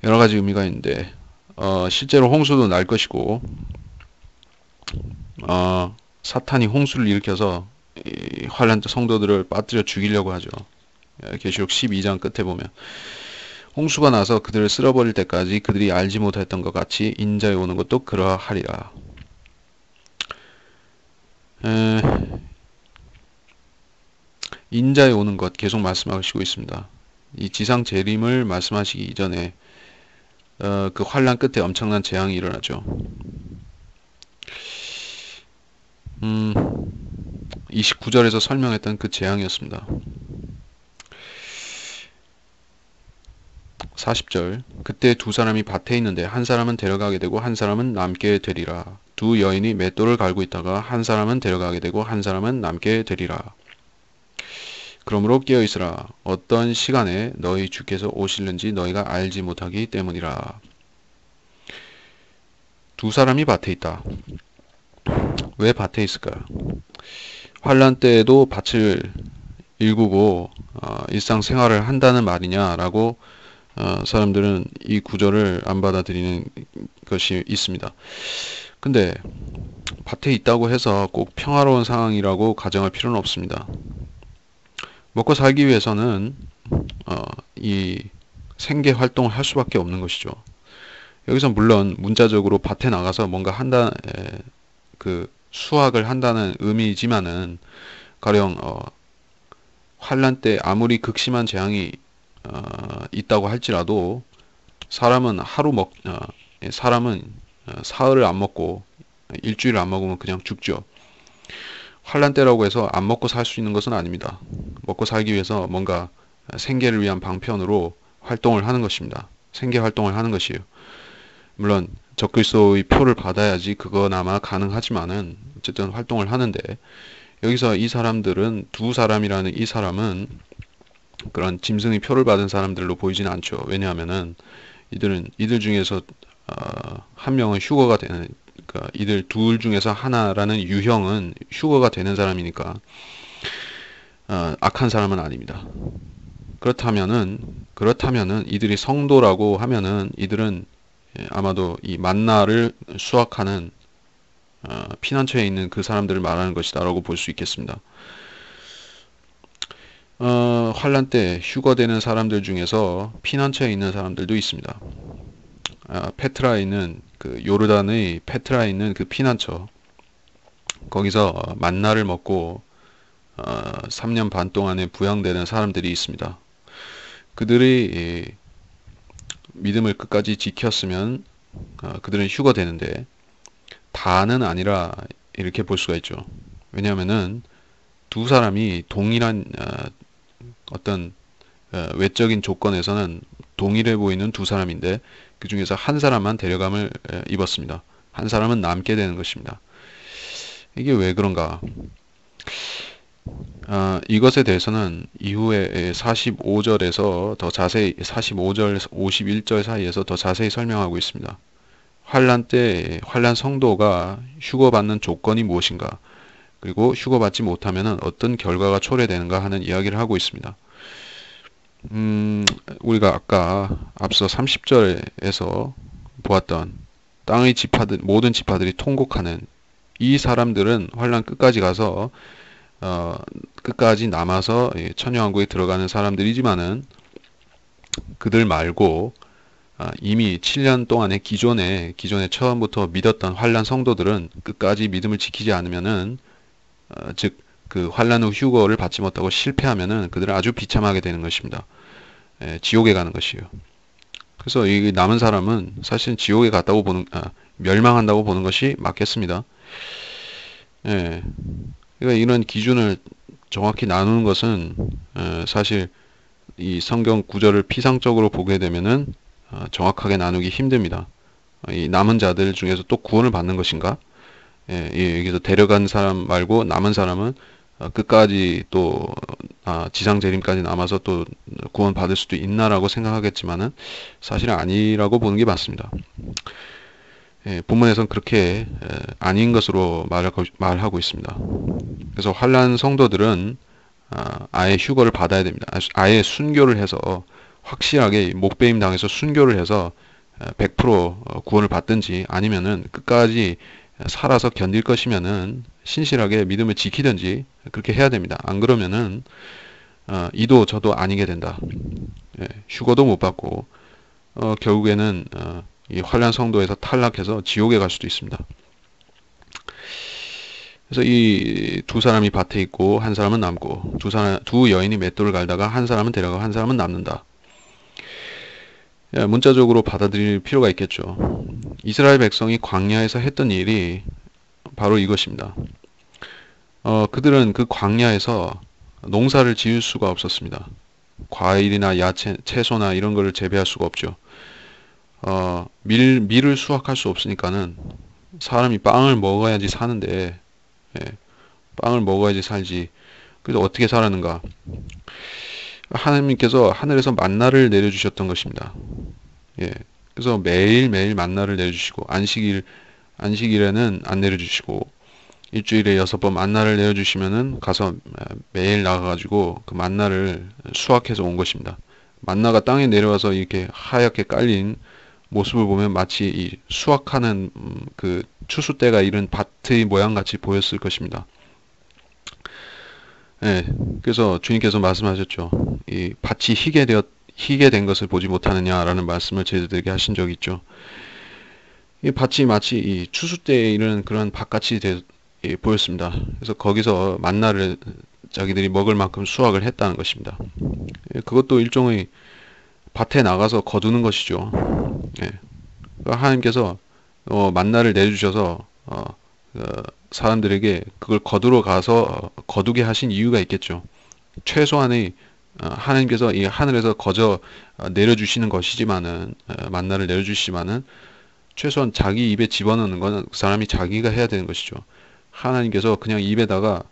여러 가지 의미가 있는데 실제로 홍수도 날 것이고, 사탄이 홍수를 일으켜서 이 환란 성도들을 빠뜨려 죽이려고 하죠. 계시록 12장 끝에 보면 홍수가 나서 그들을 쓸어버릴 때까지 그들이 알지 못했던 것 같이 인자에 오는 것도 그러하리라. 인자에 오는 것 계속 말씀하시고 있습니다. 이 지상 재림을 말씀하시기 이전에 그 환란 끝에 엄청난 재앙이 일어나죠. 29절에서 설명했던 그 재앙이었습니다. 40절, 그때 두 사람이 밭에 있는데 한 사람은 데려가게 되고 한 사람은 남게 되리라. 두 여인이 맷돌을 갈고 있다가 한 사람은 데려가게 되고 한 사람은 남게 되리라. 그러므로 깨어있으라. 어떤 시간에 너희 주께서 오실는지 너희가 알지 못하기 때문이라. 두 사람이 밭에 있다. 왜 밭에 있을까요? 환란 때에도 밭을 일구고 일상생활을 한다는 말이냐라고 사람들은 이 구절을 안 받아들이는 것이 있습니다. 근데 밭에 있다고 해서 꼭 평화로운 상황이라고 가정할 필요는 없습니다. 먹고 살기 위해서는 이 생계 활동을 할 수밖에 없는 것이죠. 여기서 물론 문자적으로 밭에 나가서 뭔가 그 수확을 한다는 의미이지만은 가령 환란 때 아무리 극심한 재앙이 있다고 할지라도 사람은 사흘을 안 먹고 일주일을 안 먹으면 그냥 죽죠. 환란 때라고 해서 안 먹고 살 수 있는 것은 아닙니다. 먹고 살기 위해서 뭔가 생계를 위한 방편으로 활동을 하는 것입니다. 생계 활동을 하는 것이에요. 물론 적그리스도의 표를 받아야지 그거나마 가능하지만은 어쨌든 활동을 하는데, 여기서 이 사람들은 두 사람이라는 이 사람은 그런 짐승의 표를 받은 사람들로 보이지는 않죠. 왜냐하면은 이들 중에서 한 명은 휴거가 되는, 그러니까 이들 둘 중에서 하나라는 유형은 휴거가 되는 사람이니까 악한 사람은 아닙니다. 그렇다면은 이들이 성도라고 하면은 이들은 아마도 이 만나를 수확하는 피난처에 있는 그 사람들을 말하는 것이다라고 볼 수 있겠습니다. 환란 때 휴거되는 사람들 중에서 피난처에 있는 사람들도 있습니다. 페트라에 있는 그 요르단의 페트라에 있는 그 피난처, 거기서 만나를 먹고 3년 반 동안에 부양되는 사람들이 있습니다. 그들이 믿음을 끝까지 지켰으면 그들은 휴거되는데, 다는 아니라 이렇게 볼 수가 있죠. 왜냐하면은 두 사람이 동일한 어떤 외적인 조건에서는 동일해 보이는 두 사람인데 그 중에서 한 사람만 데려감을 입었습니다. 한 사람은 남게 되는 것입니다. 이게 왜 그런가? 이것에 대해서는 이후에 45절에서 더 자세히 45절 51절 사이에서 더 자세히 설명하고 있습니다. 환란 때 환란 성도가 휴거받는 조건이 무엇인가? 그리고 휴거받지 못하면 어떤 결과가 초래되는가 하는 이야기를 하고 있습니다. 우리가 아까 앞서 30절에서 보았던 땅의 지파들, 모든 지파들이 통곡하는 이 사람들은 환란 끝까지 가서 끝까지 남아서 천여왕국에 들어가는 사람들이지만은 그들 말고 이미 7년 동안의 기존에 처음부터 믿었던 환란 성도들은 끝까지 믿음을 지키지 않으면은 즉 그 환란 후 휴거를 받지 못하고 실패하면은 그들은 아주 비참하게 되는 것입니다. 지옥에 가는 것이요. 그래서 이 남은 사람은 사실 지옥에 갔다고 멸망한다고 보는 것이 맞겠습니다. 예. 그러니까 이런 기준을 정확히 나누는 것은 사실 이 성경 구절을 피상적으로 보게 되면은 정확하게 나누기 힘듭니다. 이 남은 자들 중에서 또 구원을 받는 것인가? 여기서 데려간 사람 말고 남은 사람은 끝까지 또 지상 재림까지 남아서 또 구원 받을 수도 있나라고 생각하겠지만은 사실은 아니라고 보는 게 맞습니다. 본문에서는 그렇게 아닌 것으로 말하고 있습니다. 그래서 환란 성도들은 아예 휴거를 받아야 됩니다. 아예 순교를 해서 확실하게 목배임 당해서 순교를 해서 100% 구원을 받든지 아니면은 끝까지 살아서 견딜 것이면은 신실하게 믿음을 지키든지 그렇게 해야 됩니다. 안 그러면은 이도 저도 아니게 된다. 휴거도 못 받고 결국에는 이 환란 성도에서 탈락해서 지옥에 갈 수도 있습니다. 그래서 이 두 사람이 밭에 있고 한 사람은 남고 두 여인이 맷돌을 갈다가 한 사람은 데려가고 한 사람은 남는다. 문자적으로 받아들일 필요가 있겠죠. 이스라엘 백성이 광야에서 했던 일이 바로 이것입니다. 그들은 그 광야에서 농사를 지을 수가 없었습니다. 과일이나 야채, 채소나 이런 거를 재배할 수가 없죠. 밀을 수확할 수 없으니까는 사람이 빵을 먹어야지 사는데, 빵을 먹어야지 살지. 그래서 어떻게 살았는가? 하나님께서 하늘에서 만나를 내려주셨던 것입니다. 그래서 매일매일 만나를 내려주시고, 안식일에는 안 내려주시고, 일주일에 6번 만나를 내려주시면은 가서 매일 나가가지고 그 만나를 수확해서 온 것입니다. 만나가 땅에 내려와서 이렇게 하얗게 깔린 모습을 보면 마치 이 수확하는 그 추수 때가 이른 밭의 모양 같이 보였을 것입니다. 그래서 주님께서 말씀하셨죠. 이 밭이 희게 된 것을 보지 못하느냐라는 말씀을 저희들에게 하신 적이 있죠. 이 밭이 마치 이 추수 때에 이르는 그런 밭같이 보였습니다. 그래서 거기서 만나를 자기들이 먹을 만큼 수확을 했다는 것입니다. 그것도 일종의 밭에 나가서 거두는 것이죠. 하나님께서 만나를 내주셔서 사람들에게 그걸 거두러 가서 거두게 하신 이유가 있겠죠. 최소한의 하나님께서 이 하늘에서 거저 내려주시는 것이지만은 만나를 내려주시지만은 최소한 자기 입에 집어넣는 건 그 사람이 자기가 해야 되는 것이죠. 하나님께서 그냥 입에다가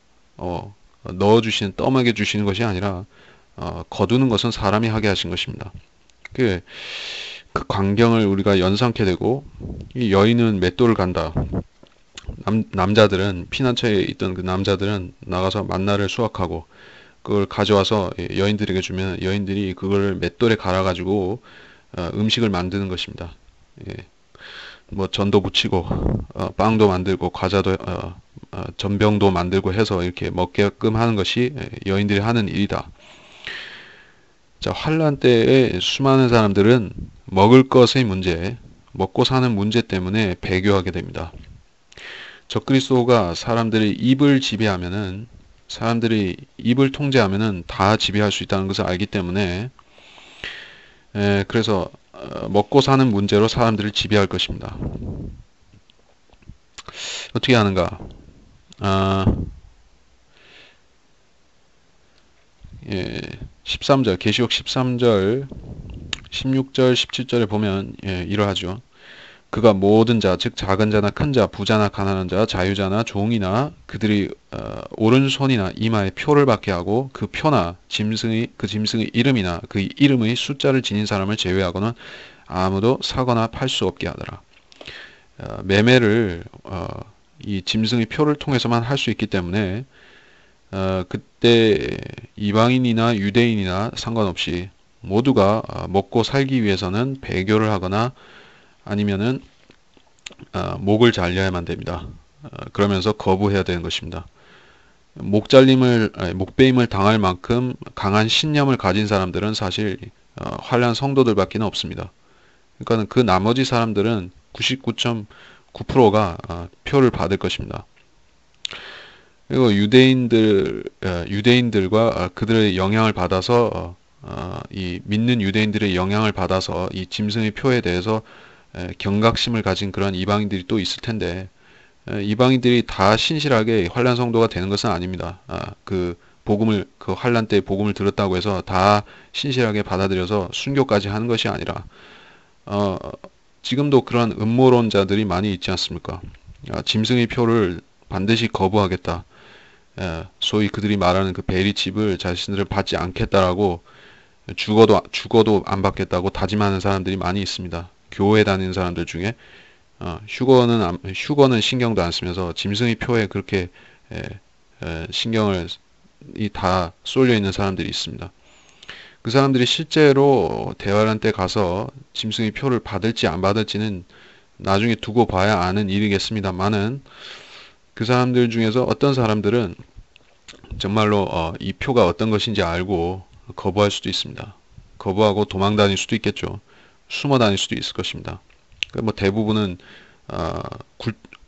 넣어주시는 떠먹여 주시는 것이 아니라 거두는 것은 사람이 하게 하신 것입니다. 그 광경을 우리가 연상케 되고 이 여인은 맷돌을 간다. 남자들은 피난처에 있던 그 남자들은 나가서 만나를 수확하고 그걸 가져와서 여인들에게 주면 여인들이 그걸 맷돌에 갈아가지고 음식을 만드는 것입니다. 뭐 전도 부치고 빵도 만들고 과자도 전병도 만들고 해서 이렇게 먹게끔 하는 것이 여인들이 하는 일이다. 자, 환란 때에 수많은 사람들은 먹을 것의 문제, 먹고 사는 문제 때문에 배교하게 됩니다. 적그리스도가 사람들의 입을 지배하면은 사람들이 입을 통제하면은 다 지배할 수 있다는 것을 알기 때문에 그래서 먹고 사는 문제로 사람들을 지배할 것입니다. 어떻게 하는가? 아, 예, 13절, 계시록 13절, 16절, 17절에 보면 이러하죠. 그가 모든 자, 즉 작은 자나 큰 자, 부자나 가난한 자, 자유자나 종이나 그들이 오른손이나 이마에 표를 받게 하고 그 표나 짐승의 이름이나 그 이름의 숫자를 지닌 사람을 제외하고는 아무도 사거나 팔 수 없게 하더라. 매매를 이 짐승의 표를 통해서만 할 수 있기 때문에 그때 이방인이나 유대인이나 상관없이 모두가 먹고 살기 위해서는 배교를 하거나 아니면은 목을 잘려야만 됩니다. 그러면서 거부해야 되는 것입니다. 목배임을 당할 만큼 강한 신념을 가진 사람들은 사실 환란 성도들밖에 없습니다. 그러니까 그 나머지 사람들은 99.9%가 표를 받을 것입니다. 그리고 유대인들과 그들의 영향을 받아서 이 믿는 유대인들의 영향을 받아서 이 짐승의 표에 대해서 경각심을 가진 그런 이방인들이 또 있을 텐데 이방인들이 다 신실하게 환란 성도가 되는 것은 아닙니다. 그 환란 때 복음을 들었다고 해서 다 신실하게 받아들여서 순교까지 하는 것이 아니라 어, 지금도 그런 음모론자들이 많이 있지 않습니까? 짐승의 표를 반드시 거부하겠다. 소위 그들이 말하는 그 베리칩을 자신들을 받지 않겠다라고 죽어도 안 받겠다고 다짐하는 사람들이 많이 있습니다. 교회 다니는 사람들 중에 휴거는 신경도 안 쓰면서 짐승의 표에 그렇게 신경을 다 쏠려 있는 사람들이 있습니다. 그 사람들이 실제로 대환란 때 가서 짐승의 표를 받을지 안 받을지는 나중에 두고 봐야 아는 일이겠습니다만은 그 사람들 중에서 어떤 사람들은 정말로 이 표가 어떤 것인지 알고 거부할 수도 있습니다. 거부하고 도망 다닐 수도 있겠죠. 숨어 다닐 수도 있을 것입니다. 뭐 대부분은 어,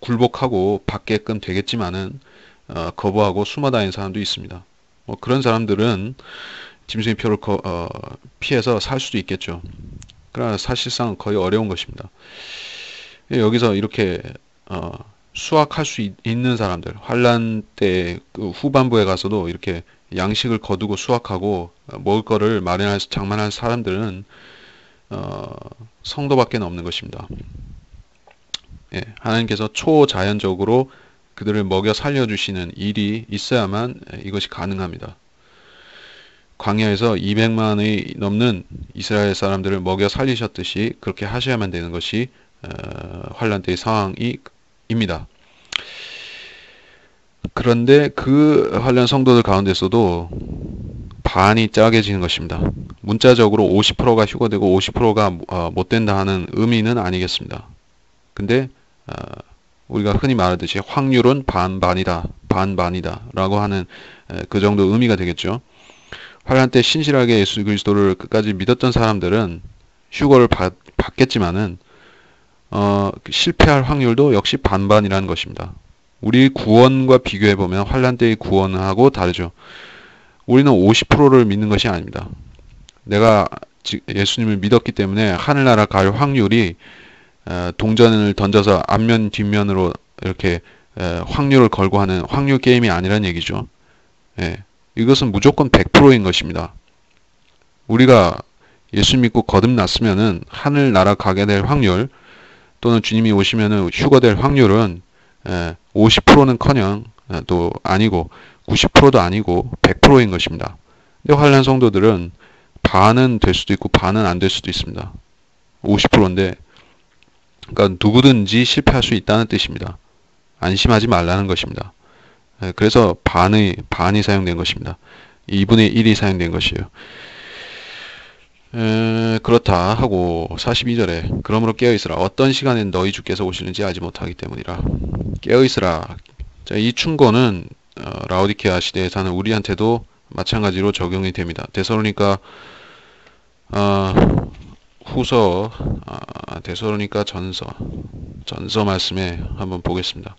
굴복하고 받게끔 되겠지만은 거부하고 숨어 다니는 사람도 있습니다. 뭐 그런 사람들은 짐승의 표를 피해서 살 수도 있겠죠. 그러나 사실상 거의 어려운 것입니다. 여기서 이렇게 어, 수확할 수 있는 사람들, 환란 때 그 후반부에 가서도 이렇게 양식을 거두고 수확하고 먹을 거를 장만할 사람들은 성도밖에 없는 것입니다. 예, 하나님께서 초자연적으로 그들을 먹여 살려주시는 일이 있어야만 이것이 가능합니다. 광야에서 200만이 넘는 이스라엘 사람들을 먹여 살리셨듯이 그렇게 하셔야만 되는 것이 환란 때의 상황입니다. 그런데 그 환란 성도들 가운데서도 반이 짜게지는 것입니다. 문자적으로 50%가 휴거되고 50%가 못 된다 하는 의미는 아니겠습니다. 근데 우리가 흔히 말하듯이 확률은 반반이다, 반반이다 라고 하는 그 정도 의미가 되겠죠. 환란 때 신실하게 예수 그리스도를 끝까지 믿었던 사람들은 휴거를 받겠지만은 실패할 확률도 역시 반반이라는 것입니다. 우리 구원과 비교해 보면 환란 때의 구원하고 다르죠. 우리는 50%를 믿는 것이 아닙니다. 내가 예수님을 믿었기 때문에 하늘나라 갈 확률이 동전을 던져서 앞면 뒷면으로 이렇게 확률을 걸고 하는 확률 게임이 아니란 얘기죠. 예, 이것은 무조건 100%인 것입니다. 우리가 예수 믿고 거듭났으면은 하늘나라 가게 될 확률 또는 주님이 오시면은 휴거될 확률은 50%는커녕 또 아니고 90%도 아니고 100%인 것입니다. 근데 환란 성도들은 반은 될 수도 있고 반은 안 될 수도 있습니다. 50%인데 그러니까 누구든지 실패할 수 있다는 뜻입니다. 안심하지 말라는 것입니다. 그래서 반이 사용된 것입니다. 2분의 1이 사용된 것이에요. 그렇다 하고 42절에 그러므로 깨어있으라 어떤 시간엔 너희 주께서 오시는지 알지 못하기 때문이라. 깨어있으라. 자, 이 충고는 라오디케아 시대에 사는 우리한테도 마찬가지로 적용이 됩니다. 데살로니가 후서 데살로니가 전서 말씀에 한번 보겠습니다.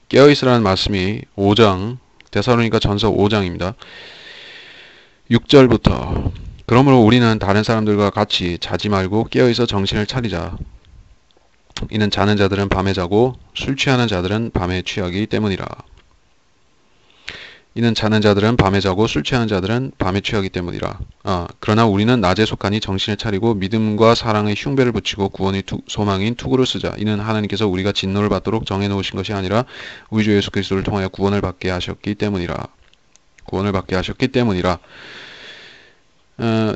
깨어있으라는 말씀이 5장 데살로니가 전서 5장입니다. 6절부터 그러므로 우리는 다른 사람들과 같이 자지 말고 깨어있어 정신을 차리자. 이는 자는 자들은 밤에 자고 술 취하는 자들은 밤에 취하기 때문이라. 이는 자는 자들은 밤에 자고 술 취하는 자들은 밤에 취하기 때문이라. 그러나 우리는 낮에 속하니 정신을 차리고 믿음과 사랑의 흉배를 붙이고 구원의 소망인 투구를 쓰자. 이는 하나님께서 우리가 진노를 받도록 정해놓으신 것이 아니라 우리 주 예수 그리스도를 통하여 구원을 받게 하셨기 때문이라. 구원을 받게 하셨기 때문이라.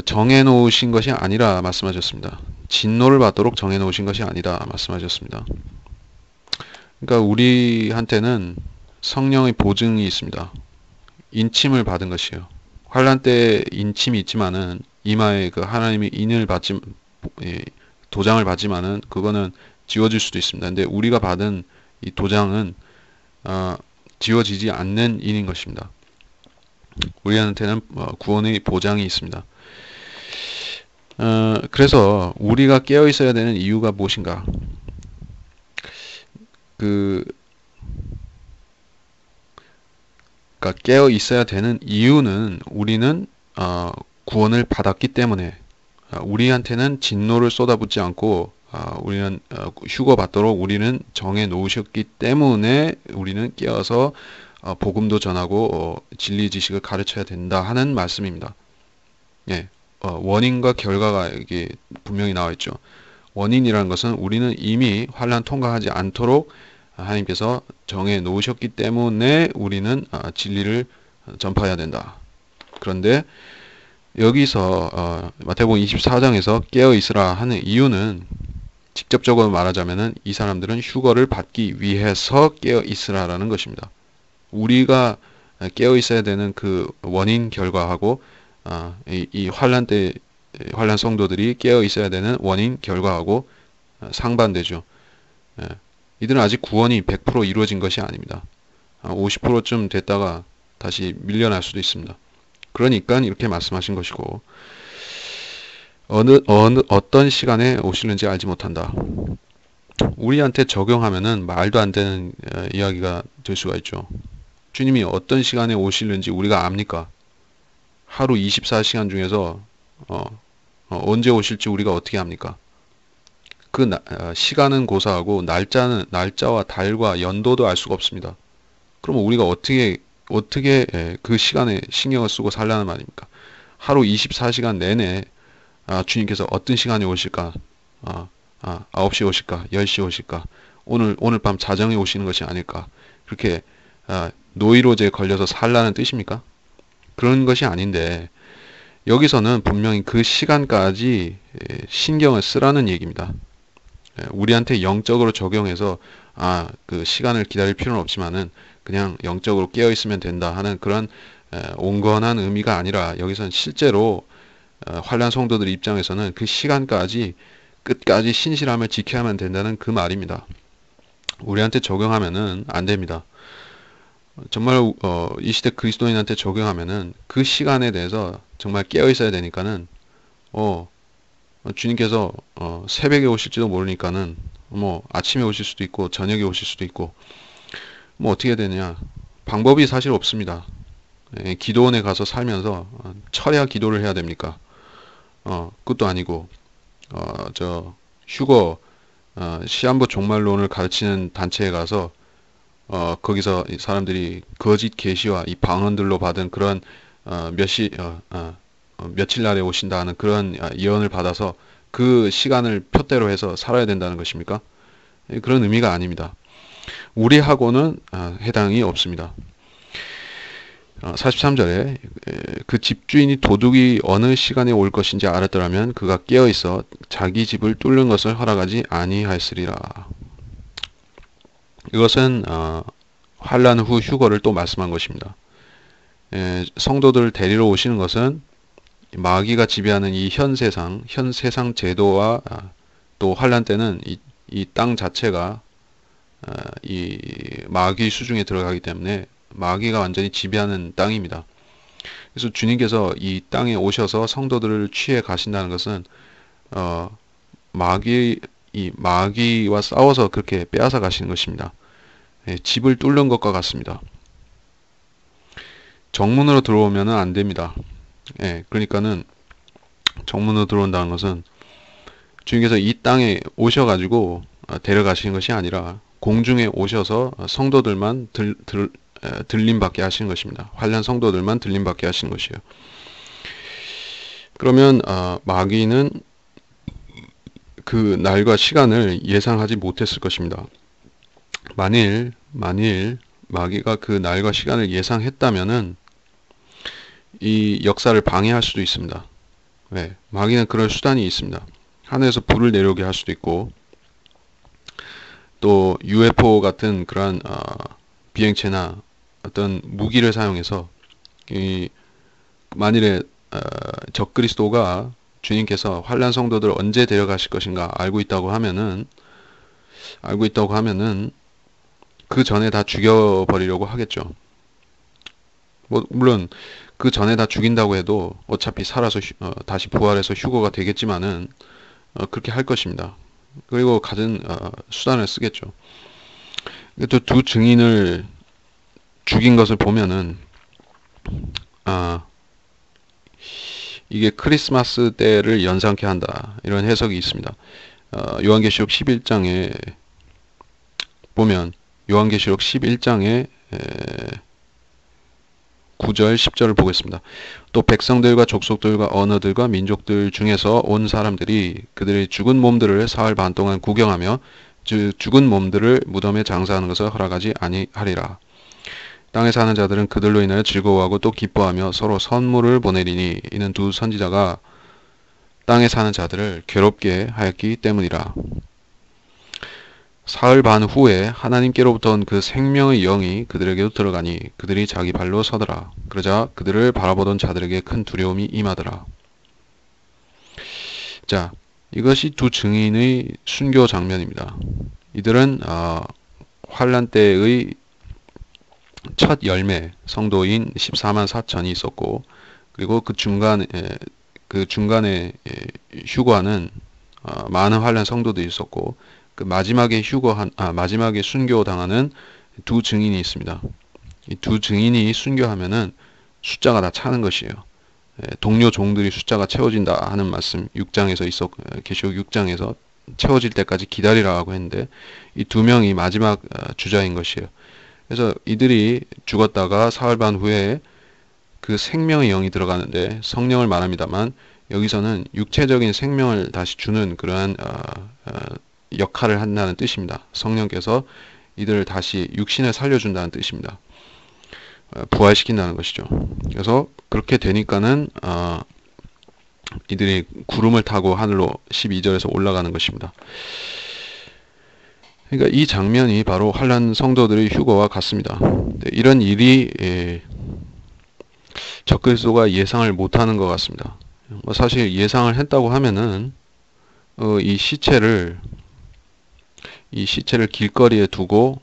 정해놓으신 것이 아니라 말씀하셨습니다. 진노를 받도록 정해놓으신 것이 아니다 말씀하셨습니다. 그러니까 우리한테는 성령의 보증이 있습니다. 인침을 받은 것이요. 환란 때 인침이 있지만은 이마에 그 하나님이 인을 받지 도장을 받지만은 그거는 지워질 수도 있습니다. 근데 우리가 받은 이 도장은 지워지지 않는 인인 것입니다. 우리한테는 구원의 보장이 있습니다. 그래서 우리가 깨어 있어야 되는 이유가 무엇인가? 그러니까 깨어 있어야 되는 이유는 우리는 구원을 받았기 때문에 우리한테는 진노를 쏟아붓지 않고 우리는 휴거 받도록 우리는 정해 놓으셨기 때문에 우리는 깨어서 복음도 전하고 진리 지식을 가르쳐야 된다 하는 말씀입니다. 예, 원인과 결과가 이게 분명히 나와 있죠. 원인이라는 것은 우리는 이미 환난 통과하지 않도록 하나님께서 정해 놓으셨기 때문에 우리는 진리를 전파해야 된다. 그런데 여기서 마태복음 24장에서 깨어 있으라 하는 이유는 직접적으로 말하자면은 이 사람들은 휴거를 받기 위해서 깨어 있으라라는 것입니다. 우리가 깨어 있어야 되는 그 원인 결과하고 이 환란 때 환란 성도들이 깨어 있어야 되는 원인 결과하고 상반되죠. 이들은 아직 구원이 100% 이루어진 것이 아닙니다. 50%쯤 됐다가 다시 밀려날 수도 있습니다. 그러니까 이렇게 말씀하신 것이고 어떤 시간에 오시는지 알지 못한다. 우리한테 적용하면은 말도 안 되는 이야기가 될 수가 있죠. 주님이 어떤 시간에 오시는지 우리가 압니까? 하루 24시간 중에서 언제 오실지 우리가 어떻게 합니까? 그 시간은 고사하고 날짜와 달과 연도도 알 수가 없습니다. 그러면 우리가 어떻게 그 시간에 신경을 쓰고 살라는 말입니까? 하루 24시간 내내 주님께서 어떤 시간에 오실까? 9시에 오실까? 10시에 오실까? 오늘 밤 자정에 오시는 것이 아닐까? 그렇게 노이로제에 걸려서 살라는 뜻입니까? 그런 것이 아닌데 여기서는 분명히 그 시간까지 신경을 쓰라는 얘기입니다. 우리한테 영적으로 적용해서 그 시간을 기다릴 필요는 없지만은 그냥 영적으로 깨어 있으면 된다 하는 그런 온건한 의미가 아니라 여기서는 실제로 환난 성도들 입장에서는 그 시간까지 끝까지 신실함을 지켜야만 된다는 그 말입니다. 우리한테 적용하면은 안 됩니다. 정말 이 시대 그리스도인한테 적용하면은 그 시간에 대해서 정말 깨어 있어야 되니까는 주님께서 새벽에 오실지도 모르니까는 뭐 아침에 오실 수도 있고 저녁에 오실 수도 있고 뭐 어떻게 되느냐 방법이 사실 없습니다. 기도원에 가서 살면서 철야 기도를 해야 됩니까? 그것도 아니고 휴거 시한부 종말론을 가르치는 단체에 가서 거기서 이 사람들이 거짓 계시와 이 방언들로 받은 그런 며칠 날에 오신다 하는 그런 예언을 받아서 그 시간을 표대로 해서 살아야 된다는 것입니까? 그런 의미가 아닙니다. 우리하고는 해당이 없습니다. 43절에 그 집주인이 도둑이 어느 시간에 올 것인지 알았더라면 그가 깨어있어 자기 집을 뚫는 것을 허락하지 아니하였으리라. 이것은 환난 후 휴거를 또 말씀한 것입니다. 성도들을 데리러 오시는 것은 마귀가 지배하는 이 현 세상 제도와 또 환난 때는 이 땅 자체가 이 마귀 수중에 들어가기 때문에 마귀가 완전히 지배하는 땅입니다. 그래서 주님께서 이 땅에 오셔서 성도들을 취해 가신다는 것은 마귀와 싸워서 그렇게 빼앗아 가시는 것입니다. 집을 뚫는 것과 같습니다. 정문으로 들어오면 안 됩니다. 그러니까는 정문으로 들어온다는 것은 주님께서 이 땅에 오셔가지고 데려가시는 것이 아니라 공중에 오셔서 성도들만 들림받게 하시는 것입니다. 환난 성도들만 들림받게 하시는 것이에요. 그러면 마귀는 그 날과 시간을 예상하지 못했을 것입니다. 만일 마귀가 그 날과 시간을 예상했다면은 이 역사를 방해할 수도 있습니다. 마귀는 그런 수단이 있습니다. 하늘에서 불을 내려오게 할 수도 있고, 또 UFO 같은 그러한 비행체나 어떤 무기를 사용해서 만일에 적그리스도가 주님께서 환난 성도들 언제 데려가실 것인가 알고 있다고 하면은 그 전에 다 죽여버리려고 하겠죠. 물론 그 전에 다 죽인다고 해도 어차피 살아서 다시 부활해서 휴거가 되겠지만은 그렇게 할 것입니다. 그리고 갖은 수단을 쓰겠죠. 또 두 증인을 죽인 것을 보면은 이게 크리스마스 때를 연상케 한다, 이런 해석이 있습니다. 요한계시록 11장에 보면 요한계시록 11장에 9절 10절을 보겠습니다. 또 백성들과 족속들과 언어들과 민족들 중에서 온 사람들이 그들의 죽은 몸들을 사흘 반 동안 구경하며 죽은 몸들을 무덤에 장사하는 것을 허락하지 아니하리라. 땅에 사는 자들은 그들로 인하여 즐거워하고 또 기뻐하며 서로 선물을 보내리니 이는 두 선지자가 땅에 사는 자들을 괴롭게 하였기 때문이라. 사흘 반 후에 하나님께로부터 온 그 생명의 영이 그들에게도 들어가니 그들이 자기 발로 서더라. 그러자 그들을 바라보던 자들에게 큰 두려움이 임하더라. 자, 이것이 두 증인의 순교 장면입니다. 이들은 환란 때의 첫 열매 성도인 14만 4천이 있었고, 그리고 그 중간에 휴거하는 많은 환란 성도들이 있었고, 그 마지막에 마지막에 순교 당하는 두 증인이 있습니다. 이 두 증인이 순교하면은 숫자가 다 차는 것이에요. 동료 종들이 숫자가 채워진다 하는 말씀 6장에서 계시록 6장에서 채워질 때까지 기다리라고 했는데, 이 두 명이 마지막 주자인 것이에요. 그래서 이들이 죽었다가 사흘 반 후에 그 생명의 영이 들어가는데, 성령을 말합니다만 여기서는 육체적인 생명을 다시 주는 그러한 역할을 한다는 뜻입니다. 성령께서 이들을 다시 육신을 살려준다는 뜻입니다. 부활시킨다는 것이죠. 그래서 그렇게 되니까는 이들이 구름을 타고 하늘로 12절에서 올라가는 것입니다. 그러니까 이 장면이 바로 환난 성도들의 휴거와 같습니다. 이런 일이 적그리스도가 예상을 못하는 것 같습니다. 사실 예상을 했다고 하면은 이 시체를 길거리에 두고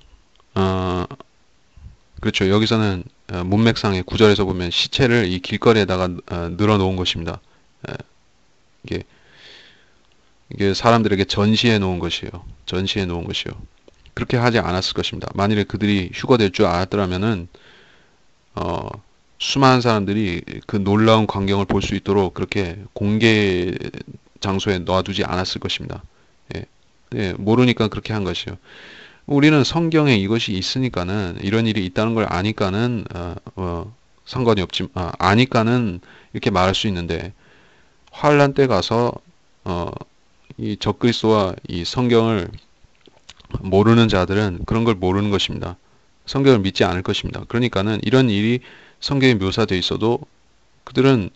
그렇죠. 여기서는 문맥상의 9절에서 보면 시체를 이 길거리에다가 늘어 놓은 것입니다. 이게 사람들에게 전시해 놓은 것이에요. 그렇게 하지 않았을 것입니다. 만일에 그들이 휴거될 줄 알았더라면은 수많은 사람들이 그 놀라운 광경을 볼 수 있도록 그렇게 공개 장소에 놔두지 않았을 것입니다. 모르니까 그렇게 한 것이요. 우리는 성경에 이것이 있으니까는, 이런 일이 있다는 걸 아니까는 상관이 없지, 아니까는 이렇게 말할 수 있는데, 환란 때 가서 이 적그리스도와 이 성경을 모르는 자들은 그런 걸 모르는 것입니다. 성경을 믿지 않을 것입니다. 그러니까는 이런 일이 성경에 묘사되어 있어도 그들은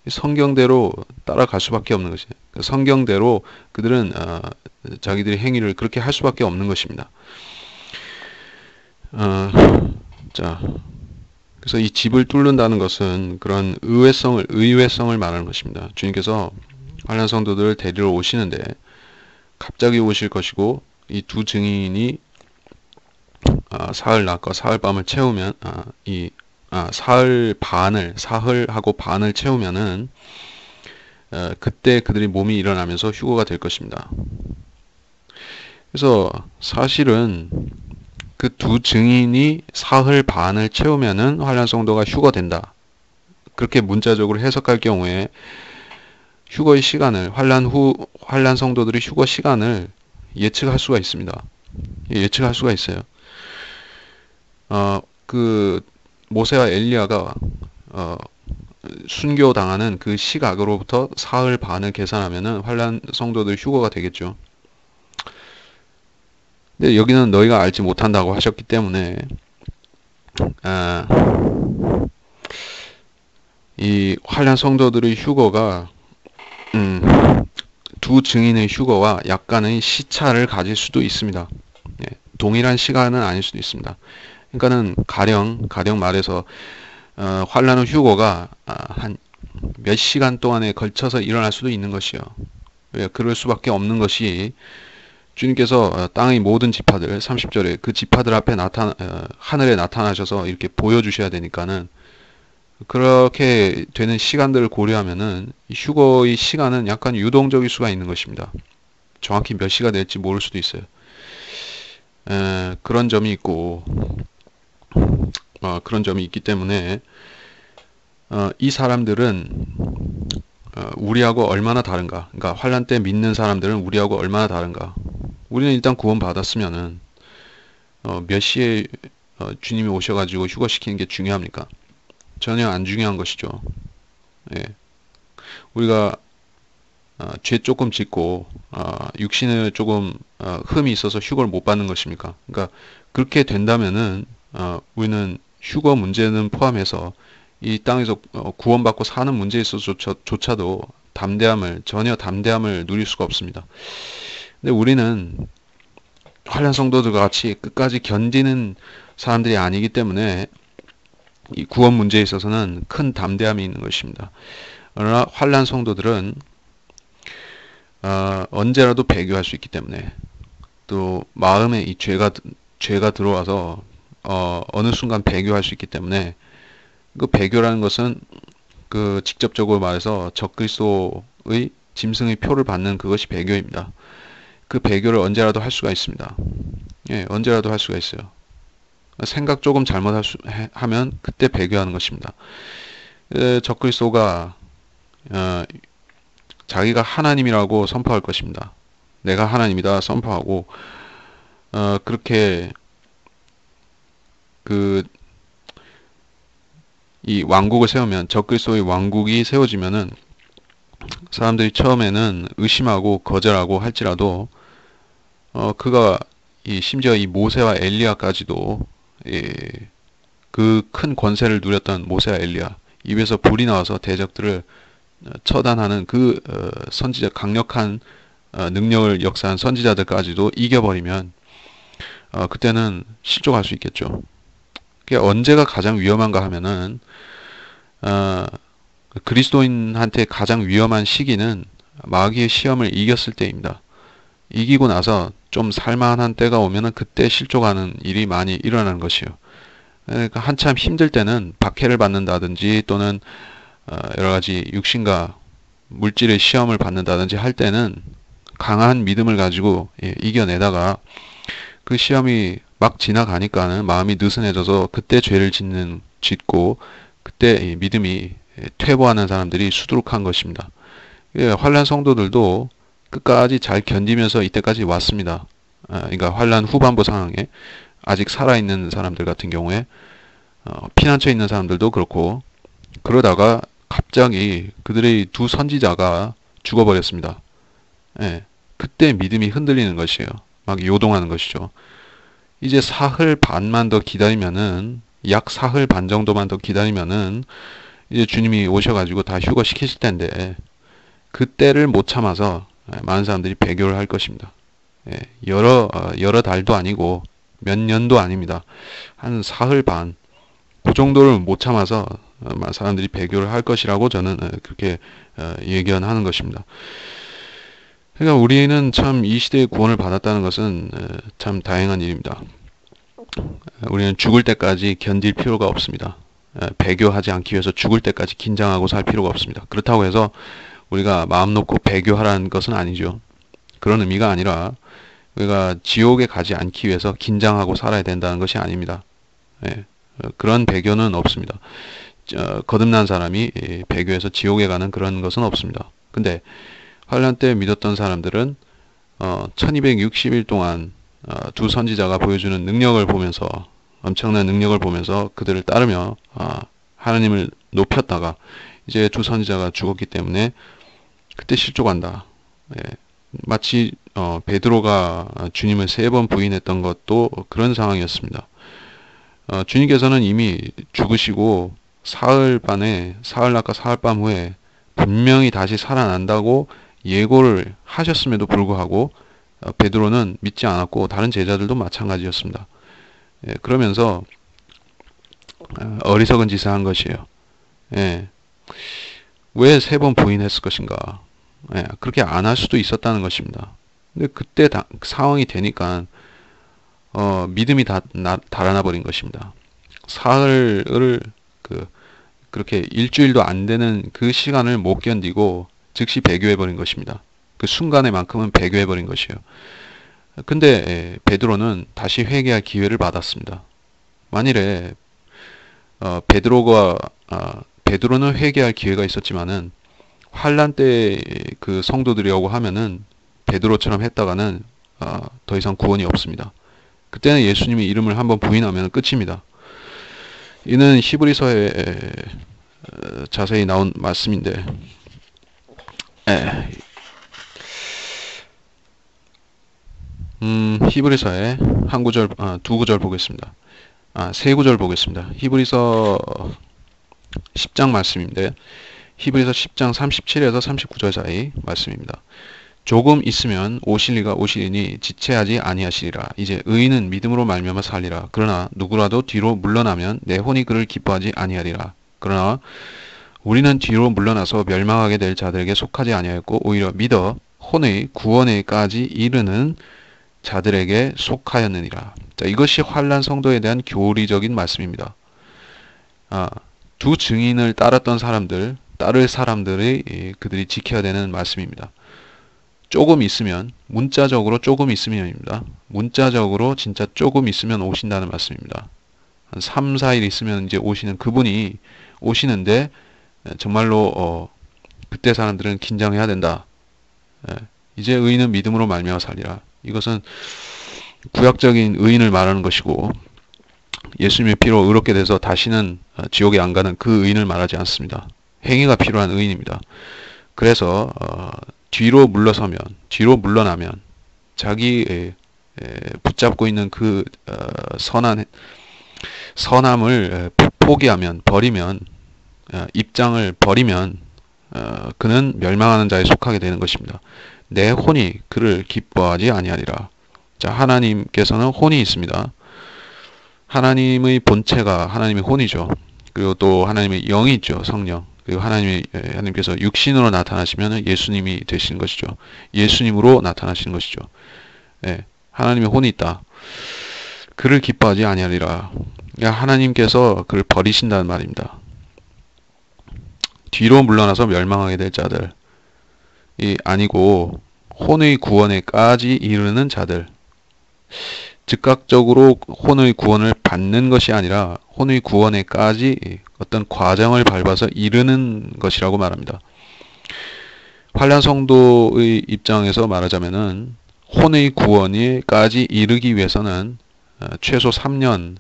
성경대로 따라갈 수밖에 없는 것이에요. 성경대로 그들은 자기들의 행위를 그렇게 할 수밖에 없는 것입니다. 자, 그래서 이 집을 뚫는다는 것은 그런 의외성을 말하는 것입니다. 주님께서 환난 성도들을 데리러 오시는데 갑자기 오실 것이고, 이 두 증인이 사흘 낮과 사흘 밤을 채우면 사흘하고 반을 채우면은 그때 그들이 몸이 일어나면서 휴거가 될 것입니다. 그래서 사실은 그 그 두 증인이 사흘 반을 채우면은 환란 성도가 휴거된다. 그렇게 문자적으로 해석할 경우에 휴거의 시간을 환란 성도들의 휴거 시간을 예측할 수가 있습니다. 예측할 수가 있어요. 그 모세와 엘리야가 순교당하는 그 시각으로부터 사흘 반을 계산하면은 환란 성도들 휴거가 되겠죠. 근데 여기는 너희가 알지 못한다고 하셨기 때문에 이 환란 성도들의 휴거가 두 증인의 휴거와 약간의 시차를 가질 수도 있습니다. 동일한 시간은 아닐 수도 있습니다. 그러니까는 가령 말해서 환란 후 휴거가 한 몇 시간 동안에 걸쳐서 일어날 수도 있는 것이요. 왜 그럴 수밖에 없는 것이 주님께서 땅의 모든 지파들 30절에 그 지파들 앞에 하늘에 나타나셔서 이렇게 보여주셔야 되니까는 그렇게 되는 시간들을 고려하면은 휴거의 시간은 약간 유동적일 수가 있는 것입니다. 정확히 몇 시가 될지 모를 수도 있어요. 그런 점이 있고 그런 점이 있기 때문에 이 사람들은 우리하고 얼마나 다른가? 그러니까 환란 때 믿는 사람들은 우리하고 얼마나 다른가? 우리는 일단 구원 받았으면은 몇 시에 주님이 오셔가지고 휴거시키는 게 중요합니까? 전혀 안 중요한 것이죠. 예. 우리가 죄 조금 짓고 육신을 조금 흠이 있어서 휴거를 못 받는 것입니까? 그러니까 그렇게 된다면은 우리는 휴거 문제는 포함해서 이 땅에서 구원받고 사는 문제에 있어서조차도 전혀 담대함을 누릴 수가 없습니다. 근데 우리는 환란 성도들과 같이 끝까지 견디는 사람들이 아니기 때문에 이 구원 문제에 있어서는 큰 담대함이 있는 것입니다. 그러나 환란 성도들은 언제라도 배교할 수 있기 때문에 또 마음에 이 죄가 들어와서 어느 순간 배교할 수 있기 때문에 그 배교라는 것은 그 직접적으로 말해서 적그리스도의 짐승의 표를 받는 그것이 배교입니다. 그 배교를 언제라도 할 수가 있습니다. 예, 언제라도 할 수가 있어요. 생각 조금 잘못하면 그때 배교하는 것입니다. 적그리스도가 자기가 하나님이라고 선포할 것입니다. 내가 하나님이다 선포하고 그렇게 이 왕국을 세우면 적그리스도의 왕국이 세워지면은 사람들이 처음에는 의심하고 거절하고 할지라도 그가 심지어 이 모세와 엘리야까지도 그 큰 권세를 누렸던 모세와 엘리야 입에서 불이 나와서 대적들을 처단하는 그 선지자 강력한 능력을 역사한 선지자들까지도 이겨버리면 그때는 실족할 수 있겠죠. 그게 언제가 가장 위험한가 하면은 그리스도인한테 가장 위험한 시기는 마귀의 시험을 이겼을 때입니다. 이기고 나서 좀 살만한 때가 오면은 그때 실족하는 일이 많이 일어나는 것이요. 그러니까 한참 힘들 때는 박해를 받는다든지 또는 여러 가지 육신과 물질의 시험을 받는다든지 할 때는 강한 믿음을 가지고 이겨내다가 그 시험이 막 지나가니까는 마음이 느슨해져서 그때 죄를 짓고 그때 믿음이 퇴보하는 사람들이 수두룩한 것입니다. 환란 성도들도 끝까지 잘 견디면서 이때까지 왔습니다. 그러니까 환란 후반부 상황에 아직 살아있는 사람들 같은 경우에 피난처에 있는 사람들도 그렇고 그러다가 갑자기 그들의 두 선지자가 죽어버렸습니다. 그때 믿음이 흔들리는 것이에요. 막 요동하는 것이죠. 이제 사흘 반만 더 기다리면은 약 사흘 반 정도만 더 기다리면은 이제 주님이 오셔가지고 다 휴거시키실 텐데 그때를 못 참아서 많은 사람들이 배교를 할 것입니다. 여러 달도 아니고 몇 년도 아닙니다. 한 사흘 반, 그 정도를 못 참아서 사람들이 배교를 할 것이라고 저는 그렇게 예견하는 것입니다. 그러니까 우리는 참 이 시대의 구원을 받았다는 것은 참 다행한 일입니다. 우리는 죽을 때까지 견딜 필요가 없습니다. 배교하지 않기 위해서 죽을 때까지 긴장하고 살 필요가 없습니다. 그렇다고 해서 우리가 마음 놓고 배교하라는 것은 아니죠. 그런 의미가 아니라 우리가 지옥에 가지 않기 위해서 긴장하고 살아야 된다는 것이 아닙니다. 예, 그런 배교는 없습니다. 거듭난 사람이 배교해서 지옥에 가는 그런 것은 없습니다. 근데 환란 때 믿었던 사람들은 1260일 동안 두 선지자가 보여주는 능력을 보면서, 엄청난 능력을 보면서 그들을 따르며 하나님을 높였다가 이제 두 선지자가 죽었기 때문에 그때 실족한다. 예, 마치 베드로가 주님을 3번 부인했던 것도 그런 상황이었습니다. 주님께서는 이미 죽으시고 사흘낮과 사흘밤 후에 분명히 다시 살아난다고 예고를 하셨음에도 불구하고 베드로는 믿지 않았고 다른 제자들도 마찬가지였습니다. 예, 그러면서 어리석은 짓을 한 것이에요. 예, 왜 3번 부인했을 것인가? 예, 그렇게 안 할 수도 있었다는 것입니다. 근데 그때 상황이 되니까 믿음이 달아나 버린 것입니다. 사흘을 그렇게 일주일도 안 되는 그 시간을 못 견디고 즉시 배교해 버린 것입니다. 그 순간에만큼은 배교해 버린 것이에요. 근데 베드로는 다시 회개할 기회를 받았습니다. 만일에 베드로는 회개할 기회가 있었지만은 환란 때 그 성도들이라고 하면은 베드로처럼 했다가는 더 이상 구원이 없습니다. 그때는 예수님의 이름을 한번 부인하면 끝입니다. 이는 히브리서에 자세히 나온 말씀인데, 히브리서에 한 구절, 두 구절 보겠습니다. 세 구절 보겠습니다. 히브리서 10장 말씀인데, 히브리서 10장 37에서 39절 사이 말씀입니다. 조금 있으면 오실 이가 오시리니 지체하지 아니하시리라. 이제 의인은 믿음으로 말미암아 살리라. 그러나 누구라도 뒤로 물러나면 내 혼이 그를 기뻐하지 아니하리라. 그러나 우리는 뒤로 물러나서 멸망하게 될 자들에게 속하지 아니하였고 오히려 믿어 혼의 구원에까지 이르는 자들에게 속하였느니라. 자, 이것이 환난 성도에 대한 교리적인 말씀입니다. 두 증인을 따를 사람들이 그들이 지켜야 되는 말씀입니다. 조금 있으면, 문자적으로 조금 있으면입니다. 문자적으로 진짜 조금 있으면 오신다는 말씀입니다. 한 3, 4일 있으면 이제 오시는 그분이 오시는데 정말로 그때 사람들은 긴장해야 된다. 이제 의인은 믿음으로 말미암아 살리라. 이것은 구약적인 의인을 말하는 것이고 예수님의 피로 의롭게 돼서 다시는 지옥에 안 가는 그 의인을 말하지 않습니다. 행위가 필요한 의인입니다. 그래서 뒤로 물러나면 자기 붙잡고 있는 그 선함을 버리면 입장을 버리면 그는 멸망하는 자에 속하게 되는 것입니다. 내 혼이 그를 기뻐하지 아니하리라. 자, 하나님께서는 혼이 있습니다. 하나님의 본체가 하나님의 혼이죠. 그리고 또 하나님의 영이 있죠. 성령. 그리고 하나님께서 육신으로 나타나시면 예수님이 되시는 것이죠. 예수님으로 나타나시는 것이죠. 예, 하나님의 혼이 있다. 그를 기뻐하지 아니하리라. 하나님께서 그를 버리신다는 말입니다. 뒤로 물러나서 멸망하게 될 자들이 아니고 혼의 구원에까지 이르는 자들. 즉각적으로 혼의 구원을 받는 것이 아니라 혼의 구원에까지 어떤 과정을 밟아서 이르는 것이라고 말합니다. 환난 성도의 입장에서 말하자면은 혼의 구원에까지 이르기 위해서는 최소 3년,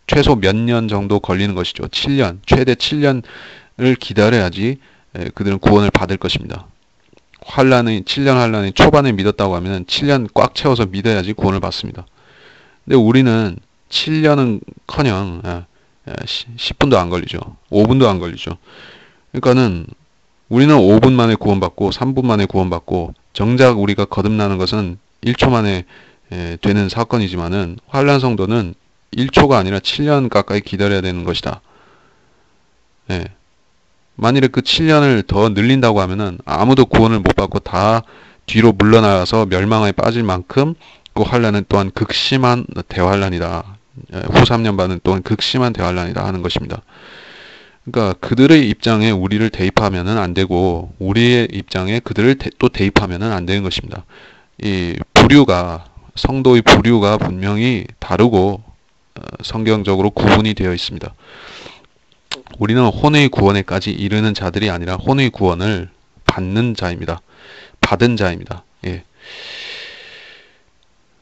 최소 몇 년 정도 걸리는 것이죠. 7년, 최대 7년을 기다려야지 그들은 구원을 받을 것입니다. 7년 환란이 초반에 믿었다고 하면 7년 꽉 채워서 믿어야지 구원을 받습니다. 근데 우리는 7년은커녕 10분도 안 걸리죠. 5분도 안 걸리죠. 그러니까는 우리는 5분 만에 구원받고 3분 만에 구원받고 정작 우리가 거듭나는 것은 1초 만에 되는 사건이지만은 환난 성도는 1초가 아니라 7년 가까이 기다려야 되는 것이다. 만일에 그 7년을 더 늘린다고 하면은 아무도 구원을 못 받고 다 뒤로 물러나서 멸망에 빠질 만큼 그 환란은 또한 극심한 대환란이다. 후 3년반은 또한 극심한 대환란이다 하는 것입니다. 그러니까 그들의 입장에 우리를 대입하면은 안 되고 우리의 입장에 그들을 또 대입하면은 안 되는 것입니다. 이 부류가 성도의 부류가 분명히 다르고 성경적으로 구분이 되어 있습니다. 우리는 혼의 구원에까지 이르는 자들이 아니라 혼의 구원을 받는 자입니다. 받은 자입니다. 예.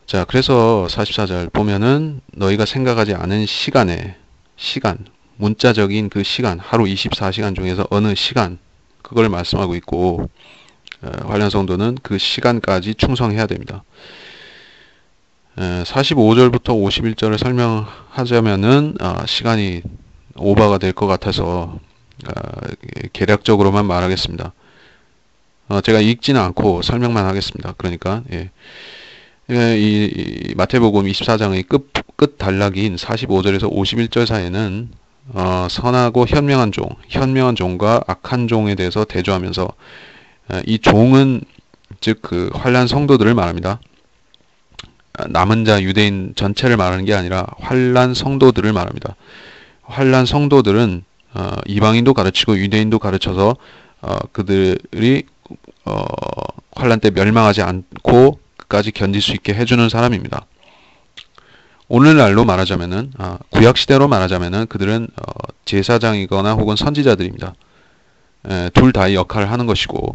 자, 그래서 44절 보면은 너희가 생각하지 않은 시간에 문자적인 그 시간, 하루 24시간 중에서 어느 시간, 그걸 말씀하고 있고, 환란 성도는 그 시간까지 충성해야 됩니다. 45절부터 51절을 설명하자면은, 시간이 오버가 될 것 같아서, 개략적으로만 말하겠습니다. 제가 읽지는 않고 설명만 하겠습니다. 그러니까, 예. 이 마태복음 24장의 끝 단락인 45절에서 51절 사이에는 선하고 현명한 종과 악한 종에 대해서 대조하면서 이 종은 즉 그 환난 성도들을 말합니다. 남은 자 유대인 전체를 말하는 게 아니라 환난 성도들을 말합니다. 환난 성도들은 이방인도 가르치고 유대인도 가르쳐서 그들이 환난 때 멸망하지 않고 까지 견딜 수 있게 해주는 사람입니다. 오늘날로 말하자면은 구약 시대로 말하자면은 그들은 제사장이거나 혹은 선지자들입니다. 둘 다의 역할을 하는 것이고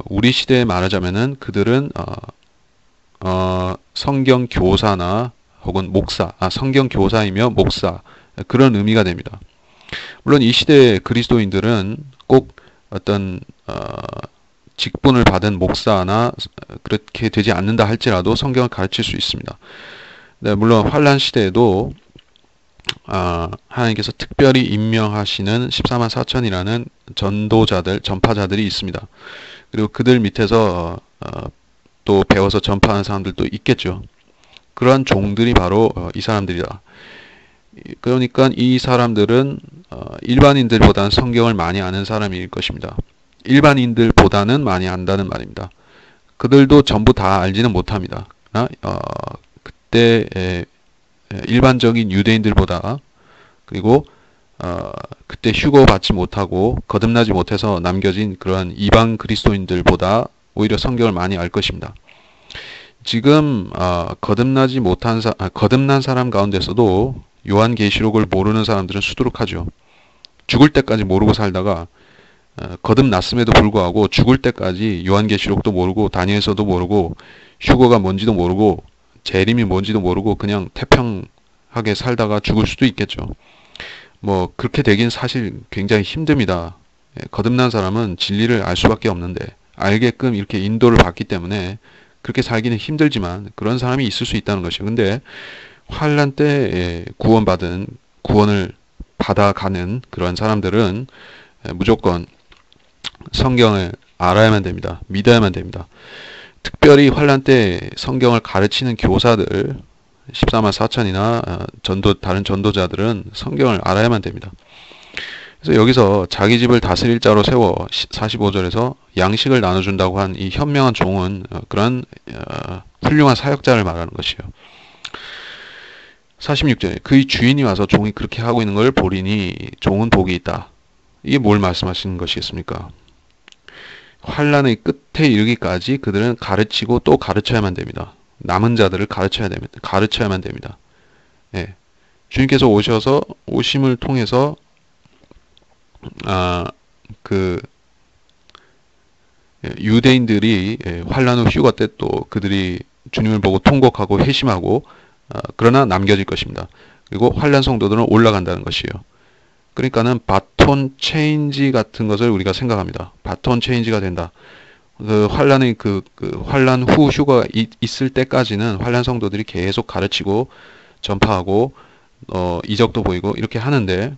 우리 시대에 말하자면은 그들은 성경 교사나 혹은 목사, 성경 교사이며 목사 그런 의미가 됩니다. 물론 이 시대의 그리스도인들은 꼭 어떤 직분을 받은 목사나 그렇게 되지 않는다 할지라도 성경을 가르칠 수 있습니다. 네, 물론 환란 시대에도 하나님께서 특별히 임명하시는 14만 4천이라는 전도자들, 전파자들이 있습니다. 그리고 그들 밑에서 또 배워서 전파하는 사람들도 있겠죠. 그러한 종들이 바로 이 사람들이다. 그러니까 이 사람들은 일반인들보다는 성경을 많이 아는 사람일 것입니다. 일반인들보다는 많이 안다는 말입니다. 그들도 전부 다 알지는 못합니다. 그때 일반적인 유대인들보다 그리고 그때 휴거받지 못하고 거듭나지 못해서 남겨진 그러한 이방 그리스도인들보다 오히려 성경을 많이 알 것입니다. 지금 거듭난 사람 가운데서도 요한계시록을 모르는 사람들은 수두룩하죠. 죽을 때까지 모르고 살다가 거듭났음에도 불구하고 죽을 때까지 요한계시록도 모르고 다니엘서도 모르고 휴거가 뭔지도 모르고 재림이 뭔지도 모르고 그냥 태평하게 살다가 죽을 수도 있겠죠. 뭐 그렇게 되긴 사실 굉장히 힘듭니다. 거듭난 사람은 진리를 알 수밖에 없는데 알게끔 이렇게 인도를 받기 때문에 그렇게 살기는 힘들지만 그런 사람이 있을 수 있다는 것이죠. 근데 환난 때 구원을 받아가는 그런 사람들은 무조건 성경을 알아야만 됩니다. 믿어야만 됩니다. 특별히 환난 때 성경을 가르치는 교사들 14만 4천이나 다른 전도자들은 성경을 알아야만 됩니다. 그래서 여기서 자기 집을 다스릴 자로 세워 45절에서 양식을 나눠준다고 한 이 현명한 종은 그런 훌륭한 사역자를 말하는 것이요. 46절에 그의 주인이 와서 종이 그렇게 하고 있는 걸 보리니 종은 복이 있다. 이게 뭘 말씀하시는 것이겠습니까? 환란의 끝에 이르기까지 그들은 가르치고 또 가르쳐야만 됩니다. 남은 자들을 가르쳐야만 됩니다. 예. 주님께서 오심을 통해서 유대인들이 환란 후 휴거 때 또 그들이 주님을 보고 통곡하고 회심하고 그러나 남겨질 것입니다. 그리고 환란 성도들은 올라간다는 것이에요. 그러니까는 바톤 체인지 같은 것을 우리가 생각합니다. 바톤 체인지가 된다. 환란의 환란 후 휴거가 있을 때까지는 환란 성도들이 계속 가르치고 전파하고 이적도 보이고 이렇게 하는데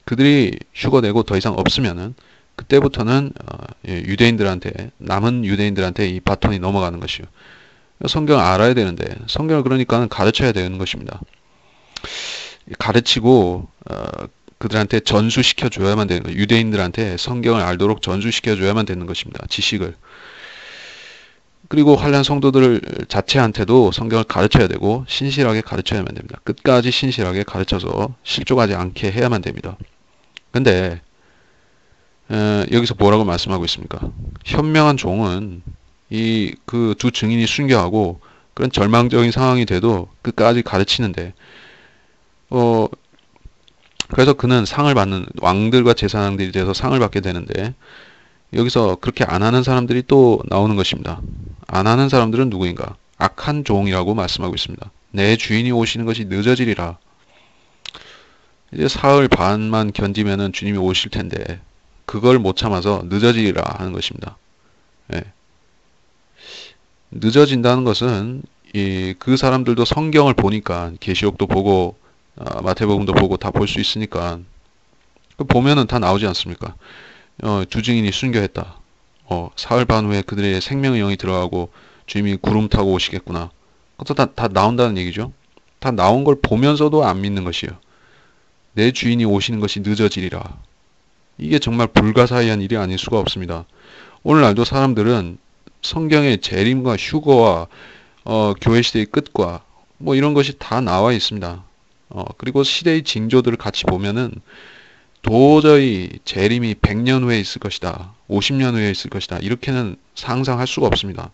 그들이 휴거되고 더 이상 없으면은 그때부터는 남은 유대인들한테 이 바톤이 넘어가는 것이요. 성경을 알아야 되는데 성경을 그러니까 가르쳐야 되는 것입니다. 가르치고 그들한테 전수시켜 줘야만 되는 거예요. 유대인들한테 성경을 알도록 전수시켜 줘야만 되는 것입니다. 지식을. 그리고 환란 성도들 자체한테도 성경을 가르쳐야 되고 신실하게 가르쳐야만 됩니다. 끝까지 신실하게 가르쳐서 실족하지 않게 해야만 됩니다. 근데 여기서 뭐라고 말씀하고 있습니까? 현명한 종은 이 그 두 증인이 순교하고 그런 절망적인 상황이 돼도 끝까지 가르치는데 어 그래서 그는 상을 받는 왕들과 제사장들이 돼서 상을 받게 되는데 여기서 그렇게 안 하는 사람들이 또 나오는 것입니다. 안 하는 사람들은 누구인가? 악한 종이라고 말씀하고 있습니다. 내 주인이 오시는 것이 늦어지리라. 이제 사흘 반만 견디면은 주님이 오실 텐데 그걸 못 참아서 늦어지리라 하는 것입니다. 예. 늦어진다는 것은 그 사람들도 성경을 보니까 계시록도 보고 마태복음도 보고 다 볼 수 있으니까 보면은 다 나오지 않습니까? 두 증인이 순교했다. 사흘 반 후에 그들의 생명의 영이 들어가고 주님이 구름 타고 오시겠구나. 그것도 다 나온다는 얘기죠. 다 나온 걸 보면서도 안 믿는 것이에요. 내 주인이 오시는 것이 늦어지리라. 이게 정말 불가사의한 일이 아닐 수가 없습니다. 오늘날도 사람들은 성경의 재림과 휴거와 교회 시대의 끝과 뭐 이런 것이 다 나와 있습니다. 그리고 시대의 징조들을 같이 보면은 도저히 재림이 100년 후에 있을 것이다. 50년 후에 있을 것이다. 이렇게는 상상할 수가 없습니다.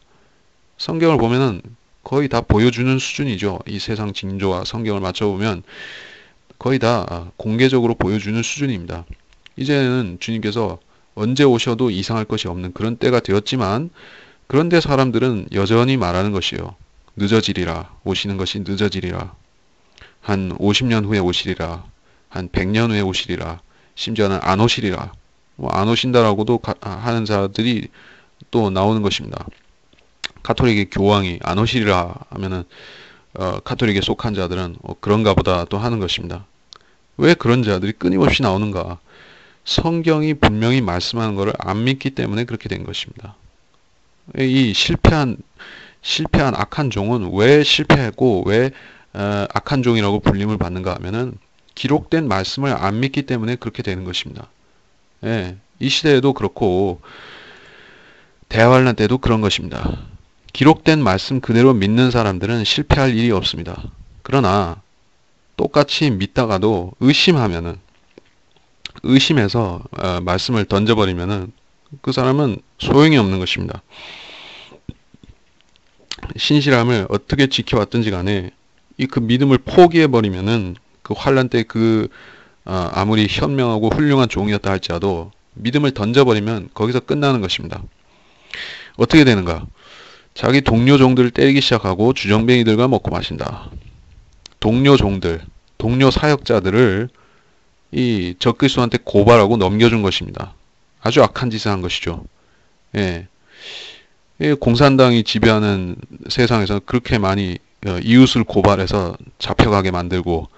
성경을 보면은 거의 다 보여주는 수준이죠. 이 세상 징조와 성경을 맞춰보면 거의 다 공개적으로 보여주는 수준입니다. 이제는 주님께서 언제 오셔도 이상할 것이 없는 그런 때가 되었지만 그런데 사람들은 여전히 말하는 것이요. 늦어지리라. 오시는 것이 늦어지리라. 한 50년 후에 오시리라. 한 100년 후에 오시리라. 심지어는 안 오시리라. 안 오신다라고도 하는 자들이 또 나오는 것입니다. 가톨릭의 교황이 안 오시리라 하면은 가톨릭에 속한 자들은 그런가 보다 또 하는 것입니다. 왜 그런 자들이 끊임없이 나오는가? 성경이 분명히 말씀하는 것을 안 믿기 때문에 그렇게 된 것입니다. 이 실패한 악한 종은 왜 실패했고 왜 악한 종이라고 불림을 받는가 하면은 기록된 말씀을 안 믿기 때문에 그렇게 되는 것입니다. 예, 이 시대에도 그렇고 대환란 때도 그런 것입니다. 기록된 말씀 그대로 믿는 사람들은 실패할 일이 없습니다. 그러나 똑같이 믿다가도 의심해서 말씀을 던져버리면은 그 사람은 소용이 없는 것입니다. 신실함을 어떻게 지켜왔든지 간에 그 믿음을 포기해버리면은 그 환란 때 아무리 현명하고 훌륭한 종이었다 할지라도 믿음을 던져버리면 거기서 끝나는 것입니다. 어떻게 되는가? 자기 동료 종들을 때리기 시작하고 주정뱅이들과 먹고 마신다. 동료 종들, 동료 사역자들을 이 적그리스도한테 고발하고 넘겨준 것입니다. 아주 악한 짓을 한 것이죠. 예. 공산당이 지배하는 세상에서 그렇게 많이 이웃을 고발해서 잡혀가게 만들고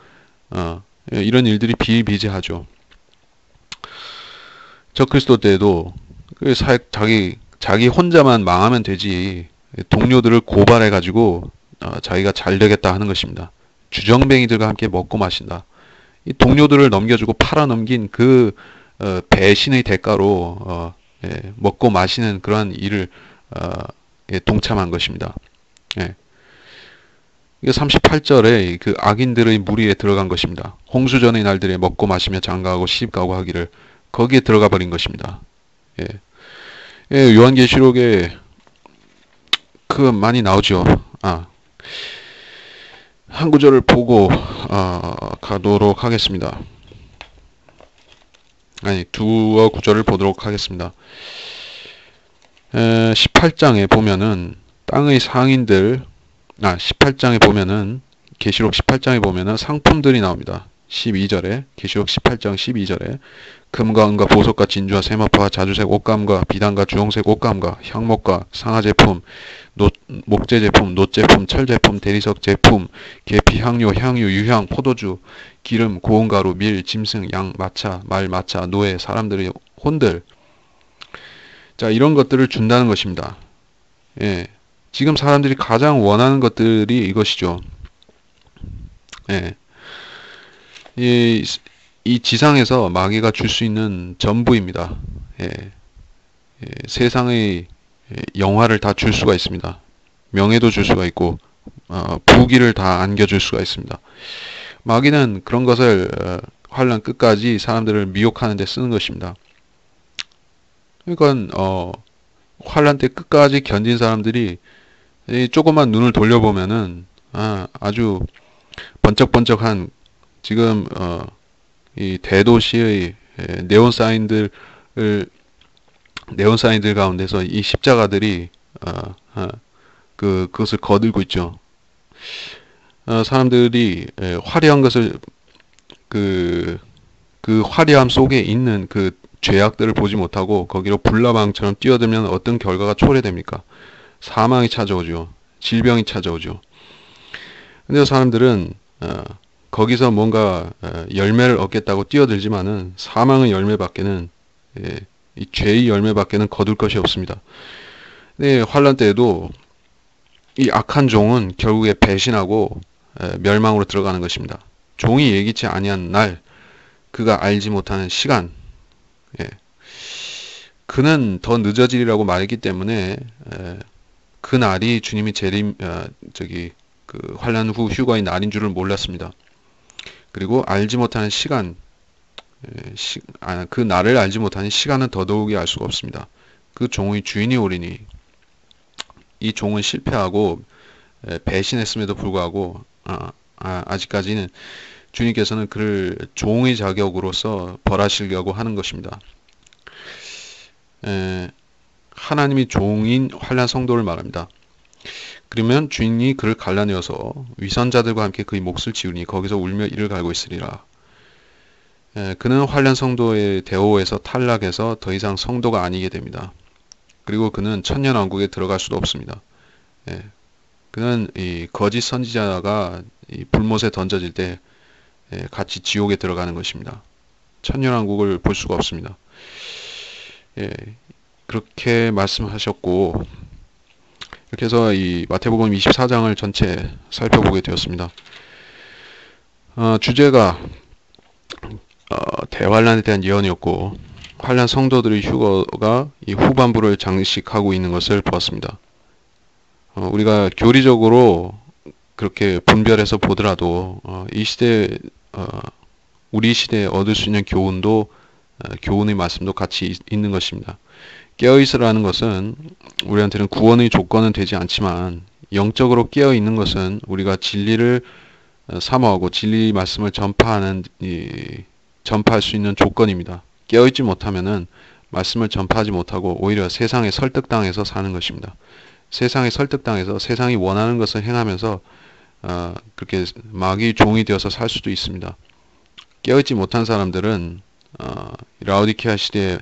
이런 일들이 비일비재하죠. 적그리스도 때에도 자기 혼자만 망하면 되지 동료들을 고발해가지고 자기가 잘 되겠다 하는 것입니다. 주정뱅이들과 함께 먹고 마신다. 이 동료들을 넘겨주고 팔아넘긴 그 배신의 대가로 먹고 마시는 그러한 일을 동참한 것입니다. 예. 38절에 그 악인들의 무리에 들어간 것입니다. 홍수전의 날들에 먹고 마시며 장가하고 시집가고 하기를 거기에 들어가 버린 것입니다. 예. 예, 요한계시록에 많이 나오죠. 한 구절을 보고 가도록 하겠습니다. 두어 구절을 보도록 하겠습니다. 18장에 보면은 땅의 상인들 18장에 보면은 계시록 18장에 보면은 상품들이 나옵니다. 12절에 계시록 18장 12절에 금과 은과 보석과 진주와 세마포와 자주색 옷감과 비단과 주홍색 옷감과 향목과 상아 제품, 목재 제품, 놋 제품, 철 제품, 대리석 제품, 계피, 향료, 유향, 포도주, 기름, 고운 가루, 밀, 짐승, 양, 마차, 말, 마차, 노예, 사람들의 혼들. 자, 이런 것들을 준다는 것입니다. 예. 지금 사람들이 가장 원하는 것들이 이것이죠. 예. 이 지상에서 마귀가 줄 수 있는 전부입니다. 예. 세상의 영화를 다 줄 수가 있습니다. 명예도 줄 수가 있고 부귀를 다 안겨줄 수가 있습니다. 마귀는 그런 것을 환란 끝까지 사람들을 미혹하는 데 쓰는 것입니다. 그러니까 환란 때 끝까지 견딘 사람들이 이 조금만 눈을 돌려보면은 아주 번쩍번쩍한 지금 이 대도시의 네온 사인들 네온 사인들 가운데서 이 십자가들이 그것을 거들고 있죠. 사람들이 화려한 것을 그 화려함 속에 있는 그 죄악들을 보지 못하고 거기로 불나방처럼 뛰어들면 어떤 결과가 초래됩니까? 사망이 찾아오죠. 질병이 찾아오죠. 근데 사람들은 거기서 뭔가 열매를 얻겠다고 뛰어들지만은 사망의 열매밖에는 이 죄의 열매밖에는 거둘 것이 없습니다. 네, 환란 때에도 이 악한 종은 결국에 배신하고 멸망으로 들어가는 것입니다. 종이 예기치 아니한 날, 그가 알지 못하는 시간, 예, 그는 더 늦어지리라고 말했기 때문에 그 날이 주님이 그 환란 후 휴거의 날인 줄을 몰랐습니다. 그리고 알지 못하는 시간, 그 날을 알지 못하는 시간은 더더욱이 알 수가 없습니다. 그 종의 주인이 오리니 이 종은 실패하고 배신했음에도 불구하고 아직까지는 주님께서는 그를 종의 자격으로서 벌하시려고 하는 것입니다. 하나님이 종인 환난 성도를 말합니다. 그러면 주인이 그를 갈라내어서 위선자들과 함께 그의 몫을 지우니 거기서 울며 이를 갈고 있으리라. 그는 환난 성도의 대오에서 탈락해서 더 이상 성도가 아니게 됩니다. 그리고 그는 천년왕국에 들어갈 수도 없습니다. 그는 이 거짓 선지자가 이 불못에 던져질 때 같이 지옥에 들어가는 것입니다. 천년왕국을 볼 수가 없습니다. 그렇게 말씀하셨고, 이렇게 해서 이 마태복음 24장을 전체 살펴보게 되었습니다. 주제가 대환란에 대한 예언이었고, 환란 성도들의 휴거가 이 후반부를 장식하고 있는 것을 보았습니다. 우리가 교리적으로 그렇게 분별해서 보더라도 이 시대 우리 시대에 얻을 수 있는 교훈도 교훈의 말씀도 같이 있는 것입니다. 깨어있으라는 것은 우리한테는 구원의 조건은 되지 않지만 영적으로 깨어있는 것은 우리가 진리를 사모하고 진리 말씀을 전파할 수 있는 조건입니다. 깨어있지 못하면은 말씀을 전파하지 못하고 오히려 세상에 설득당해서 사는 것입니다. 세상에 설득당해서 세상이 원하는 것을 행하면서 그렇게 마귀의 종이 되어서 살 수도 있습니다. 깨어있지 못한 사람들은 라오디케아 시대에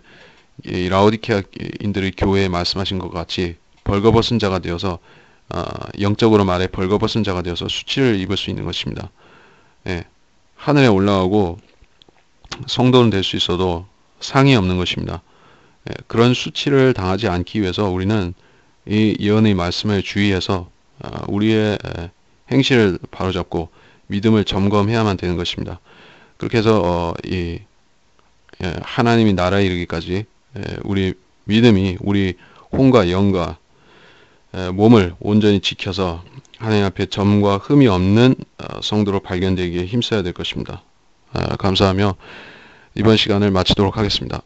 라오디케아인들의 교회에 말씀하신 것 같이 벌거벗은 자가 되어서 영적으로 말해 벌거벗은 자가 되어서 수치를 입을 수 있는 것입니다. 하늘에 올라가고 성도는 될 수 있어도 상이 없는 것입니다. 그런 수치를 당하지 않기 위해서 우리는 이 예언의 말씀을 주의해서 우리의 행실을 바로잡고 믿음을 점검해야만 되는 것입니다. 그렇게 해서 하나님이 나라에 이르기까지 우리 믿음이 우리 혼과 영과 몸을 온전히 지켜서 하나님 앞에 점과 흠이 없는 성도로 발견되기에 힘써야 될 것입니다. 감사하며 이번 시간을 마치도록 하겠습니다.